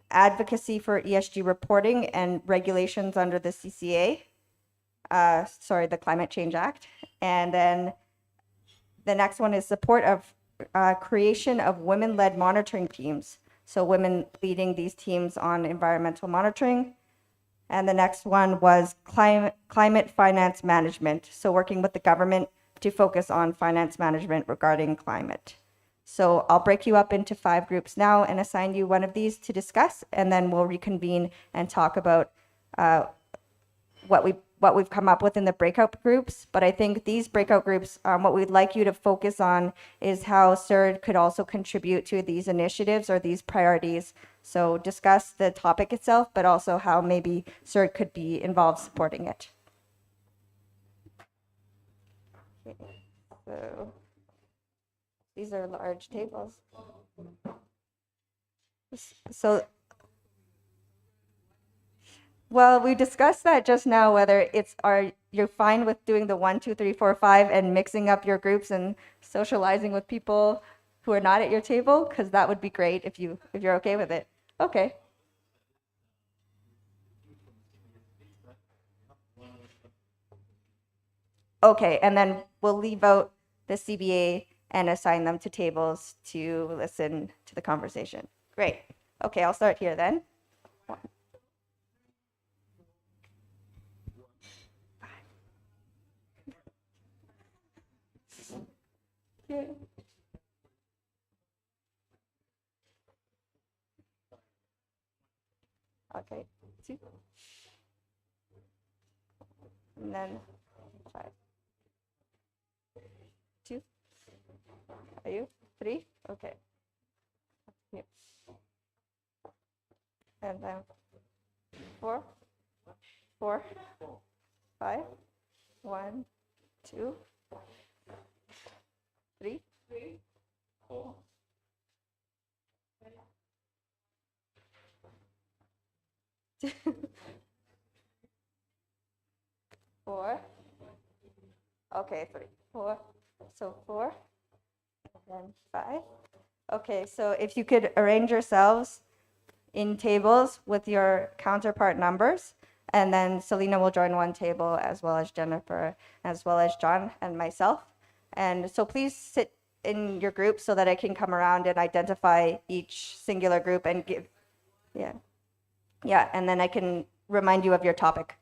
advocacy for ESG reporting and regulations under the CCA, the Climate Change Act. And then the next one is support of creation of women-led monitoring teams. So women leading these teams on environmental monitoring. And the next one was climate finance management. So working with the government to focus on finance management regarding climate. So I'll break you up into 5 groups now and assign you one of these to discuss, and then we'll reconvene and talk about what we've come up with in the breakout groups. But I think these breakout groups, what we'd like you to focus on is how CERD could also contribute to these initiatives or these priorities. So discuss the topic itself, but also how maybe CERD could be involved supporting it. Okay. So these are large tables. So well, we discussed that just now, whether you're fine with doing the 1, 2, 3, 4, 5 and mixing up your groups and socializing with people who are not at your table, because that would be great if you're okay with it. Okay. Okay, and then we'll leave out the CBA and assign them to tables to listen to the conversation. Great. Okay, I'll start here then. Okay. Okay, 2. And then 5. 2. Are you? 3? Okay. Here. And then 4. 4. 5. 1, 2, 3. 4. 4. Okay, 3. 4. So 4. And then 5. Okay, so if you could arrange yourselves in tables with your counterpart numbers, and then Selena will join one table, as well as Jennifer, as well as John and myself. And so please sit in your group so that I can come around and identify each singular group and give, yeah, and then I can remind you of your topic.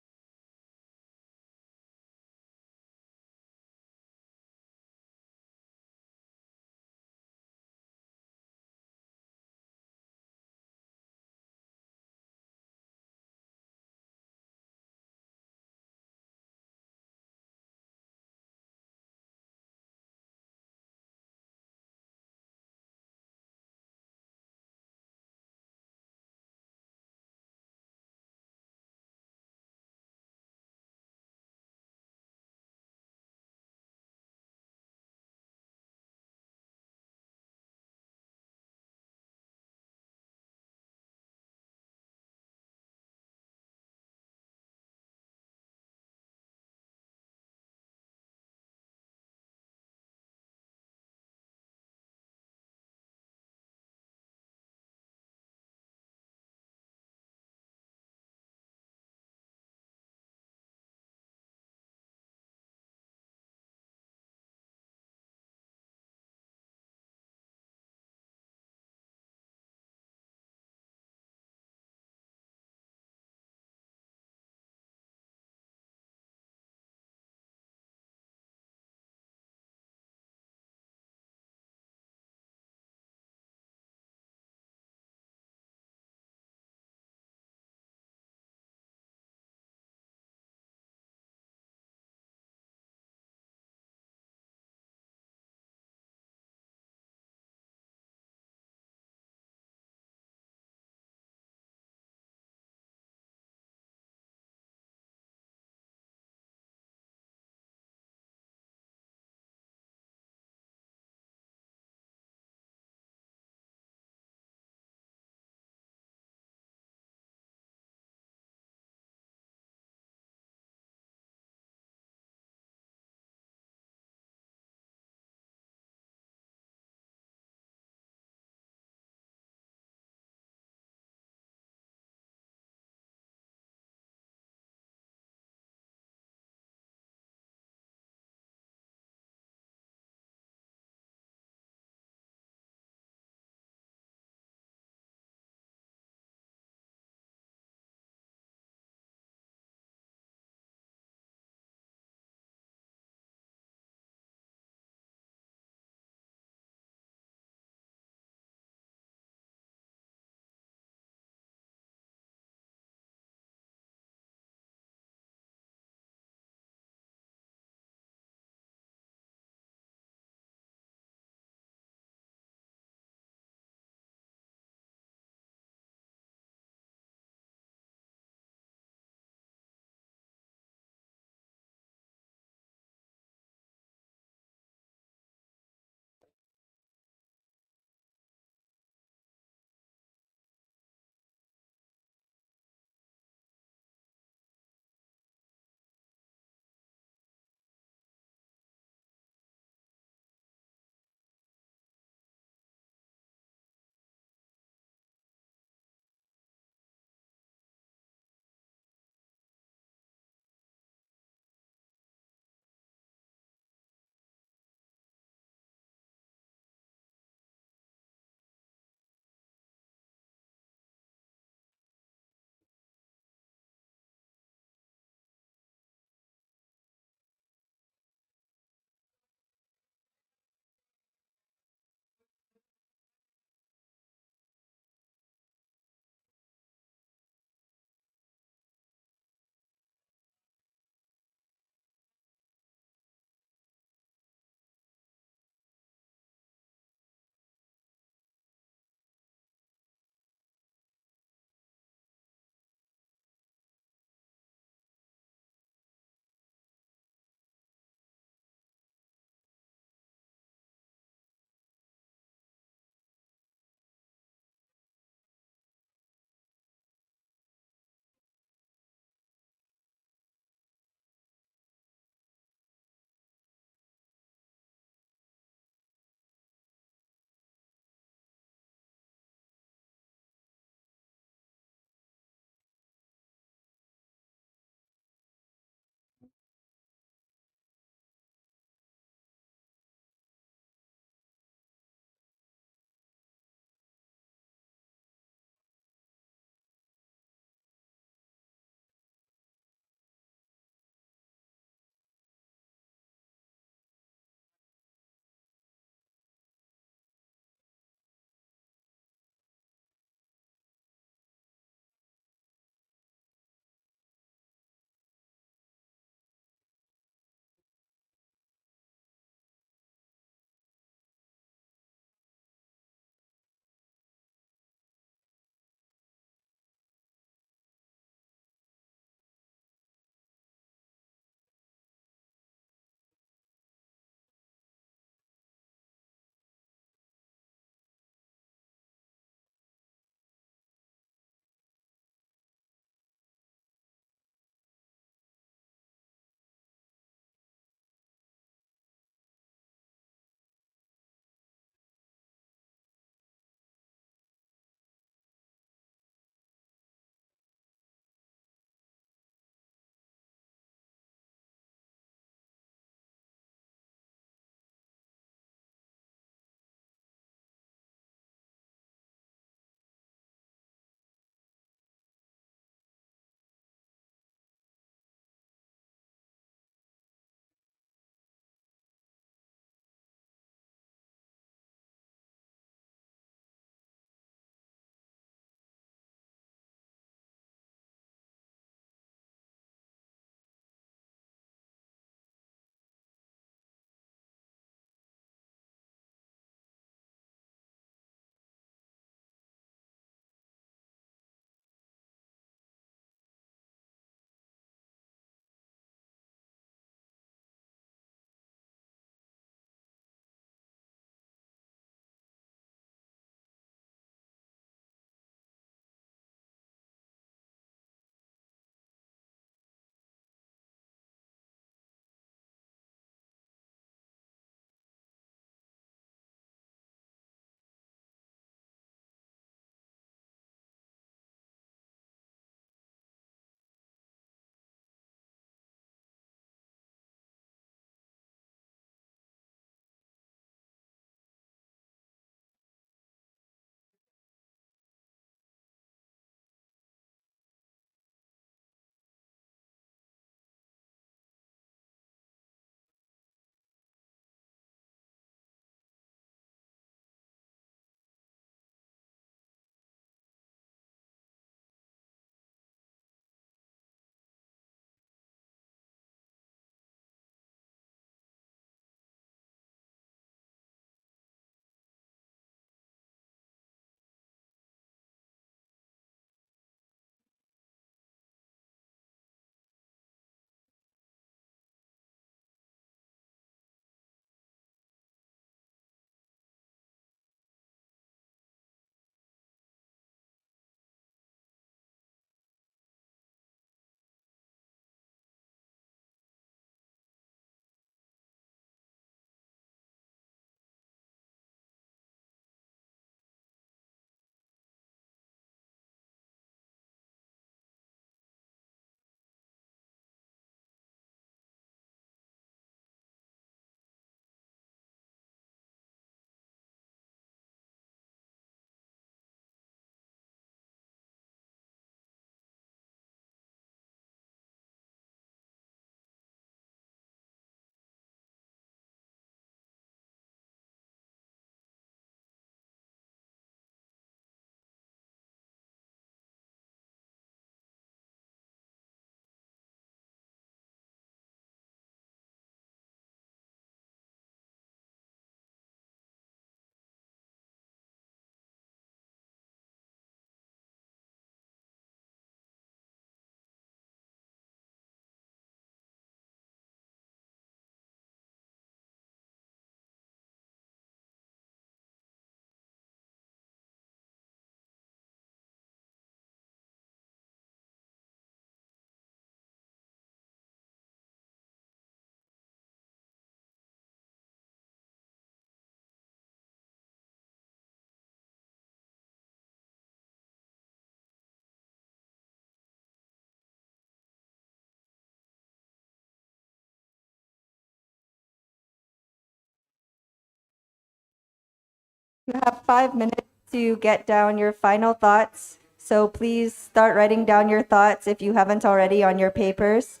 You have 5 minutes to get down your final thoughts. So please start writing down your thoughts if you haven't already on your papers.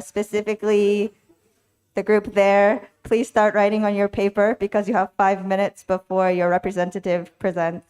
Specifically, the group there, please start writing on your paper because you have 5 minutes before your representative presents.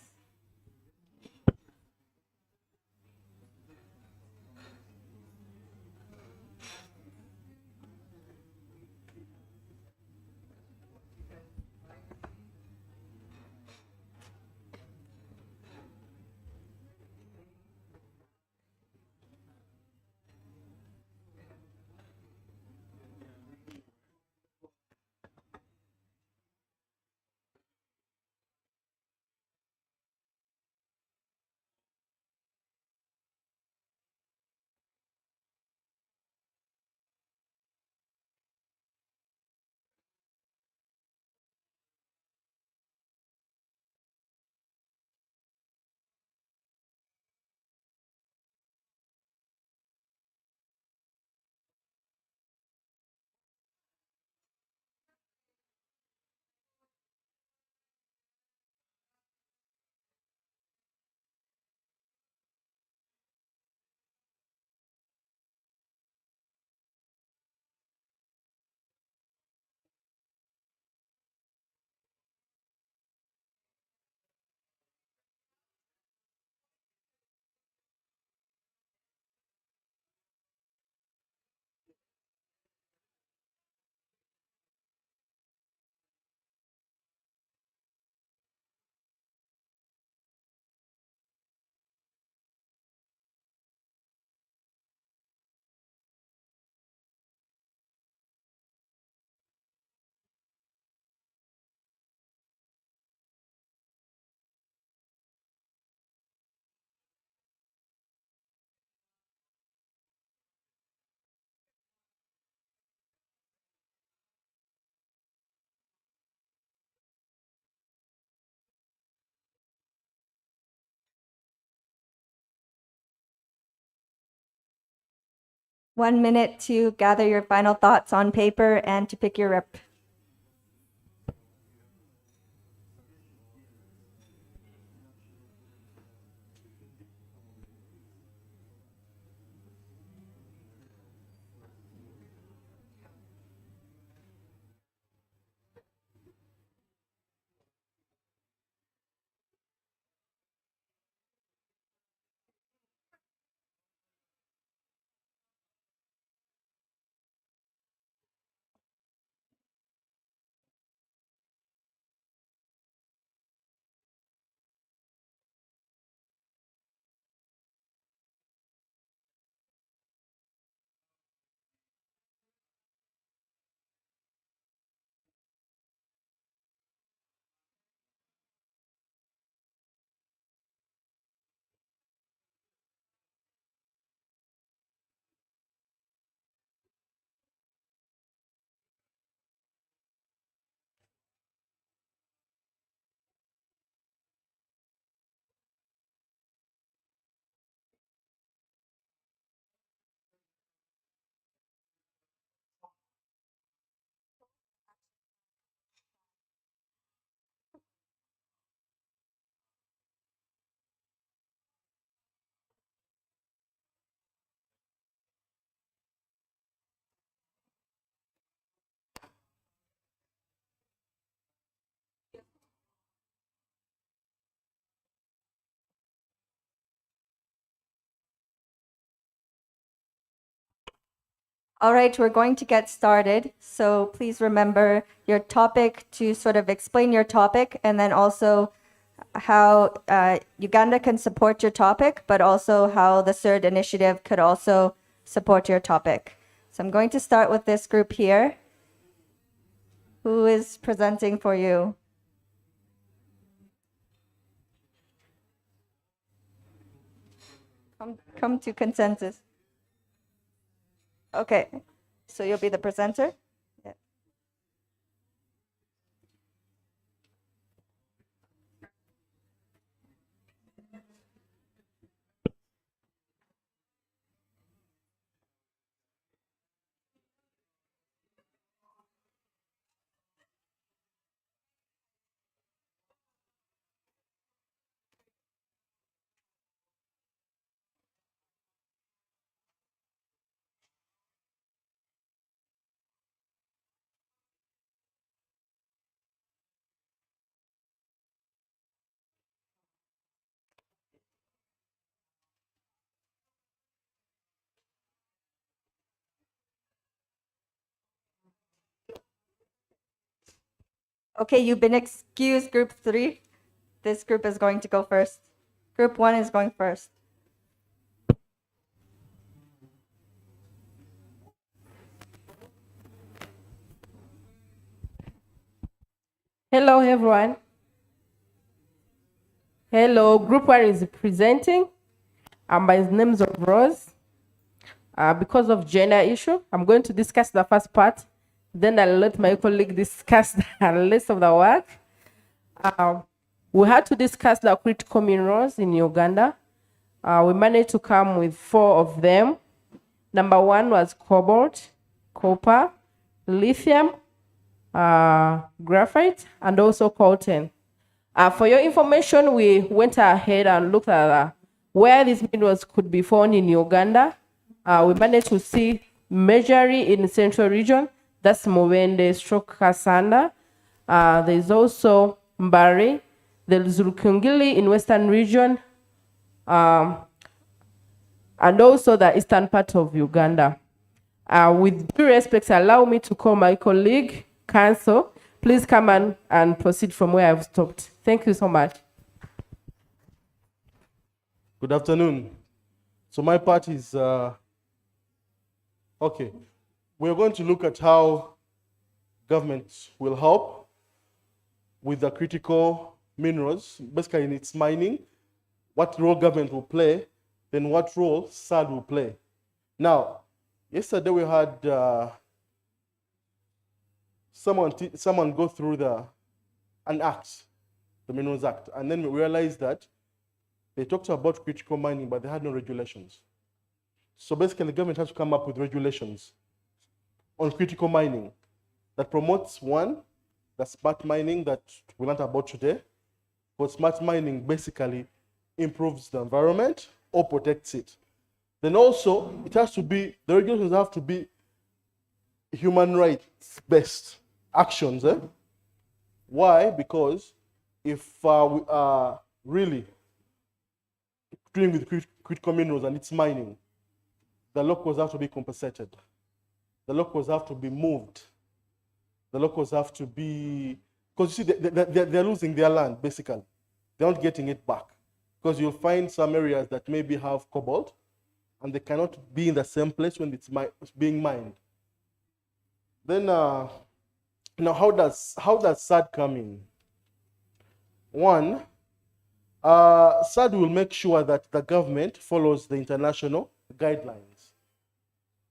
One minute to gather your final thoughts on paper and to pick your rep. All right, we're going to get started. So please remember your topic to sort of explain your topic and then also how Uganda can support your topic, but also how the third initiative could also support your topic. So I'm going to start with this group here. Who is presenting for you? Come to consensus. Okay, so you'll be the presenter? Yeah. Okay, you've been excused, group 3. This group is going to go first. Group 1 is going first. Hello, everyone. Hello, group 1 is presenting. My name is Rose. Because of gender issue, I'm going to discuss the first part. Then I'll let my colleague discuss the rest of the work. We had to discuss the critical minerals in Uganda. We managed to come with 4 of them. Number 1 was cobalt, copper, lithium, graphite, and also coltan. For your information, we went ahead and looked at where these minerals could be found in Uganda. We managed to see majorly in the central region, that's Mubende stroke Kasanda. There's also Mbari, there's Rukungili in western region, and also the eastern part of Uganda. With due respect, allow me to call my colleague, Kaiso. Please come and proceed from where I've stopped. Thank you so much. Good afternoon. So my part is, okay. We're going to look at how government will help with the critical minerals, basically in its mining, what role government will play, then what role SAD will play. Now, yesterday we had someone go through an act, the Minerals Act, and then we realized that they talked about critical mining, but they had no regulations. So basically, the government has to come up with regulations on critical mining that promotes, one, the smart mining that we learned about today. But smart mining basically improves the environment or protects it. Then also, it has to be, the regulations have to be human rights-based actions. Why? Because if we are really dealing with critical minerals and its mining, the locals have to be compensated. The locals have to be moved. The locals have to be, because you see, they're losing their land, basically. They're not getting it back. Because you'll find some areas that maybe have cobalt, and they cannot be in the same place when it's being mined. Then, now how does SAD come in? One, SAD will make sure that the government follows the international guidelines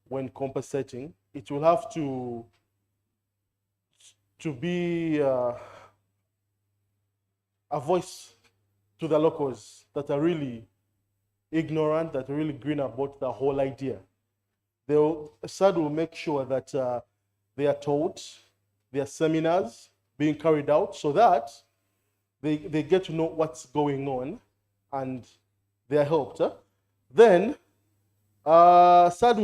when compensating. It will have to be a voice to the locals that are really ignorant, that are really green about the whole idea. SAD will make sure that they are taught, there are seminars being carried out so that they get to know what's going on and they are helped. Then SAD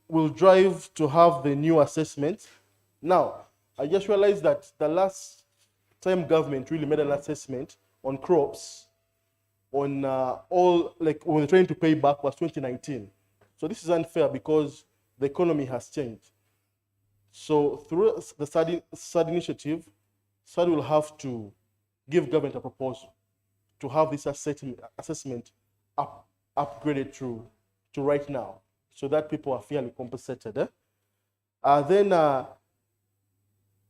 will drive to have the new assessment. Now, I just realized that the last time government really made an assessment on crops, on all, like when they're trying to pay back, was 2019. So this is unfair because the economy has changed. So through the SAD initiative, SAD will have to give government a proposal to have this assessment upgraded to right now, so that people are fairly compensated. Then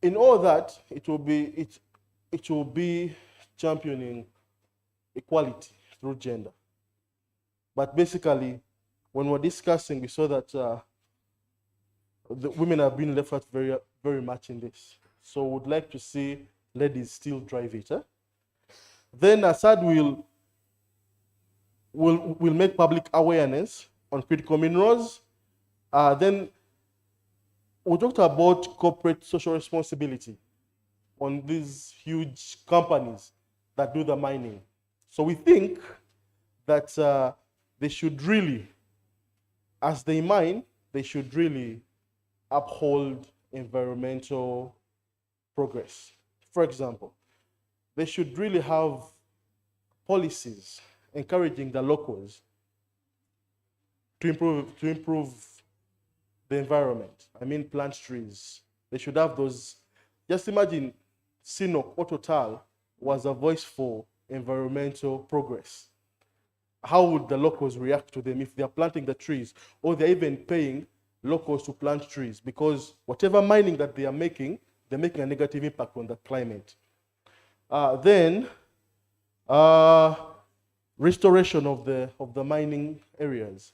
in all that, it will be championing equality through gender. But basically, when we're discussing, we saw that the women have been left out very, very much in this. So would like to see ladies still drive it. Then SAD will make public awareness on critical minerals. Then we talked about corporate social responsibility on these huge companies that do the mining. So we think that they should really, as they mine, they should really uphold environmental progress. For example, they should really have policies encouraging the locals to improve the environment. I mean, plant trees. They should have those Just imagine Sinok or Total was a voice for environmental progress. How would the locals react to them if they are planting the trees, or they're even paying locals to plant trees? Because whatever mining that they are making, they're making a negative impact on the climate. Then, restoration of the mining areas.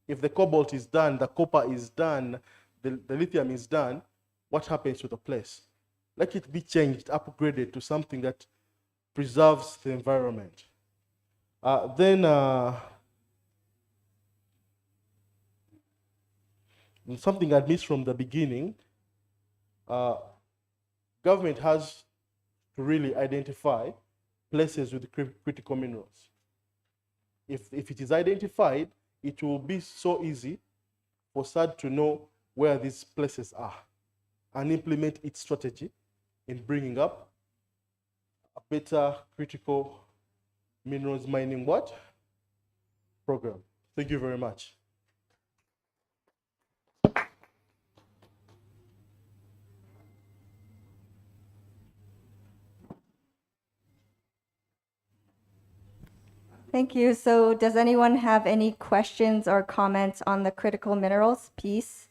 If the cobalt is done, the copper is done, the lithium is done, what happens to the place? Let it be changed, upgraded to something that preserves the environment. Then something I missed from the beginning, government has to really identify places with critical minerals. If it is identified, it will be so easy for SAD to know where these places are and implement its strategy in bringing up a better critical minerals mining program. Thank you very much. Thank you. So does anyone have any questions or comments on the critical minerals piece?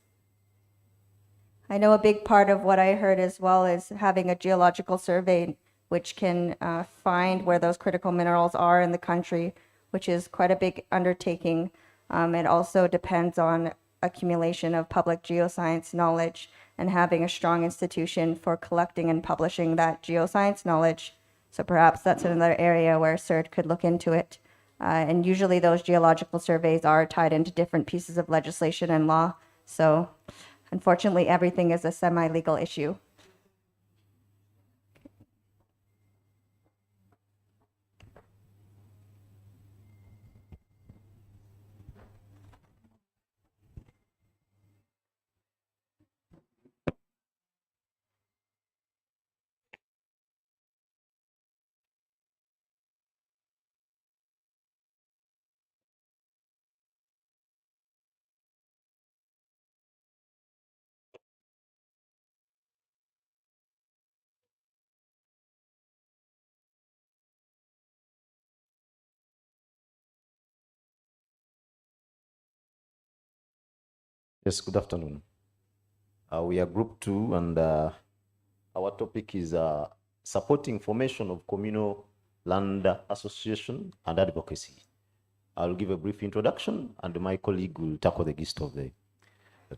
I know a big part of what I heard as well is having a geological survey which can find where those critical minerals are in the country, which is quite a big undertaking. It also depends on accumulation of public geoscience knowledge and having a strong institution for collecting and publishing that geoscience knowledge. So perhaps that's another area where CERT could look into it. And usually those geological surveys are tied into different pieces of legislation and law. So unfortunately, everything is a semi-legal issue. Yes, good afternoon. We are Group 2, and our topic is supporting formation of communal land association and advocacy. I'll give a brief introduction, and my colleague will tackle the gist of the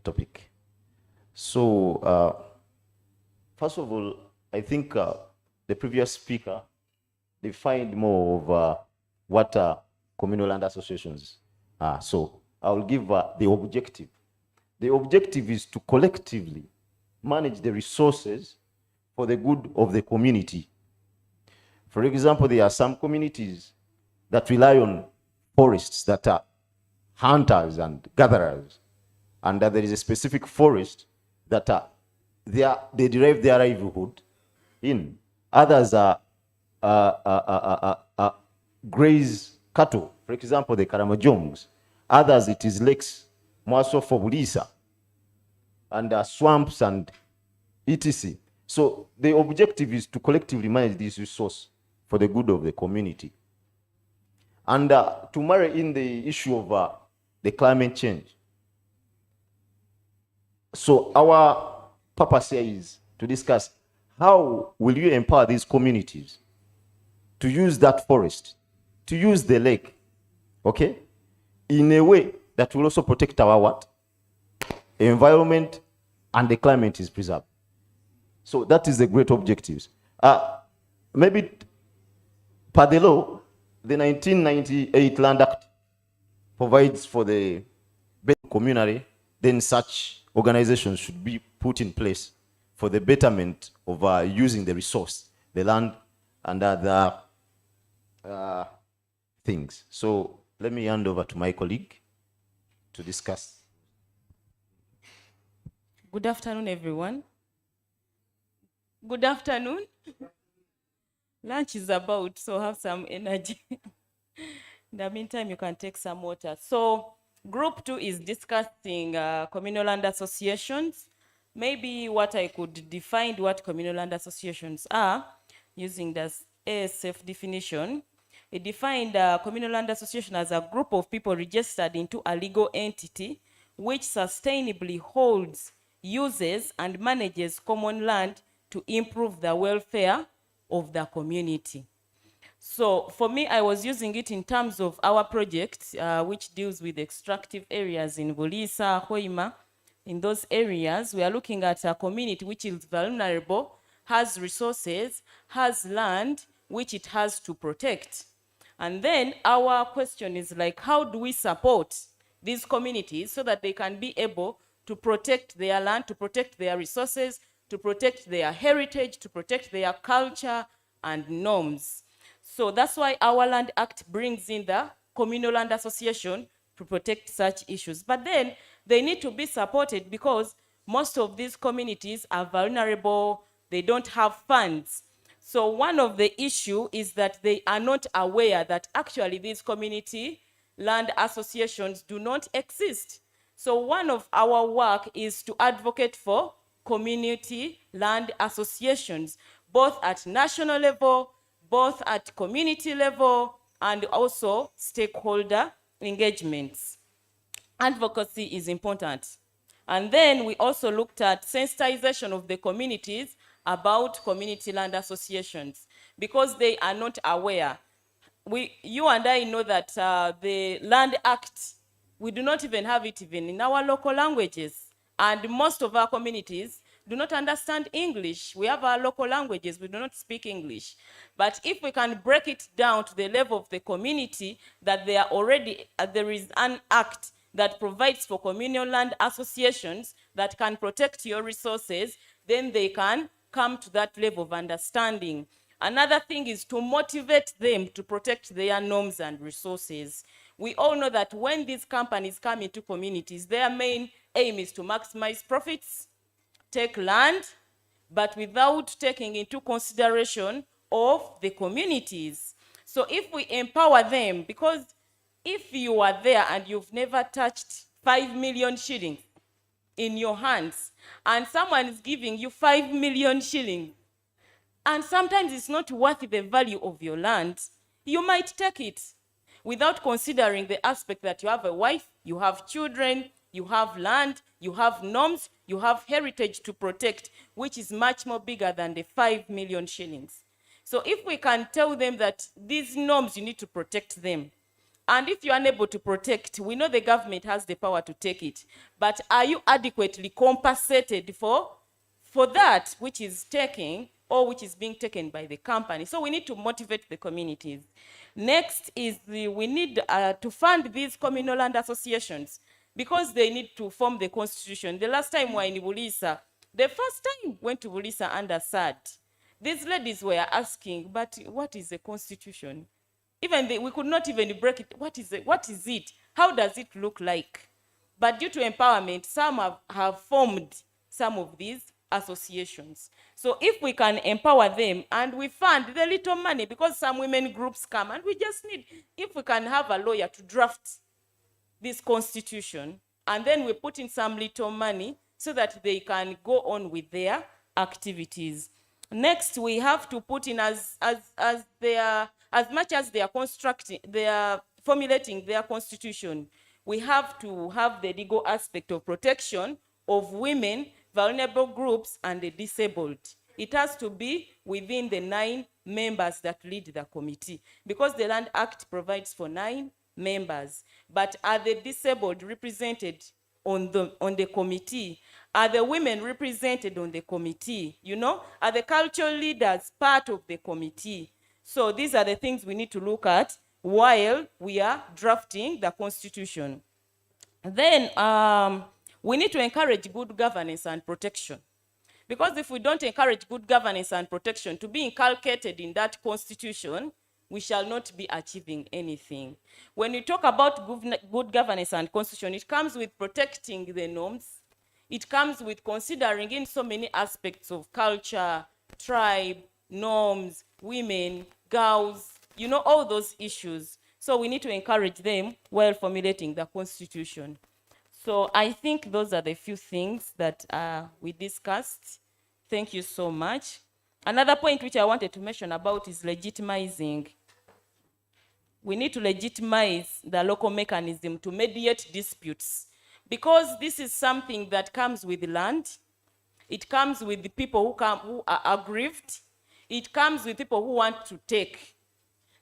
topic. So, first of all, I think the previous speaker defined more of what communal land associations are. So, I'll give the objective. The objective is to collectively manage the resources for the good of the community. For example, there are some communities that rely on forests that are hunters and gatherers, and there is a specific forest that they derive their livelihood in. Others are graze cattle, for example, the Karamajongs. Others, it is lakes, Mwaso for Bulisa, and swamps and etc. So the objective is to collectively manage this resource for the good of the community. And to marry in the issue of the climate change. So our purpose here is to discuss how will you empower these communities to use that forest, to use the lake, okay, in a way that will also protect our what? Environment, and the climate is preserved. So that is the great objectives. Maybe per the law, the 1998 Land Act provides for the community, then such organizations should be put in place for the betterment of using the resource, the land, and other things. So let me hand over to my colleague to discuss. Good afternoon, everyone. Good afternoon. Lunch is about, so have some energy. In the meantime, you can take some water. So Group 2 is discussing communal land associations maybe what I could define what communal land associations are using the ASF definition. It defined a communal land association as a group of people registered into a legal entity which sustainably holds, uses, and manages common land to improve the welfare of the community. So for me, I was using it in terms of our project, which deals with extractive areas in Bulisa, Hoima. In those areas, we are looking at a community which is vulnerable, has resources, has land, which it has to protect. And then our question is like, how do we support these communities so that they can be able to protect their land, to protect their resources, to protect their heritage, to protect their culture and norms. So that's why our Land Act brings in the communal land association to protect such issues. But then they need to be supported because most of these communities are vulnerable, they don't have funds. So one of the issue is that they are not aware that actually these community land associations do not exist. So one of our work is to advocate for community land associations, both at national level, both at community level, and also stakeholder engagements. Advocacy is important. And then we also looked at sensitization of the communities about community land associations because they are not aware. You and I know that the Land Act, we do not even have it even in our local languages. And most of our communities do not understand English. We have our local languages, we do not speak English. But if we can break it down to the level of the community, that they are already, there is an act that provides for communal land associations that can protect your resources, then they can come to that level of understanding. Another thing is to motivate them to protect their norms and resources. We all know that when these companies come into communities, their main aim is to maximize profits, take land, but without taking into consideration of the communities. So if we empower them, because if you are there and you've never touched 5 million shillings in your hands, and someone is giving you 5 million shillings, and sometimes it's not worth the value of your land, you might take it without considering the aspect that you have a wife, you have children, you have land, you have norms, you have heritage to protect, which is much more bigger than the 5 million shillings. So if we can tell them that these norms, you need to protect them. And if you're unable to protect, we know the government has the power to take it. But are you adequately compensated for that which is taking or which is being taken by the company? So we need to motivate the communities. Next is we need to fund these communal land associations because they need to form the constitution. The last time we were in Bulisa, the first time we went to Bulisa under SAD, these ladies were asking, but what is a constitution? Even we could not even break it. What is it? What is it? How does it look like? But due to empowerment, some have formed some of these associations. So if we can empower them and we fund the little money, because some women groups come and we just need, if we can have a lawyer to draft this constitution, and then we put in some little money so that they can go on with their activities. Next, we have to put in as much as they are formulating their constitution, we have to have the legal aspect of protection of women, vulnerable groups, and the disabled. It has to be within the 9 members that lead the committee, because the Land Act provides for 9 members. But are the disabled represented on the committee? Are the women represented on the committee? You know, are the cultural leaders part of the committee? So these are the things we need to look at while we are drafting the constitution. Then we need to encourage good governance and protection. Because if we don't encourage good governance and protection to be inculcated in that constitution, we shall not be achieving anything. When we talk about good governance and constitution, it comes with protecting the norms. It comes with considering in so many aspects of culture, tribe, norms, women, girls, you know, all those issues. So we need to encourage them while formulating the constitution. So I think those are the few things that we discussed. Thank you so much. Another point which I wanted to mention about is legitimizing. We need to legitimize the local mechanism to mediate disputes, because this is something that comes with land. It comes with the people who are aggrieved. It comes with people who want to take.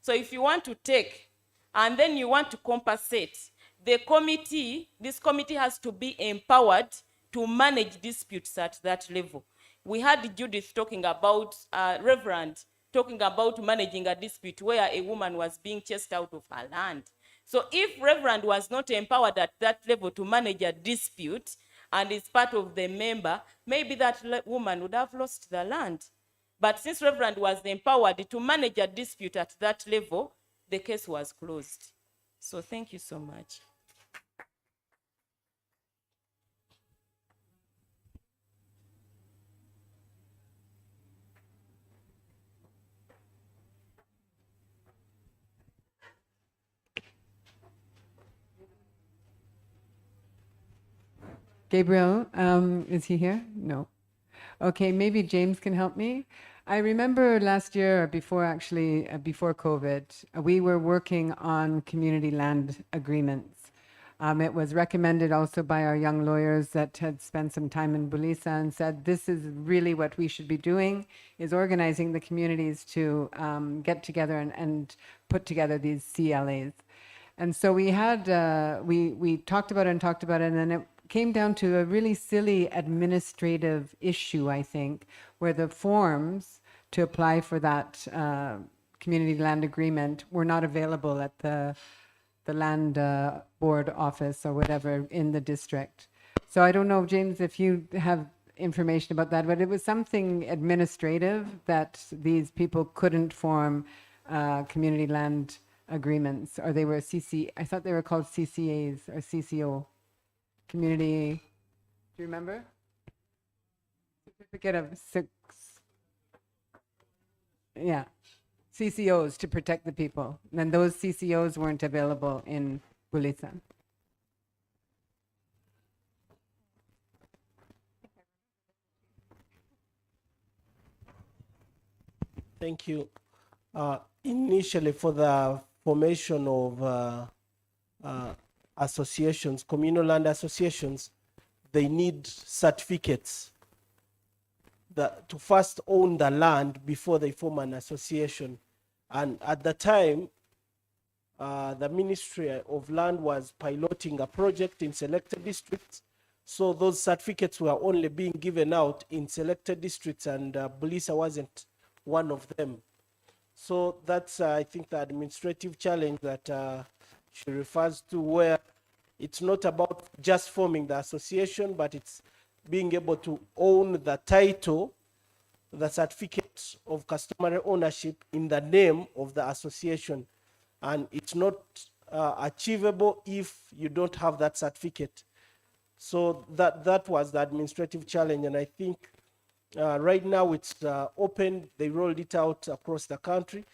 So if you want to take and then you want to compensate, this committee has to be empowered to manage disputes at that level. We had Judith talking about, Reverend, talking about managing a dispute where a woman was being chased out of her land. So if Reverend was not empowered at that level to manage a dispute and is part of the member, maybe that woman would have lost the land. But since Reverend was empowered to manage a dispute at that level, the case was closed. So thank you so much. Gabriel, is he here? No. Okay, maybe James can help me. I remember last year, before COVID, we were working on community land agreements. It was recommended also by our young lawyers that had spent some time in Bulisa and said, this is really what we should be doing, is organizing the communities to get together and put together these CLAs. And so we had, we talked about it, and then it came down to a really silly administrative issue, I think, where the forms to apply for that community land agreement were not available at the land board office or whatever in the district. So I don't know, James, if you have information about that, but it was something administrative that these people couldn't form community land agreements, or they were I thought they were called CCAs or CCO. Community, do you remember? Certificate of yeah, CCOs to protect the people. And then those CCOs weren't available in Bulisa. Thank you. Initially, for the formation of associations, communal land associations, they need certificates to first own the land before they form an association. And at the time, the Ministry of Land was piloting a project in selected districts. So those certificates were only being given out in selected districts, and Bulisa wasn't one of them. So that's, I think, the administrative challenge that she refers to, where it's not about just forming the association, but it's being able to own the title, the certificate of customary ownership in the name of the association. And it's not achievable if you don't have that certificate. So that was the administrative challenge. And I think right now it's open. They rolled it out across the country,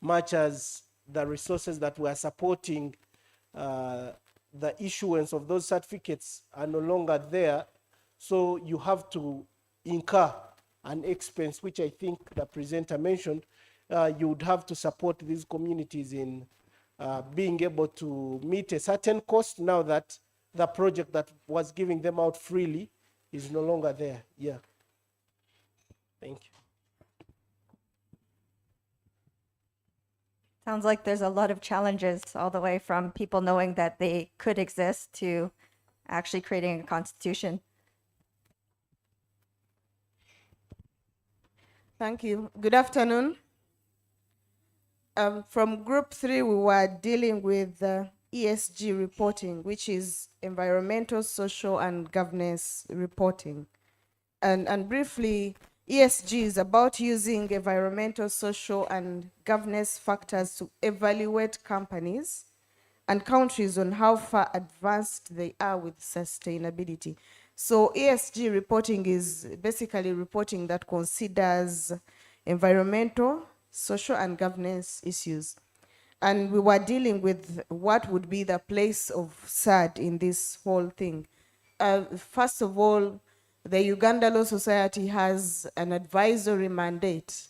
much as the resources that were supporting the issuance of those certificates are no longer there. So you have to incur an expense, which I think the presenter mentioned. You would have to support these communities in being able to meet a certain cost now that the project that was giving them out freely is no longer there. Yeah. Thank you. Sounds like there's a lot of challenges, all the way from people knowing that they could exist to actually creating a constitution. Thank you. Good afternoon. From Group 3, we were dealing with ESG reporting, which is environmental, social, and governance reporting. And briefly, ESG is about using environmental, social, and governance factors to evaluate companies and countries on how far advanced they are with sustainability. So ESG reporting is basically reporting that considers environmental, social, and governance issues. And we were dealing with what would be the place of SAD in this whole thing. first of all, the Uganda Law Society has an advisory mandate.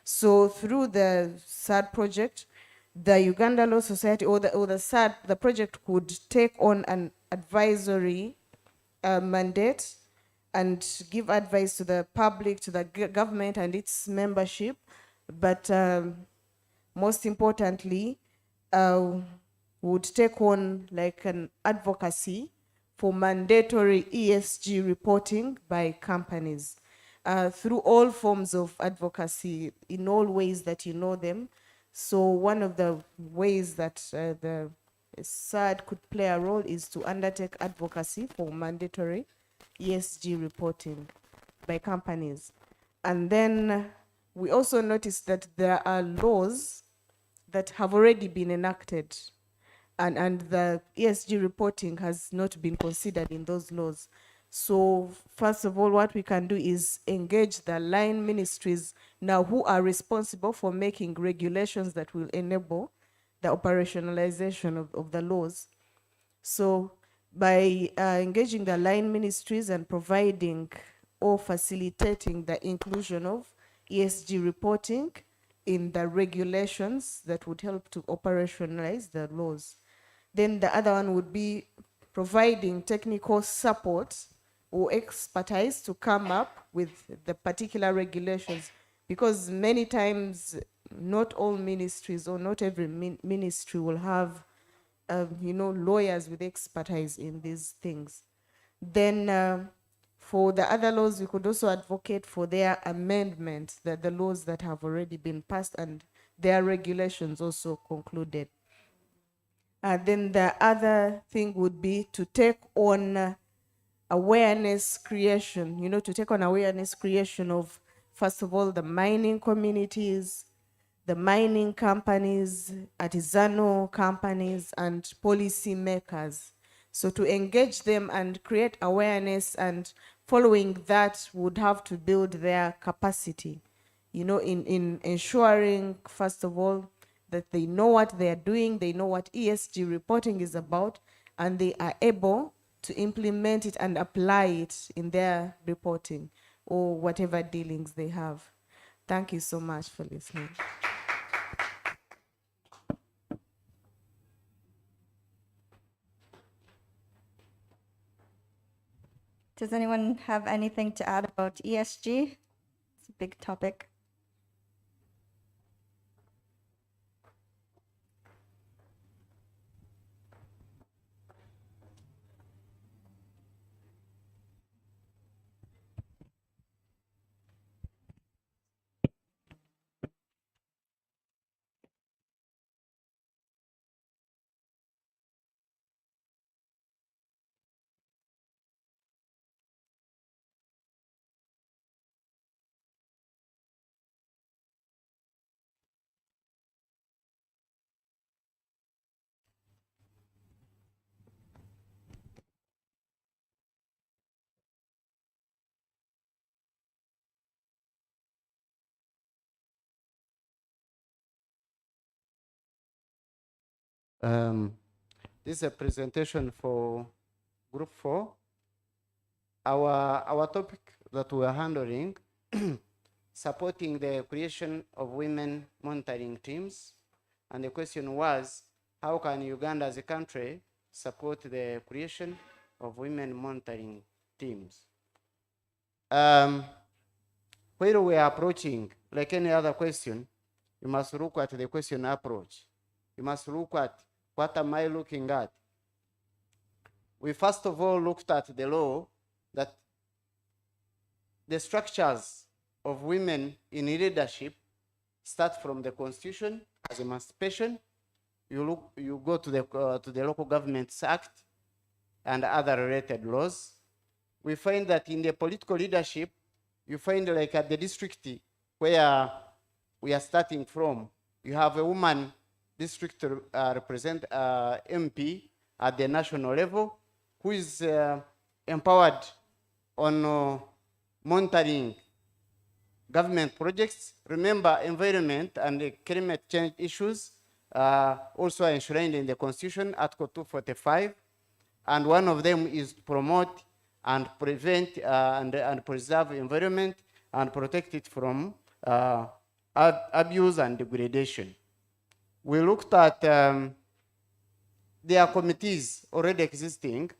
So through the SAD project, the Uganda Law Society or the SAD, the project could take on an advisory mandate and give advice to the public, to the government and its membership. But most importantly, would take on like an advocacy for mandatory ESG reporting by companies through all forms of advocacy in all ways that you know them. So one of the ways that the SAD could play a role is to undertake advocacy for mandatory ESG reporting by companies. And then we also noticed that there are laws that have already been enacted, and the ESG reporting has not been considered in those laws. So first of all, what we can do is engage the line ministries now who are responsible for making regulations that will enable the operationalization of the laws. So by engaging the line ministries and providing or facilitating the inclusion of ESG reporting in the regulations that would help to operationalize the laws. Then the other one would be providing technical support or expertise to come up with the particular regulations, because many times not all ministries or not every ministry will have lawyers with expertise in these things. Then for the other laws, we could also advocate for their amendment, that the laws that have already been passed and their regulations also concluded. Then the other thing would be to take on awareness creation, to take on awareness creation of, first of all, the mining communities, the mining companies, artisanal companies, and policy makers. So to engage them and create awareness, and following that would have to build their capacity, in ensuring, first of all, that they know what they are doing, they know what ESG reporting is about, and they are able to implement it and apply it in their reporting or whatever dealings they have. Thank you so much for listening. Does anyone have anything to add about ESG? It's a big topic. This is a presentation for Group 4. Our topic that we are handling, supporting the creation of women monitoring teams. And the question was, how can Uganda as a country support the creation of women monitoring teams? When we are approaching, like any other question, you must look at the question approach. You must look at, what am I looking at? We first of all looked at the law, that the structures of women in leadership start from the Constitution as emancipation. You go to the Local Governments Act and other related laws. We find that in the political leadership, you find like at the district where we are starting from, you have a woman district represent MP at the national level who is empowered on monitoring government projects. Remember, environment and climate change issues also enshrined in the Constitution, Article 245. And one of them is to promote and prevent and preserve environment and protect it from abuse and degradation. We looked at there are committees already existing,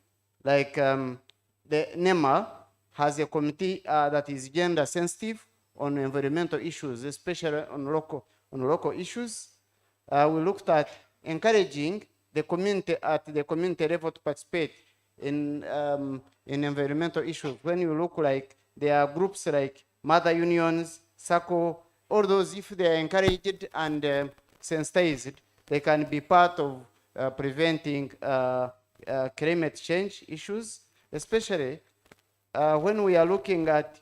like the NEMA has a committee that is gender sensitive on environmental issues, especially on local issues. We looked at encouraging the community at the community level to participate in environmental issues. When you look, like there are groups like mother unions, SACCO, all those, if they are encouraged and sensitized, they can be part of preventing climate change issues, especially when we are looking at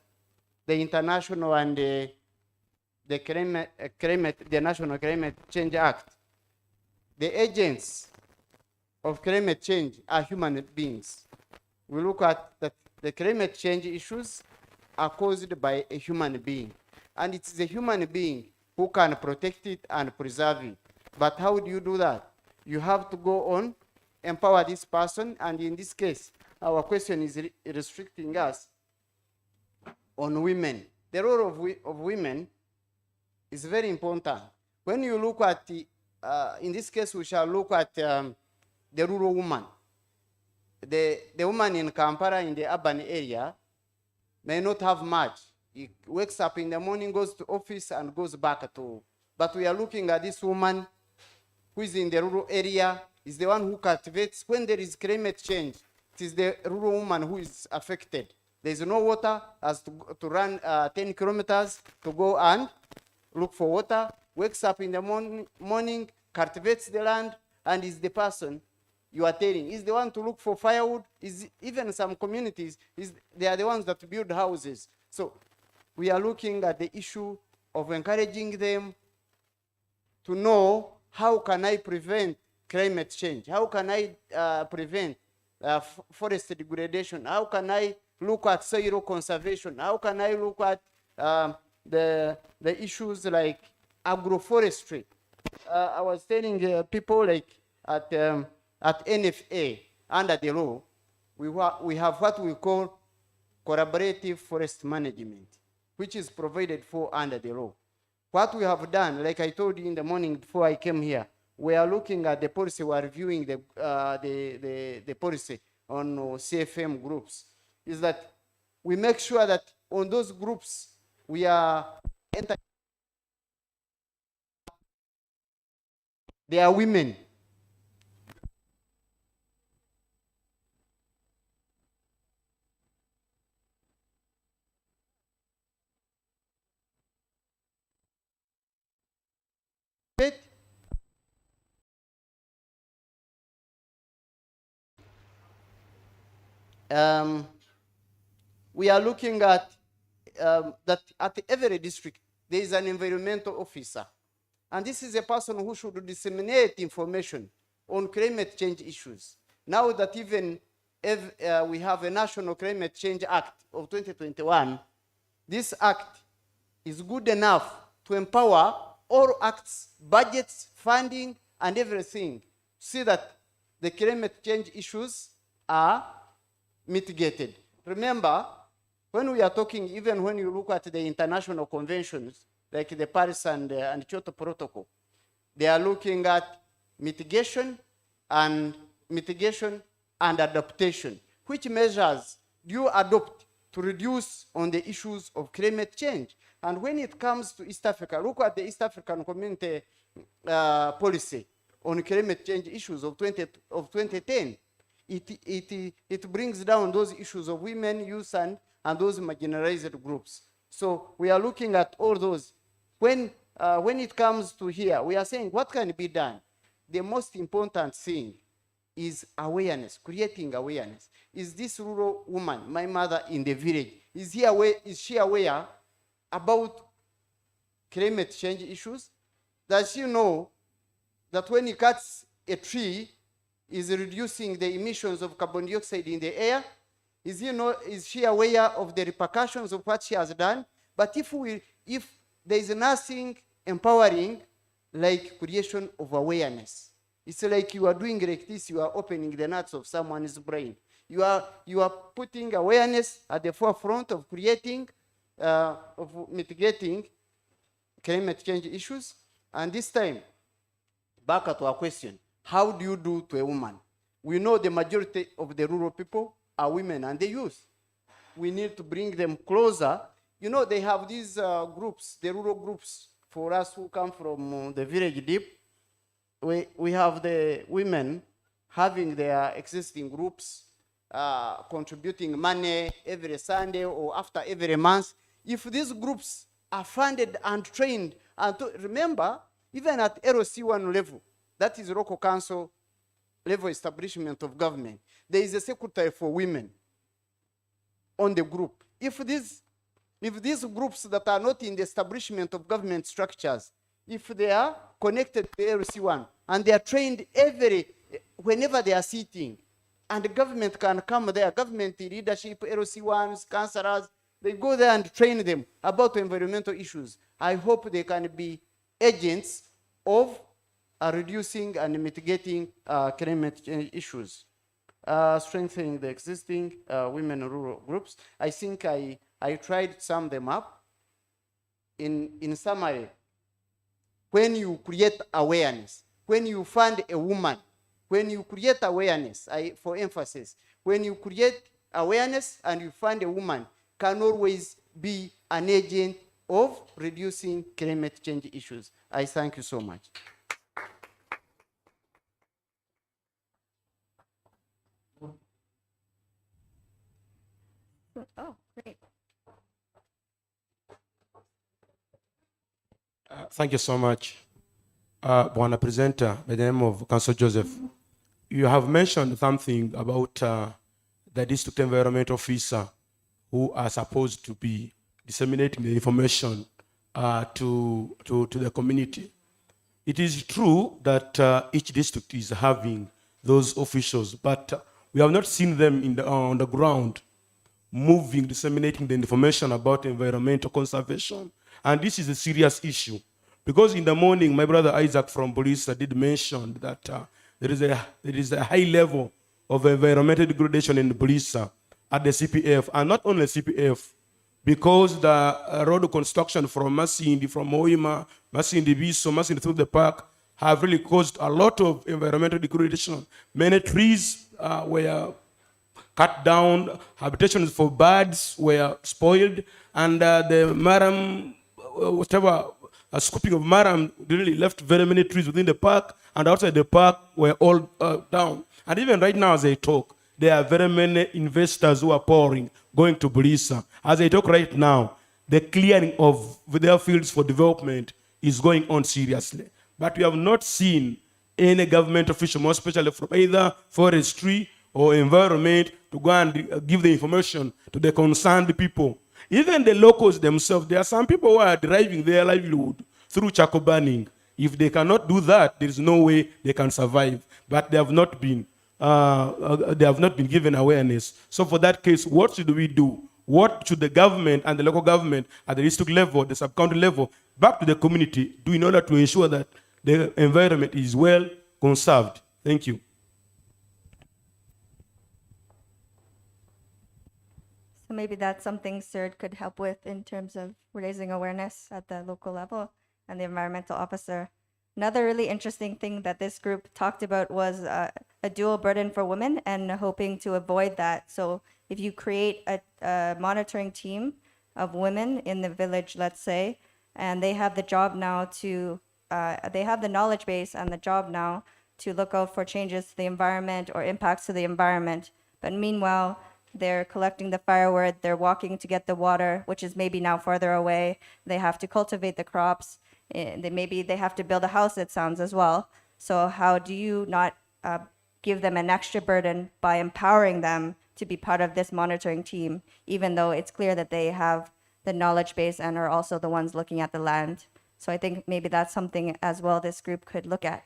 the international and the National Climate Change Act. The agents of climate change are human beings. We look at that the climate change issues are caused by a human being, and it's the human being who can protect it and preserve it. But how do you do that? You have to go on, empower this person, and in this case, our question is restricting us on women. The role of women is very important. When you look at the, in this case, we shall look at the rural woman. The woman in Kampala, in the urban area, may not have much. He wakes up in the morning, goes to office, and goes back to. But we are looking at this woman who is in the rural area, is the one who cultivates. When there is climate change, it is the rural woman who is affected. There is no water, has to run 10 kilometers to go and look for water, wakes up in the morning, cultivates the land, and is the person you are telling. Is the one to look for firewood. Is even some communities, they are the ones that build houses. So we are looking at the issue of encouraging them to know, how can I prevent climate change? How can I prevent forest degradation? How can I look at soil conservation? How can I look at the issues like agroforestry? I was telling people, like at NFA, under the law, we have what we call collaborative forest management, which is provided for under the law. What we have done, like I told you in the morning before I came here, we are looking at the policy, we are reviewing the policy on CFM groups, is that we make sure that on those groups, we are they are women. We are looking at that at every district, there is an environmental officer. And this is a person who should disseminate information on climate change issues. Now that even if we have a National Climate Change Act of 2021, this act is good enough to empower all acts, budgets, funding, and everything, so that the climate change issues are mitigated. Remember, when we are talking, even when you look at the international conventions, like the Paris and Kyoto Protocol, they are looking at mitigation and adaptation. Which measures do you adopt to reduce on the issues of climate change? And when it comes to East Africa, look at the East African Community policy on climate change issues of 2010. It brings down those issues of women, youth, and those marginalized groups. So we are looking at all those. When it comes to here, we are saying what can be done. The most important thing is awareness, creating awareness. Is this rural woman, my mother in the village, is she aware about climate change issues? Does she know that when he cuts a tree, is reducing the emissions of carbon dioxide in the air? Is she aware of the repercussions of what she has done? But if there is nothing empowering like creation of awareness, it's like you are doing like this, you are opening the nuts of someone's brain. You are putting awareness at the forefront of creating, of mitigating climate change issues. And this time, back to our question, how do you do to a woman? We know the majority of the rural people are women and the youth. We need to bring them closer. You know, they have these groups, the rural groups, for us who come from the village deep. We have the women having their existing groups, contributing money every Sunday or after every month. If these groups are funded and trained, and remember, even at LC1 level, that is local council level establishment of government, there is a secretary for women on the group. If these groups that are not in the establishment of government structures, if they are connected to LC1 and they are trained whenever they are sitting, and the government can come there, government leadership, LC1s, councillors, they go there and train them about environmental issues. I hope they can be agents of reducing and mitigating climate change issues. Strengthening the existing women rural groups. I think I tried to sum them up. In summary, when you create awareness, when you fund a woman, when you create awareness, for emphasis, when you create awareness and you fund a woman, can always be an agent of reducing climate change issues. I thank you so much. Oh, great. Thank you so much, Bwana Presenter, by the name of Councillor Joseph. You have mentioned something about the district environment officer who are supposed to be disseminating the information to the community. It is true that each district is having those officials, but we have not seen them on the ground moving, disseminating the information about environmental conservation. And this is a serious issue. Because in the morning, my brother Isaac from Bolisa did mention that there is a high level of environmental degradation in Bolisa at the CPF, and not only CPF, because the road construction from Masindi, from Moima, Masindi Biso, Masindi through the park have really caused a lot of environmental degradation. Many trees were cut down, habitations for birds were spoiled, and the maram, a scooping of maram really left very many trees within the park, and outside the park were all down. And even right now as I talk, there are very many investors who are pouring, going to Bolisa. As I talk right now, the clearing of their fields for development is going on seriously. But we have not seen any government official, more especially from either forestry or environment, to go and give the information to the concerned people. Even the locals themselves, there are some people who are deriving their livelihood through charcoal burning. If they cannot do that, there is no way they can survive. But they have not been given awareness. So for that case, what should we do? What should the government and the local government at the district level, the sub-county level, back to the community do in order to ensure that the environment is well conserved? Thank you. So maybe that's something CERD could help with in terms of raising awareness at the local level and the environmental officer. Another really interesting thing that this group talked about was a dual burden for women and hoping to avoid that. So if you create a monitoring team of women in the village, let's say, and they have the job now to, they have the knowledge base and the job now to look out for changes to the environment or impacts to the environment. But meanwhile, they're collecting the firewood, they're walking to get the water, which is maybe now farther away. They have to cultivate the crops. Maybe they have to build a house, it sounds, as well. So how do you not give them an extra burden by empowering them to be part of this monitoring team, even though it's clear that they have the knowledge base and are also the ones looking at the land? So I think maybe that's something as well this group could look at.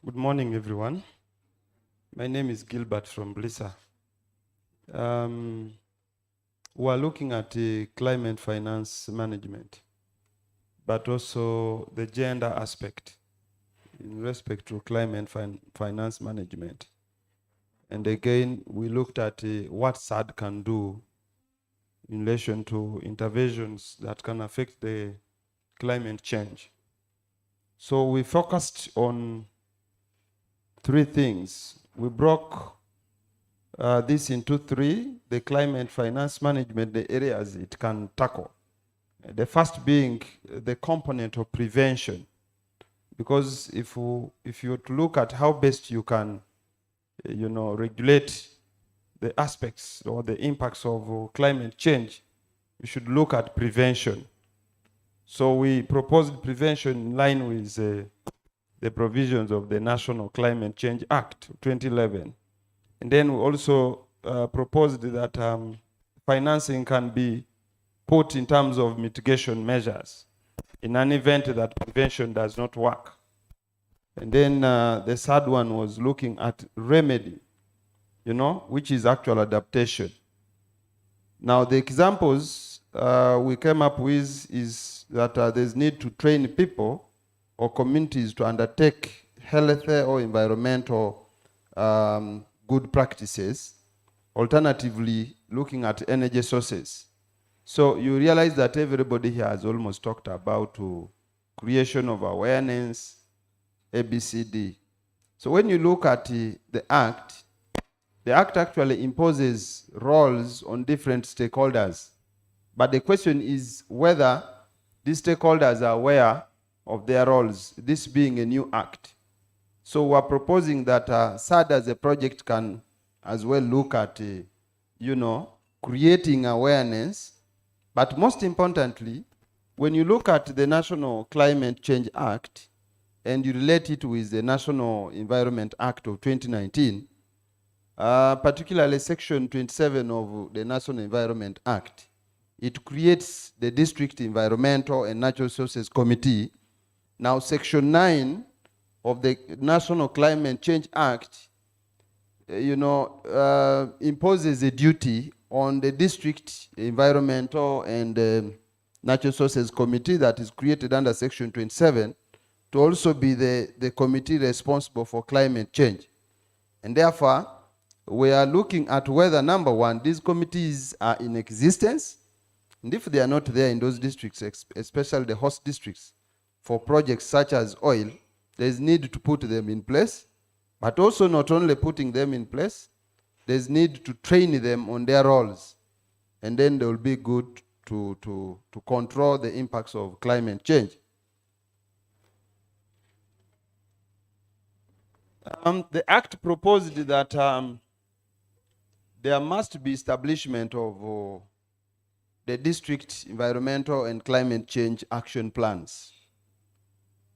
Good morning, everyone. My name is Gilbert from Blissa. We're looking at climate finance management, but also the gender aspect in respect to climate finance management. And again, we looked at what SAD can do in relation to interventions that can affect the climate change. So we focused on three things. We broke this into three: the climate finance management, the areas it can tackle. The first being the component of prevention, because if you were to look at how best you can, regulate the aspects or the impacts of climate change, you should look at prevention. So we proposed prevention in line with the provisions of the National Climate Change Act 2011. And then we also proposed that financing can be put in terms of mitigation measures in an event that prevention does not work. And then the third one was looking at remedy, which is actual adaptation. Now, the examples we came up with is that there's need to train people or communities to undertake health or environmental good practices. Alternatively, looking at energy sources. So you realize that everybody here has almost talked about creation of awareness, ABCD. So when you look at the Act actually imposes roles on different stakeholders. But the question is whether these stakeholders are aware of their roles, this being a new Act. So we're proposing that SAD as a project can as well look at, creating awareness. But most importantly, when you look at the National Climate Change Act and you relate it with the National Environment Act of 2019, particularly Section 27 of the National Environment Act, it creates the District Environmental and Natural Resources Committee. Now, Section 9 of the National Climate Change Act, imposes a duty on the District Environmental and Natural Resources Committee that is created under Section 27 to also be the committee responsible for climate change. And therefore, we are looking at whether, number one, these committees are in existence, and if they are not there in those districts, especially the host districts, for projects such as oil, there is need to put them in place, but also not only putting them in place, there is need to train them on their roles, and then they will be good to control the impacts of climate change. The Act proposed that there must be establishment of the district environmental and climate change action plans.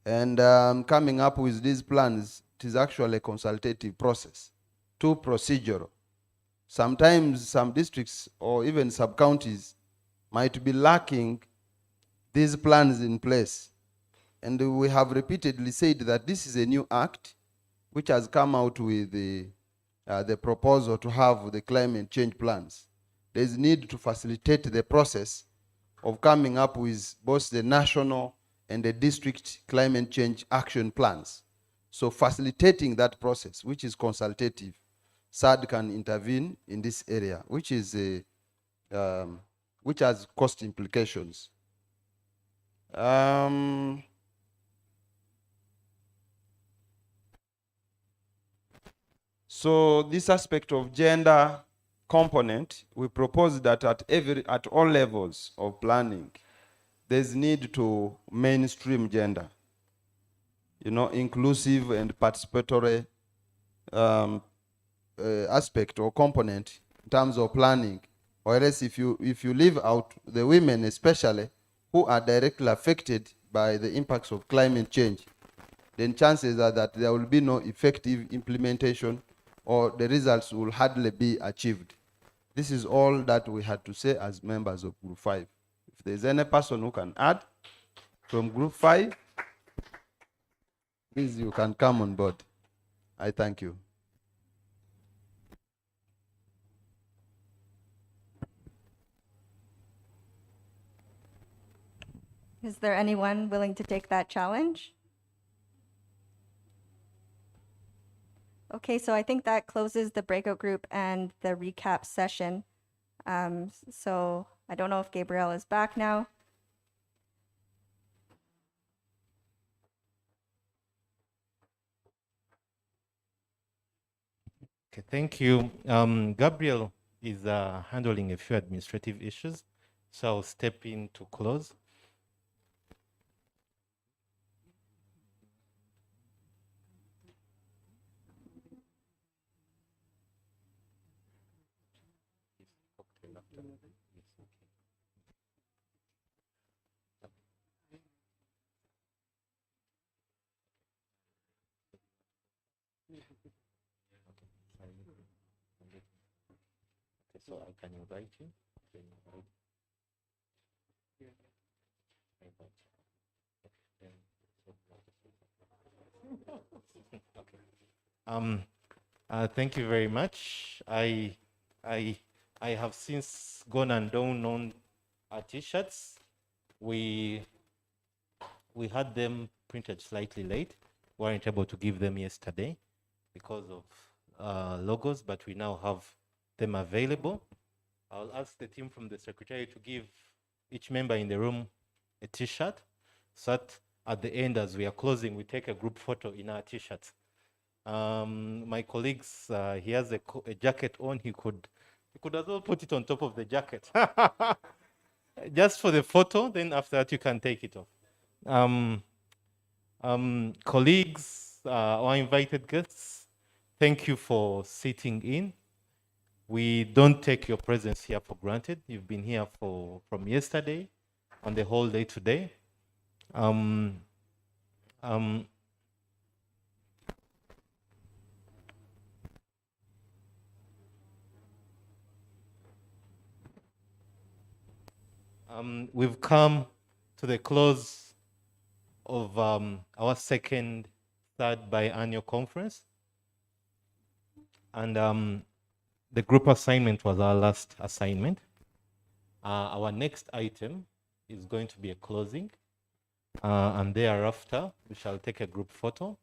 And coming up with these plans, it is actually a consultative process, too procedural. Sometimes some districts or even sub-counties might be lacking these plans in place. And we have repeatedly said that this is a new act which has come out with the proposal to have the climate change plans. There is need to facilitate the process of coming up with both the national and the district climate change action plans. So facilitating that process, which is consultative, SAD can intervene in this area, which is which has cost implications. So this aspect of gender component, we propose that at all levels of planning, there's need to mainstream gender, inclusive and participatory aspect or component in terms of planning. Or else if you leave out the women especially who are directly affected by the impacts of climate change, then chances are that there will be no effective implementation or the results will hardly be achieved. This is all that we had to say as members of Group 5. If there's any person who can add from Group 5, please, you can come on board. I thank you. Is there anyone willing to take that challenge? Okay, so I think that closes the breakout group and the recap session. So I don't know if Gabriel is back now. Okay, thank you. Gabriel is handling a few administrative issues, so I'll step in to close. Okay, so I can invite you. Thank you very much. I have since gone and done on our t-shirts. We had them printed slightly late. We weren't able to give them yesterday because of logos, but we now have them available. I'll ask the team from the secretary to give each member in the room a t-shirt, so that at the end, as we are closing, we take a group photo in our t-shirts. My colleagues, he has a jacket on. He could as well put it on top of the jacket, just for the photo. Then after that, you can take it off. Colleagues, our invited guests, thank you for sitting in. We don't take your presence here for granted. You've been here from yesterday and the whole day today. We've come to the close of our second third biannual conference. And the group assignment was our last assignment. Our next item is going to be a closing. And thereafter, we shall take a group photo.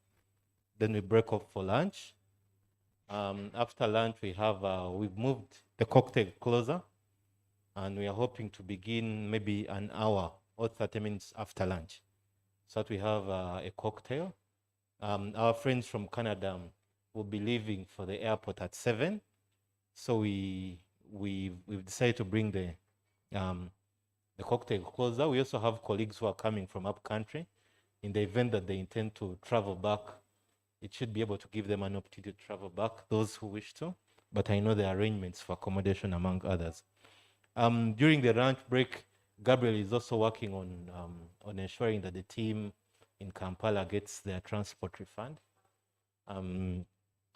Then we break off for lunch. After lunch, we've moved the cocktail closer. And we are hoping to begin maybe an hour or 30 minutes after lunch, so that we have a cocktail. Our friends from Canada will be leaving for the airport at 7. So we've decided to bring the cocktail closer. We also have colleagues who are coming from up country. In the event that they intend to travel back, it should be able to give them an opportunity to travel back, those who wish to. But I know the arrangements for accommodation, among others. During the lunch break, Gabriel is also working on ensuring that the team in Kampala gets their transport refund.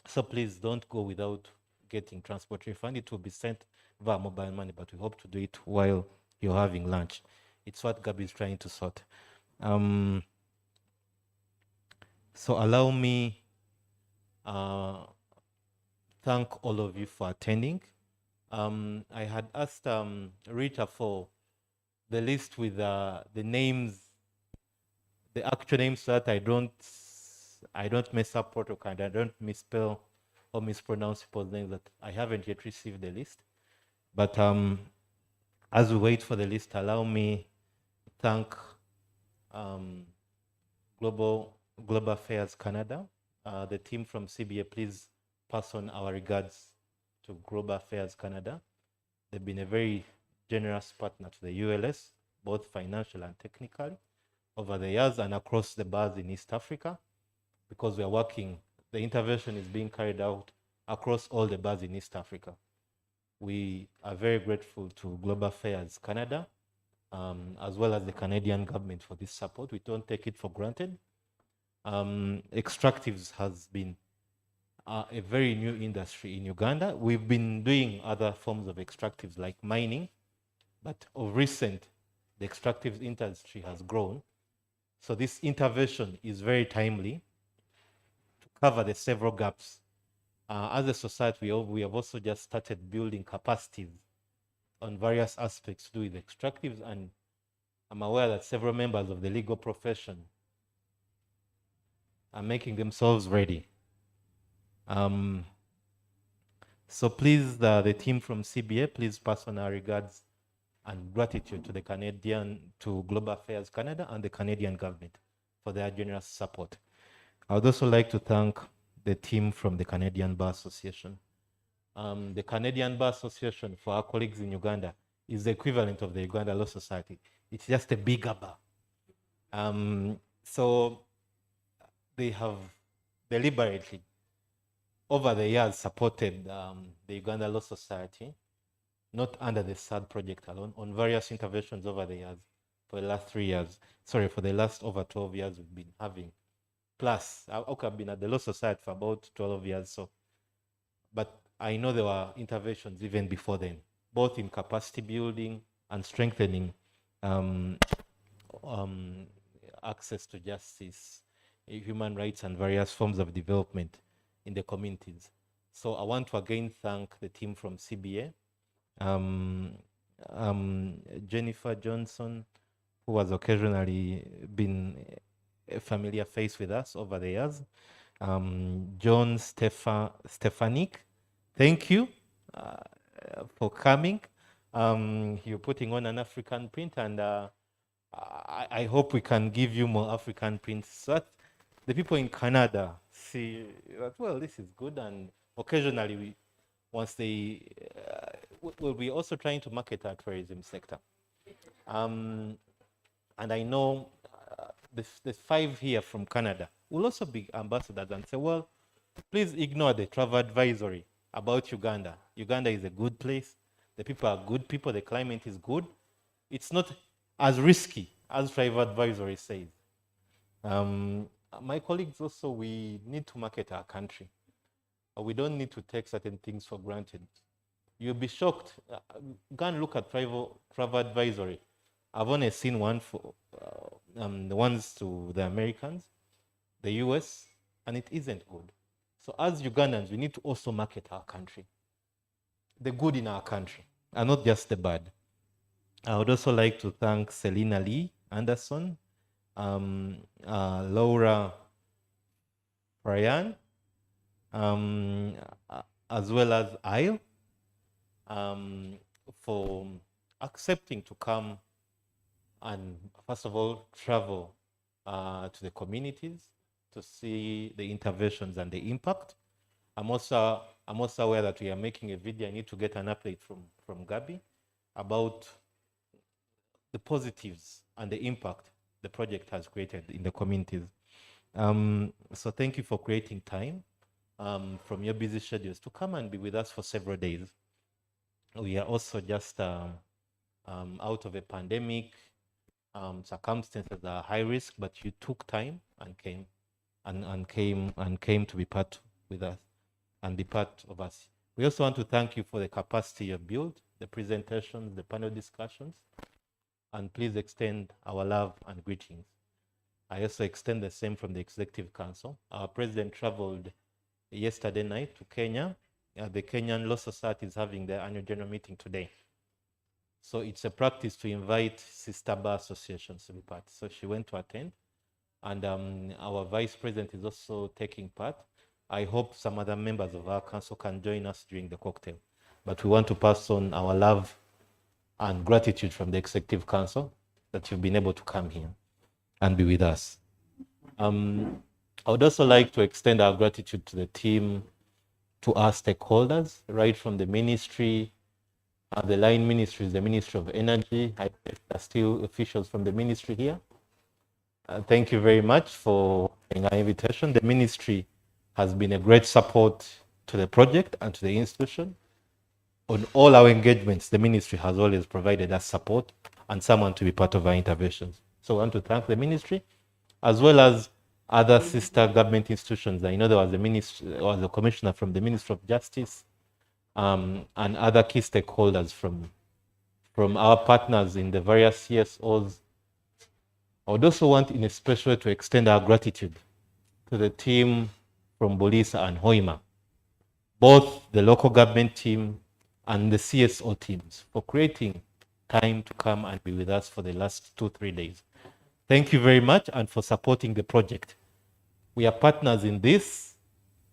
So please don't go without getting transport refund. It will be sent via mobile money, but we hope to do it while you're having lunch. It's what Gabi is trying to sort. So allow me thank all of you for attending. I had asked Rita for the list with the names, the actual names, so that I don't mess up protocol and I don't misspell or mispronounce people's names. That I haven't yet received the list. But as we wait for the list, allow me thank Global Affairs Canada, the team from CBA. Please pass on our regards to Global Affairs Canada. They've been a very generous partner to the ULS, both financial and technical, over the years and across the bars in East Africa, because we are working, the intervention is being carried out across all the bars in East Africa. We are very grateful to Global Affairs Canada, as well as the Canadian government for this support. We don't take it for granted. Extractives has been a very new industry in Uganda. We've been doing other forms of extractives like mining, but of recent, the extractive industry has grown. So this intervention is very timely to cover the several gaps. As a society, we have also just started building capacities on various aspects to do with extractives, and I'm aware that several members of the legal profession are making themselves ready. So please, the team from CBA, please pass on our regards and gratitude to to Global Affairs Canada and the Canadian government for their generous support. I would also like to thank the team from the Canadian Bar Association. The Canadian Bar Association, for our colleagues in Uganda, is the equivalent of the Uganda Law Society. It's just a bigger bar. So they have deliberately, over the years, supported the Uganda Law Society, not under the SAD project alone, on various interventions over the years. For the last 3 years, sorry, for the last over 12 years we've been having. Plus, I've been at the Law Society for about 12 years, so. But I know there were interventions even before then, both in capacity building and strengthening access to justice, human rights, and various forms of development in the communities. So I want to again thank the team from CBA, Jennifer Johnson, who has occasionally been a familiar face with us over the years, John Stefanik, thank you for coming. You're putting on an African print, and I hope we can give you more African prints so that the people in Canada see that, well, this is good, and occasionally once they will be also trying to market our tourism sector. And I know the 5 here from Canada will also be ambassadors and say, well, please ignore the travel advisory about Uganda. Uganda is a good place. The people are good people. The climate is good. It's not as risky as travel advisory says. My colleagues also, we need to market our country. We don't need to take certain things for granted. You'll be shocked. Go and look at travel advisory. I've only seen one for the ones to the Americans, the US, and it isn't good. So as Ugandans, we need to also market our country, the good in our country, and not just the bad. I would also like to thank Selina Lee Anderson, Laura Ryan, as well as Ayo, for accepting to come and, first of all, travel to the communities to see the interventions and the impact. I'm also aware that we are making a video. I need to get an update from Gabi about the positives and the impact the project has created in the communities. So thank you for creating time from your busy schedules to come and be with us for several days. We are also just out of a pandemic. Circumstances are high risk, but you took time and came to be part with us and be part of us. We also want to thank you for the capacity you built, the presentations, the panel discussions, and please extend our love and greetings. I also extend the same from the Executive Council. Our president traveled yesterday night to Kenya. The Kenyan Law Society is having their annual general meeting today. So it's a practice to invite sister bar associations to be part. So she went to attend, and our vice president is also taking part. I hope some other members of our council can join us during the cocktail. But we want to pass on our love and gratitude from the Executive Council that you've been able to come here and be with us. I would also like to extend our gratitude to the team, to our stakeholders, right from the ministry, the line ministries, the Ministry of Energy. I think there are still officials from the ministry here. Thank you very much for our invitation. The ministry has been a great support to the project and to the institution. On all our engagements, the ministry has always provided us support and someone to be part of our interventions. So I want to thank the ministry, as well as other sister government institutions. I know there was a commissioner from the Ministry of Justice, and other key stakeholders from our partners in the various CSOs. I would also want in a special way to extend our gratitude to the team from Bolisa and Hoima, both the local government team and the CSO teams, for creating time to come and be with us for the last 2-3 days. Thank you very much, and for supporting the project. We are partners in this,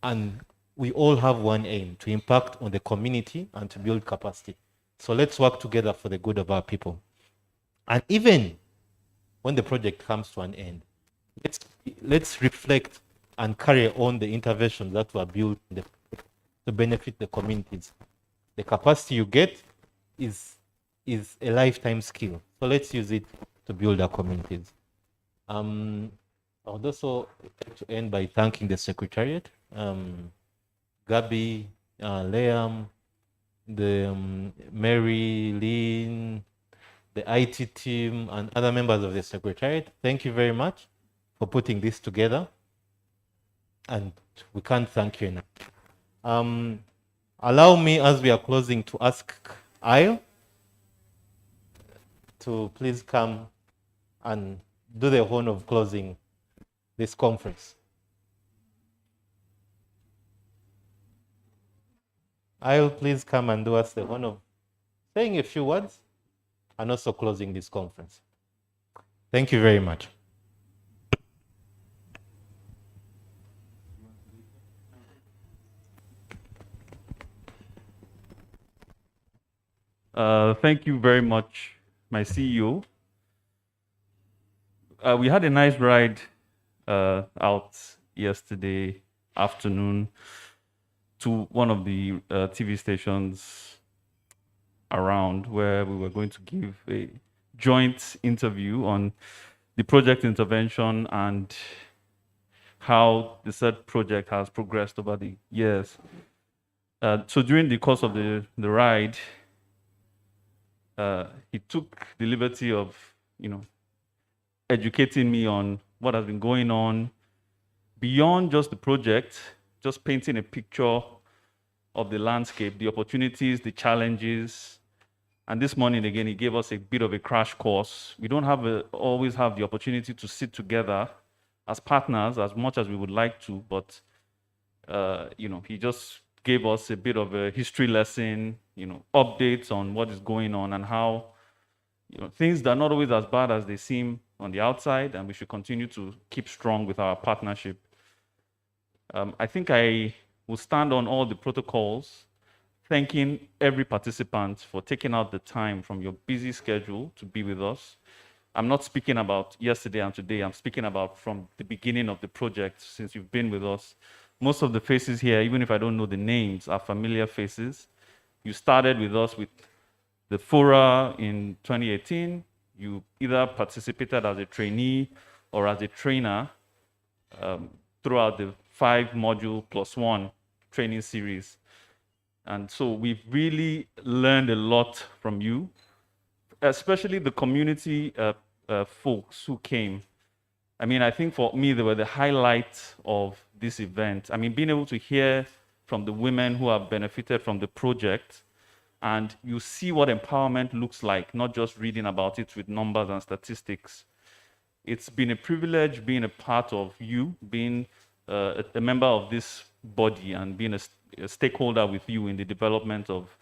and we all have one aim: to impact on the community and to build capacity. So let's work together for the good of our people. And even when the project comes to an end, let's reflect and carry on the interventions that were built to benefit the communities. The capacity you get is a lifetime skill. So let's use it to build our communities. I would also like to end by thanking the Secretariat, Gabi, Liam, the Mary, Lynn, the IT team, and other members of the Secretariat. Thank you very much for putting this together, and we can't thank you enough. Allow me, as we are closing, to ask Ayo to please come and do the honor of closing this conference. I'll please come and do us the honor of saying a few words and also closing this conference. Thank you very much. Thank you very much, my CEO. We had a nice ride out yesterday afternoon to one of the TV stations around, where we were going to give a joint interview on the project intervention and how the said project has progressed over the years. So during the course of the ride, he took the liberty of, educating me on what has been going on beyond just the project, just painting a picture of the landscape, the opportunities, the challenges. And this morning, again, he gave us a bit of a crash course. We don't always have the opportunity to sit together as partners as much as we would like to, but he just gave us a bit of a history lesson, updates on what is going on and how, things that are not always as bad as they seem on the outside, and we should continue to keep strong with our partnership. I think I will stand on all the protocols, thanking every participant for taking out the time from your busy schedule to be with us. I'm not speaking about yesterday and today, I'm speaking about from the beginning of the project, since you've been with us. Most of the faces here, even if I don't know the names, are familiar faces. You started with us with the Fora in 2018. You either participated as a trainee or as a trainer throughout the 5-module+1 training series. And so we've really learned a lot from you, especially the community folks who came. I think for me, they were the highlight of this event. Being able to hear from the women who have benefited from the project, and you see what empowerment looks like, not just reading about it with numbers and statistics. It's been a privilege being a part of you, being a member of this body and being a stakeholder with you in the development of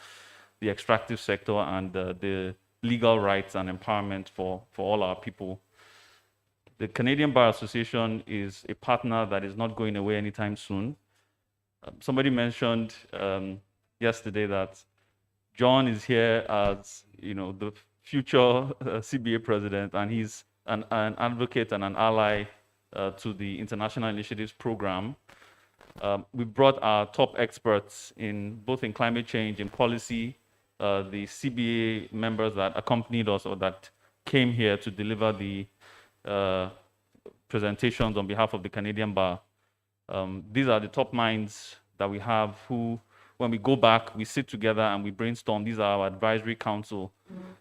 the extractive sector and the legal rights and empowerment for all our people. The Canadian Bar Association is a partner that is not going away anytime soon. Somebody mentioned yesterday that John is here as the future CBA president, and he's an advocate and an ally to the International Initiatives Program. We brought our top experts both in climate change and policy, the CBA members that accompanied us or that came here to deliver the presentations on behalf of the Canadian Bar. These are the top minds that we have who, when we go back, we sit together and we brainstorm. These are our advisory council.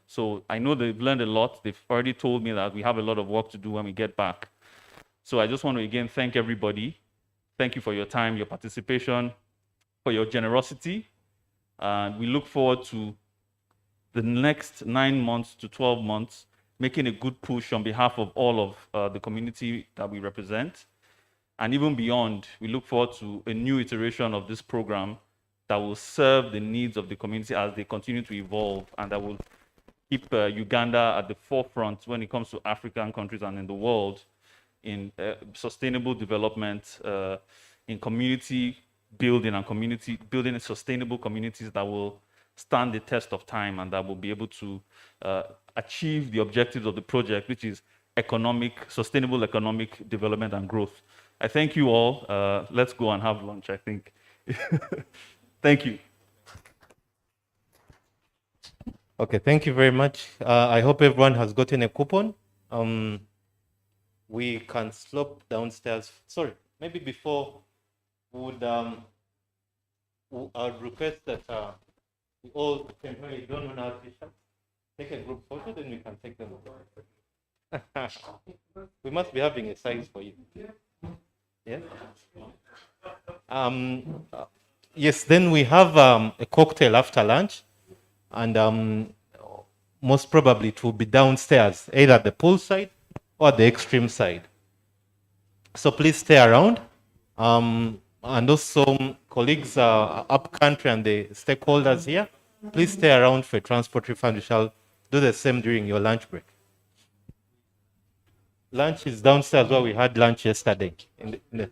So I know they've learned a lot. They've already told me that we have a lot of work to do when we get back. So I just want to again thank everybody. Thank you for your time, your participation, for your generosity. And we look forward to the next 9 months to 12 months, making a good push on behalf of all of the community that we represent. And even beyond, we look forward to a new iteration of this program that will serve the needs of the community as they continue to evolve, and that will keep Uganda at the forefront when it comes to African countries and in the world in sustainable development, in community building and community building sustainable communities that will stand the test of time and that will be able to achieve the objectives of the project, which is sustainable economic development and growth. I thank you all. Let's go and have lunch, I think. Thank you. Okay, thank you very much. I hope everyone has gotten a coupon. We can slop downstairs. Sorry, maybe before would I would request that we all temporarily don't on our t-shirts, take a group photo, then we can take them. We must be having a size for you. Yeah. Yes. Then we have a cocktail after lunch, and most probably it will be downstairs, either the pool side or the extreme side. So please stay around. And also colleagues up country and the stakeholders here, please stay around for a transport refund. We shall do the same during your lunch break. Lunch is downstairs where we had lunch yesterday in the